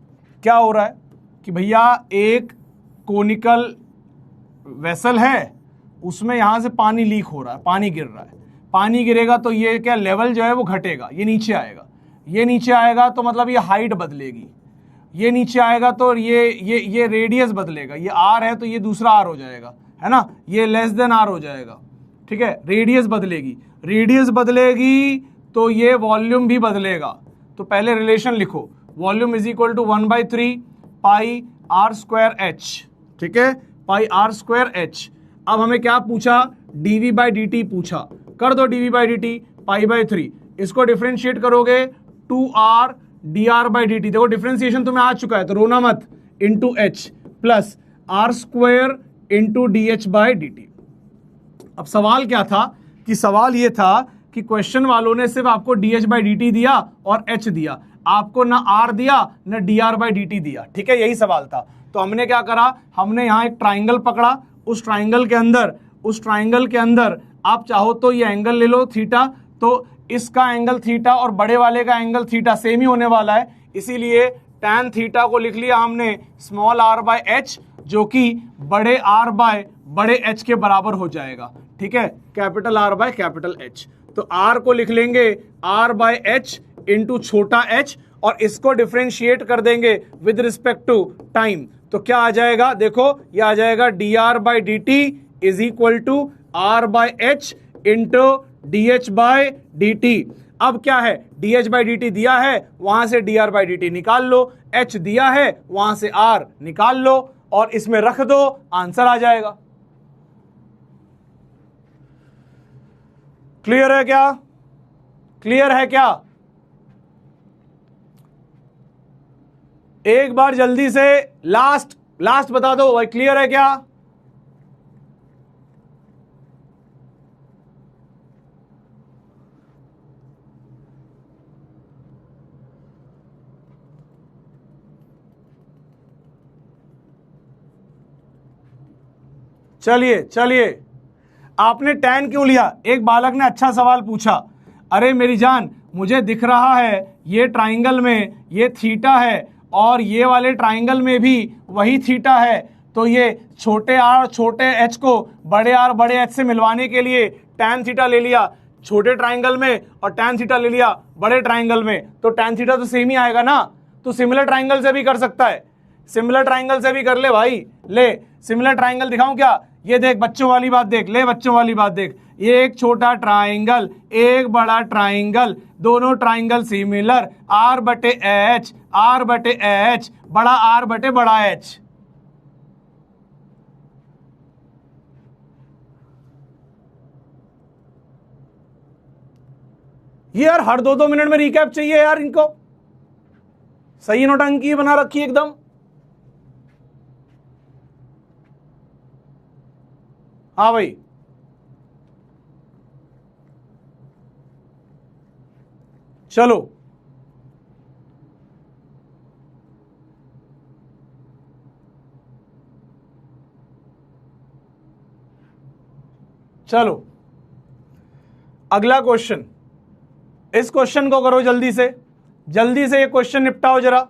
क्या हो रहा है कि भैया एक कोनिकल वेसल है, उसमें यहां से पानी लीक हो रहा है, पानी गिर रहा है, पानी गिरेगा तो ये क्या लेवल जो है वो घटेगा, ये नीचे आएगा, ये नीचे आएगा तो मतलब ये हाइट बदलेगी, ये नीचे आएगा तो ये रेडियस बदलेगा, ये आर है तो ये दूसरा आर हो जाएगा, है ना, ये लेस देन आर हो जाएगा, ठीक है, रेडियस बदलेगी तो ये वॉल्यूम भी बदलेगा। तो पहले रिलेशन लिखो, volume is equal to 1/3 pi r square h, ठीक है, पाई आर स्क्वायर एच। अब हमें क्या पूछा, dv बाई dt पूछा, कर दो dv बाई dt, π/3, इसको डिफरेंशिएट करोगे 2r dr बाई dt, देखो डिफरेंशिएशन तुम्हें आ चुका है तो रोना मत, into h plus r square into dh by dt। अब सवाल क्या था, कि सवाल ये था कि क्वेश्चन वालों ने सिर्फ आपको dh बाई dt दिया और h दिया, आपको ना r दिया ना dr बाई dt दिया, ठीक है, यही सवाल था। तो हमने क्या करा, हमने यहां एक ट्राइंगल पकड़ा, उस ट्राइंगल के अंदर आप चाहो तो ये एंगल ले लो थीटा, तो इसका एंगल थीटा और बड़े वाले का एंगल थीटा सेम ही होने वाला है, इसीलिए tan थीटा को लिख लिया हमने स्मॉल r बाय h, जो कि बड़े r बाय बड़े h के बराबर हो जाएगा, ठीक है, capital R by capital H। तो r को लिख लेंगे r बाय h इंटू छोटा h, और इसको डिफरेंशिएट कर देंगे विद रिस्पेक्ट टू टाइम, तो क्या आ जाएगा, देखो ये आ जाएगा dr by dt is equal to r by h into dh by dt। अब क्या है, dh बाई dt दिया है, वहां से dr बाई dt निकाल लो, h दिया है, वहां से r निकाल लो, और इसमें रख दो, आंसर आ जाएगा। क्लियर है क्या? क्लियर है क्या? एक बार जल्दी से लास्ट बता दो भाई, क्लियर है क्या? चलिए आपने tan क्यों लिया? एक बालक ने अच्छा सवाल पूछा, अरे मेरी जान, मुझे दिख रहा है ये ट्राइंगल में ये थीटा है और ये वाले ट्राइंगल में भी वही थीटा है, तो ये छोटे आर छोटे एच को बड़े आर बड़े एच से मिलवाने के लिए tan थीटा ले लिया छोटे ट्राइंगल में और tan थीटा ले लिया बड़े ट्राइंगल में, तो tan थीटा तो सेम ही आएगा ना। तो सिमिलर ट्राइंगल से भी कर सकता है, सिमिलर ट्राइंगल से भी कर ले भाई। ले सिमिलर ट्राइंगल दिखाऊं क्या? ये देख बच्चों वाली बात देख, ले बच्चों वाली बात देख, ये एक छोटा ट्राइंगल एक बड़ा ट्राइंगल, दोनों ट्राइंगल सिमिलर, आर बटे एच बड़ा आर बटे बड़ा एच। ये यार हर 2-2 मिनट में रिकैप चाहिए यार इनको, सही नोटंकी बना रखी एकदम। हाँ भाई चलो चलो अगला क्वेश्चन, इस क्वेश्चन को करो जल्दी से ये क्वेश्चन निपटाओ जरा,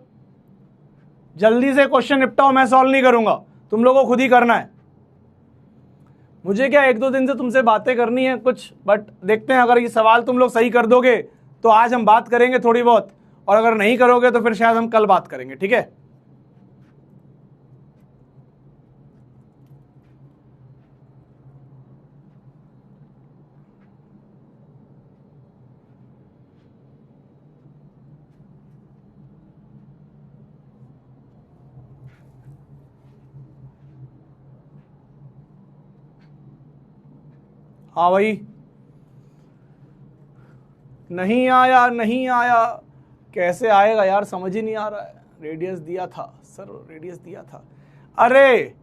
जल्दी से क्वेश्चन निपटाओ, मैं सॉल्व नहीं करूंगा, तुम लोगों को खुद ही करना है। मुझे क्या 1-2 दिन से तुमसे बातें करनी है कुछ, बट देखते हैं, अगर ये सवाल तुम लोग सही कर दोगे तो आज हम बात करेंगे थोड़ी बहुत, और अगर नहीं करोगे तो फिर शायद हम कल बात करेंगे, ठीक है। हाँ भाई, नहीं आया, कैसे आएगा यार, समझ ही नहीं आ रहा है। रेडियस दिया था सर, रेडियस दिया था, अरे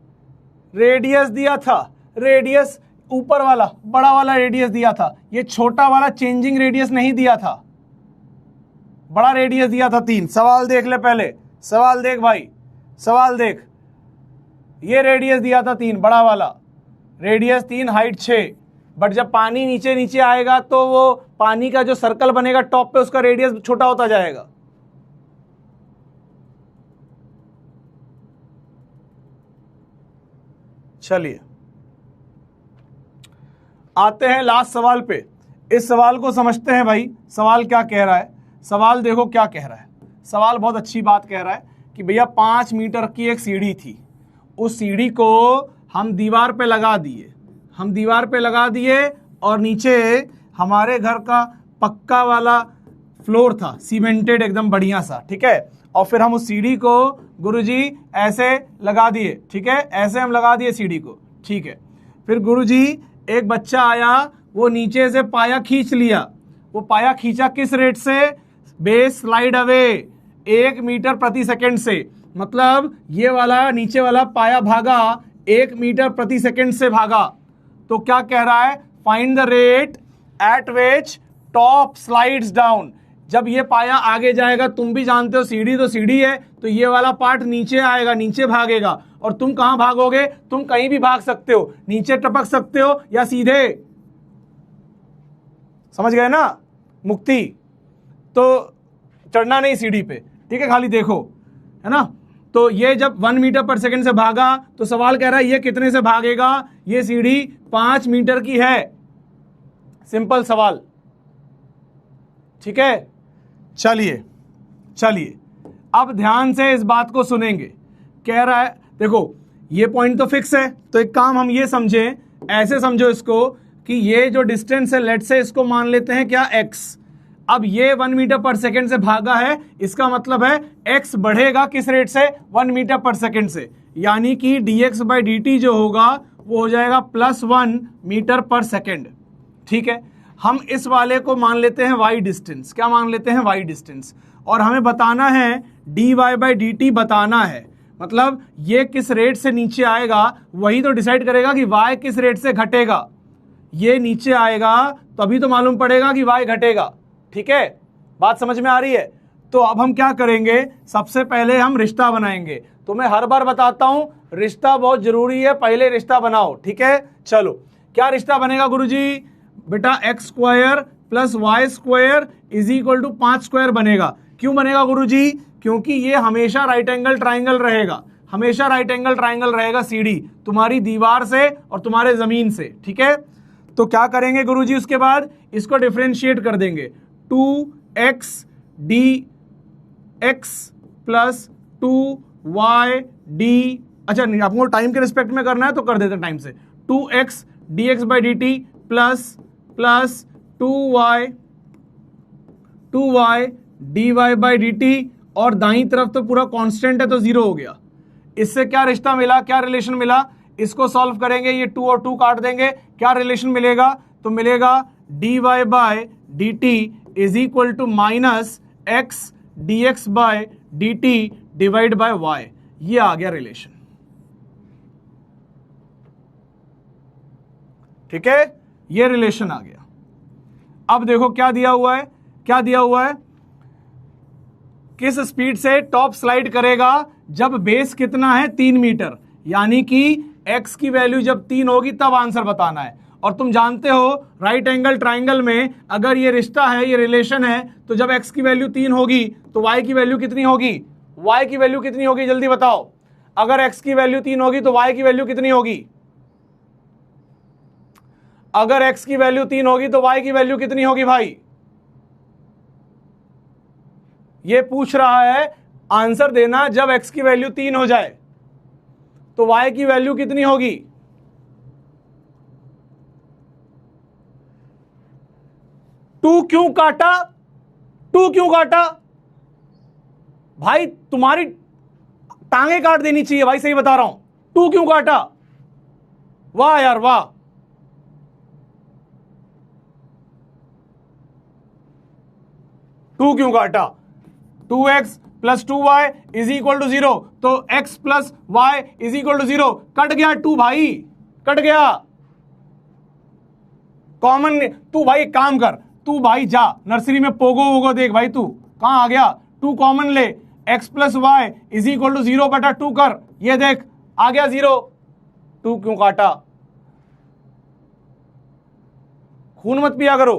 रेडियस दिया था, रेडियस ऊपर वाला बड़ा वाला रेडियस दिया था, ये छोटा वाला चेंजिंग रेडियस नहीं दिया था, बड़ा रेडियस दिया था 3। सवाल देख ले पहले, सवाल देख भाई, सवाल देख, ये रेडियस दिया था 3 बड़ा वाला, रेडियस 3 हाइट 6, बट जब पानी नीचे नीचे आएगा तो वो पानी का जो सर्कल बनेगा टॉप पे उसका रेडियस छोटा होता जाएगा। चलिए आते हैं लास्ट सवाल पे, इस सवाल को समझते हैं भाई, सवाल क्या कह रहा है। सवाल देखो क्या कह रहा है, सवाल बहुत अच्छी बात कह रहा है कि भैया 5 मीटर की एक सीढ़ी थी, उस सीढ़ी को हम दीवार पे लगा दिए, और नीचे हमारे घर का पक्का वाला फ्लोर था, सीमेंटेड एकदम बढ़िया सा, ठीक है। और फिर हम उस सीढ़ी को गुरुजी ऐसे लगा दिए, ठीक है, ऐसे हम लगा दिए सीढ़ी को, ठीक है। फिर गुरुजी एक बच्चा आया, वो नीचे से पाया खींच लिया, वो पाया खींचा किस रेट से? बेस स्लाइड अवे 1 मीटर प्रति सेकंड से, मतलब ये वाला नीचे वाला पाया भागा 1 मीटर प्रति सेकंड से भागा। तो क्या कह रहा है? Find the rate at which top slides down. जब ये पाया आगे जाएगा, तुम भी जानते हो सीढ़ी तो सीढ़ी है, तो ये वाला पार्ट नीचे आएगा, नीचे भागेगा, और तुम कहां भागोगे? तुम कहीं भी भाग सकते हो, नीचे टपक सकते हो या सीधे, समझ गए ना, मुक्ति। तो चढ़ना नहीं सीढ़ी पे, ठीक है, खाली देखो, है ना। तो ये जब 1 मीटर पर सेकंड से भागा, तो सवाल कह रहा है ये कितने से भागेगा? ये सीढ़ी 5 मीटर की है, सिंपल सवाल, ठीक है। चलिए अब ध्यान से इस बात को सुनेंगे। कह रहा है देखो ये पॉइंट तो फिक्स है, तो एक काम हम ये समझें, ऐसे समझो इसको कि ये जो डिस्टेंस है, लेट से इसको मान लेते हैं क्या? x। अब ये 1 मीटर पर सेकंड से भागा है, इसका मतलब है x बढ़ेगा किस रेट से? 1 मीटर पर सेकंड से, यानी कि dx/dt जो होगा वो हो जाएगा +1 मीटर पर सेकंड, ठीक है। हम इस वाले को मान लेते हैं y डिस्टेंस, क्या मान लेते हैं? y डिस्टेंस, और हमें बताना है dy/dt बताना है, मतलब ये किस रेट से नीचे आएगा वही तो डिसाइड करेगा कि y किस रेट से घटेगा। ये नीचे आएगा तभी तो मालूम पड़ेगा कि y घटेगा, ठीक है। बात समझ में आ रही है? तो अब हम क्या करेंगे, सबसे पहले हम रिश्ता बनाएंगे। तो मैं हर बार बताता हूं रिश्ता बहुत जरूरी है, पहले रिश्ता बनाओ, ठीक है। चलो क्या रिश्ता बनेगा गुरुजी? बेटा x² plus y square is equal to 5 square बनेगा। क्यों बनेगा गुरुजी? क्योंकि ये हमेशा राइट एंगल ट्राइंगल रहेगा, हमेशा राइट एंगल ट्राइंगल रहेगा सीडी तुम्हारी दीवार से और तुम्हारे जमीन से, ठीक है। तो क्या करेंगे गुरुजी, उसके बाद इसको डिफरेंशिएट कर देंगे 2x dx plus 2y d, अच्छा नहीं आपको टाइम के रिस्पेक्ट में करना है तो कर देते हैं टाइम से, 2x dx by D T plus 2y dy by D t, और दाईं तरफ तो पूरा कांस्टेंट है तो 0 हो गया। इससे क्या रिश्ता मिला, क्या रिलेशन मिला, इसको सॉल्व करेंगे, ये 2 और 2 काट देंगे, क्या रिलेशन मिलेगा, तो मिलेगा dy by d t is equal to minus x d x by d t divide by y. ये आ गया रिलेशन, ठीक है, ये रिलेशन आ गया। अब देखो क्या दिया हुआ है, क्या दिया हुआ है, किस स्पीड से टॉप स्लाइड करेगा जब बेस कितना है 3 मीटर, यानी कि x की वैल्यू जब 3 होगी तब आंसर बताना है। और तुम जानते हो राइट एंगल ट्राइंगल में अगर ये रिश्ता है, ये रिलेशन है, तो जब x की वैल्यू 3 होगी तो y की वैल्यू कितनी होगी, y की वैल्यू कितनी होगी, जल्दी बताओ। अगर x की वैल्यू 3 होगी तो y की वैल्यू कितनी होगी, अगर x की वैल्यू 3 होगी तो y की वैल्यू कितनी होगी भाई? ये पूछ रहा है, आंसर देना जब x की वैल्यू 3 हो जाए तो y की वैल्यू कितनी होगी। टू क्यों काटा, टू क्यों काटा भाई, तुम्हारी टांगे काट देनी चाहिए भाई, सही बता रहा हूं, टू क्यों काटा, वाह यार वाह। टू क्यों काटा, 2x plus 2y is equal to 0, तो x plus y is equal to 0, cut गया 2 भाई, कट गया। कॉमन, तू भाई एक काम कर, तू भाई जा नर्सरी में पोगो वोगो देख भाई, तू कहां आ गया, 2 कॉमन ले, x plus y is equal to 0 बटा 2 कर, ये देख आ गया 0। 2 क्यों काटा, खून मत पिया करो।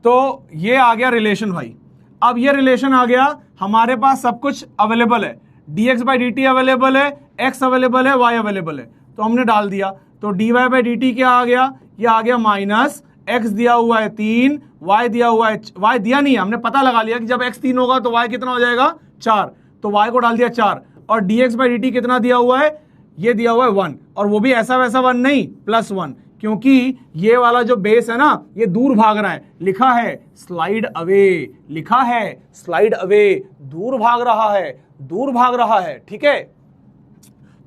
तो ये आ गया रिलेशन भाई। अब ये रिलेशन आ गया, हमारे पास सब कुछ अवेलेबल है, dx by D T available है, x अवेलेबल है, y अवेलेबल है, तो हमने डाल दिया। तो dy बाई डी टी क्या आ गया, ये आ गया माइनस x दिया हुआ है 3, y दिया हुआ है, y दिया नहीं है, हमने पता लगा लिया कि जब x 3 होगा तो y कितना हो जाएगा 4, तो y को डाल दिया 4, और dx बाई डी टी कितना दिया हुआ है, ये दिया हुआ है 1, और वो भी ऐसा वैसा 1 नहीं, +1, क्योंकि ये वाला जो बेस है ना ये दूर भाग रहा है, लिखा है स्लाइड अवे, लिखा है स्लाइड अवे, दूर भाग रहा है, दूर भाग रहा है, ठीक है।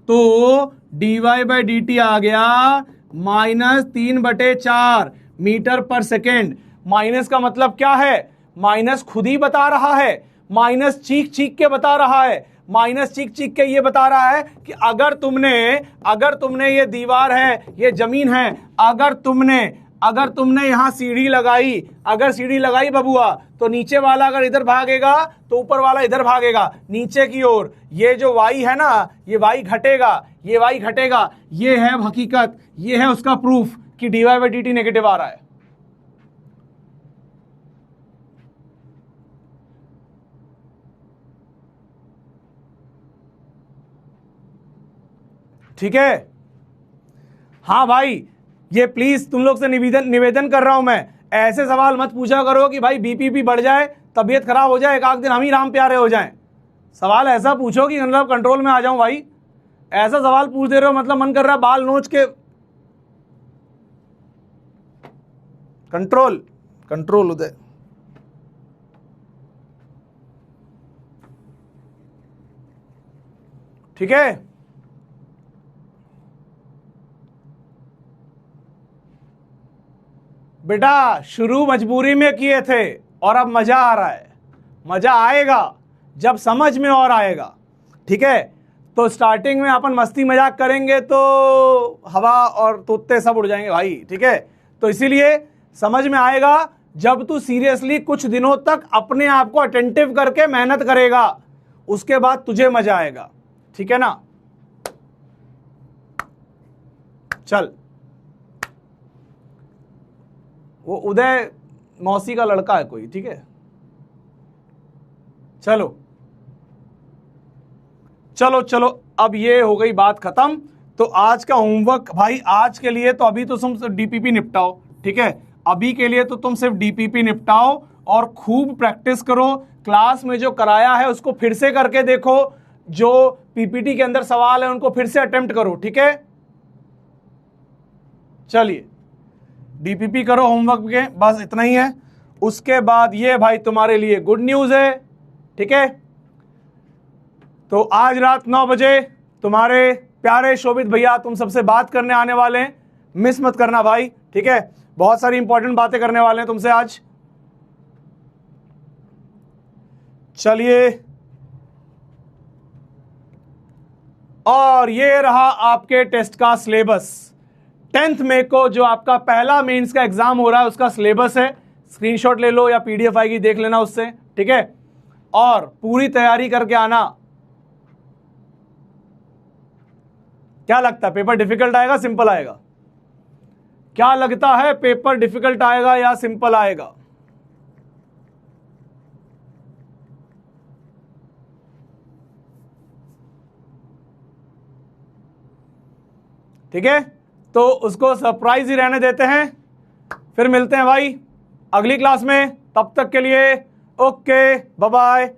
तो dy बाई डी टी आ गया -3/4 मीटर पर सेकेंड। माइनस का मतलब क्या है, माइनस खुद ही बता रहा है, माइनस चीख चीख के बता रहा है, माइनस चीख चीख के ये बता रहा है कि अगर तुमने ये दीवार है, ये जमीन है, अगर तुमने यहां सीढ़ी लगाई, अगर सीढ़ी लगाई बबुआ, तो नीचे वाला अगर इधर भागेगा तो ऊपर वाला इधर भागेगा नीचे की ओर। ये जो y है ना, ये y घटेगा, ये y घटेगा, ये है हकीकत, ये है उसका प्रूफ कि dy by D T negative आ रहा है। ठीक है, हाँ भाई, ये प्लीज तुम लोग से निवेदन कर रहा हूं मैं, ऐसे सवाल मत पूछा करो कि भाई बीपीपी बढ़ जाए, तबीयत खराब हो जाए, एक आध दिन हम ही राम प्यारे हो जाएं। सवाल ऐसा पूछो कि मतलब कंट्रोल में आ जाऊं भाई। ऐसा सवाल पूछ दे रहे हो मतलब मन कर रहा है बाल नोच के। कंट्रोल कंट्रोल उदय। ठीक है, बेटा शुरू मजबूरी में किए थे और अब मजा आ रहा है, मजा आएगा जब समझ में और आएगा। ठीक है, तो स्टार्टिंग में अपन मस्ती मजाक करेंगे तो हवा और तोते सब उड़ जाएंगे भाई। ठीक है, तो इसीलिए समझ में आएगा जब तू सीरियसली कुछ दिनों तक अपने आप को अटेंटिव करके मेहनत करेगा, उसके बाद तुझे मजा आएगा। ठीक है ना, चल वो उदय मौसी का लड़का है कोई, ठीक है। चलो चलो चलो, अब ये हो गई बात खत्म। तो आज का होमवर्क भाई, आज के लिए तो अभी तो तुम डीपीपी निपटाओ, ठीक है। अभी के लिए तो तुम सिर्फ डीपीपी निपटाओ और खूब प्रैक्टिस करो। क्लास में जो कराया है उसको फिर से करके देखो, जो पीपीटी के अंदर सवाल है उनको फिर से अटेम्प्ट करो, ठीक है। चलिए डीपीपी करो होमवर्क के, बस इतना ही है। उसके बाद ये भाई तुम्हारे लिए गुड न्यूज है, ठीक है। तो आज रात 9 बजे तुम्हारे प्यारे शोभित भैया तुम सबसे बात करने आने वाले हैं, मिस मत करना भाई, ठीक है। बहुत सारी इंपॉर्टेंट बातें करने वाले हैं तुमसे आज। चलिए, और ये रहा आपके टेस्ट का सिलेबस। 10th मई को जो आपका पहला मेंस का एग्जाम हो रहा है उसका सिलेबस है, स्क्रीनशॉट ले लो या पीडीएफ आएगी देख लेना उससे, ठीक है। और पूरी तैयारी करके आना। क्या लगता है पेपर डिफिकल्ट आएगा सिंपल आएगा? क्या लगता है पेपर डिफिकल्ट आएगा या सिंपल आएगा? ठीक है, तो उसको सरप्राइज ही रहने देते हैं। फिर मिलते हैं भाई अगली क्लास में, तब तक के लिए ओके बाय बाय।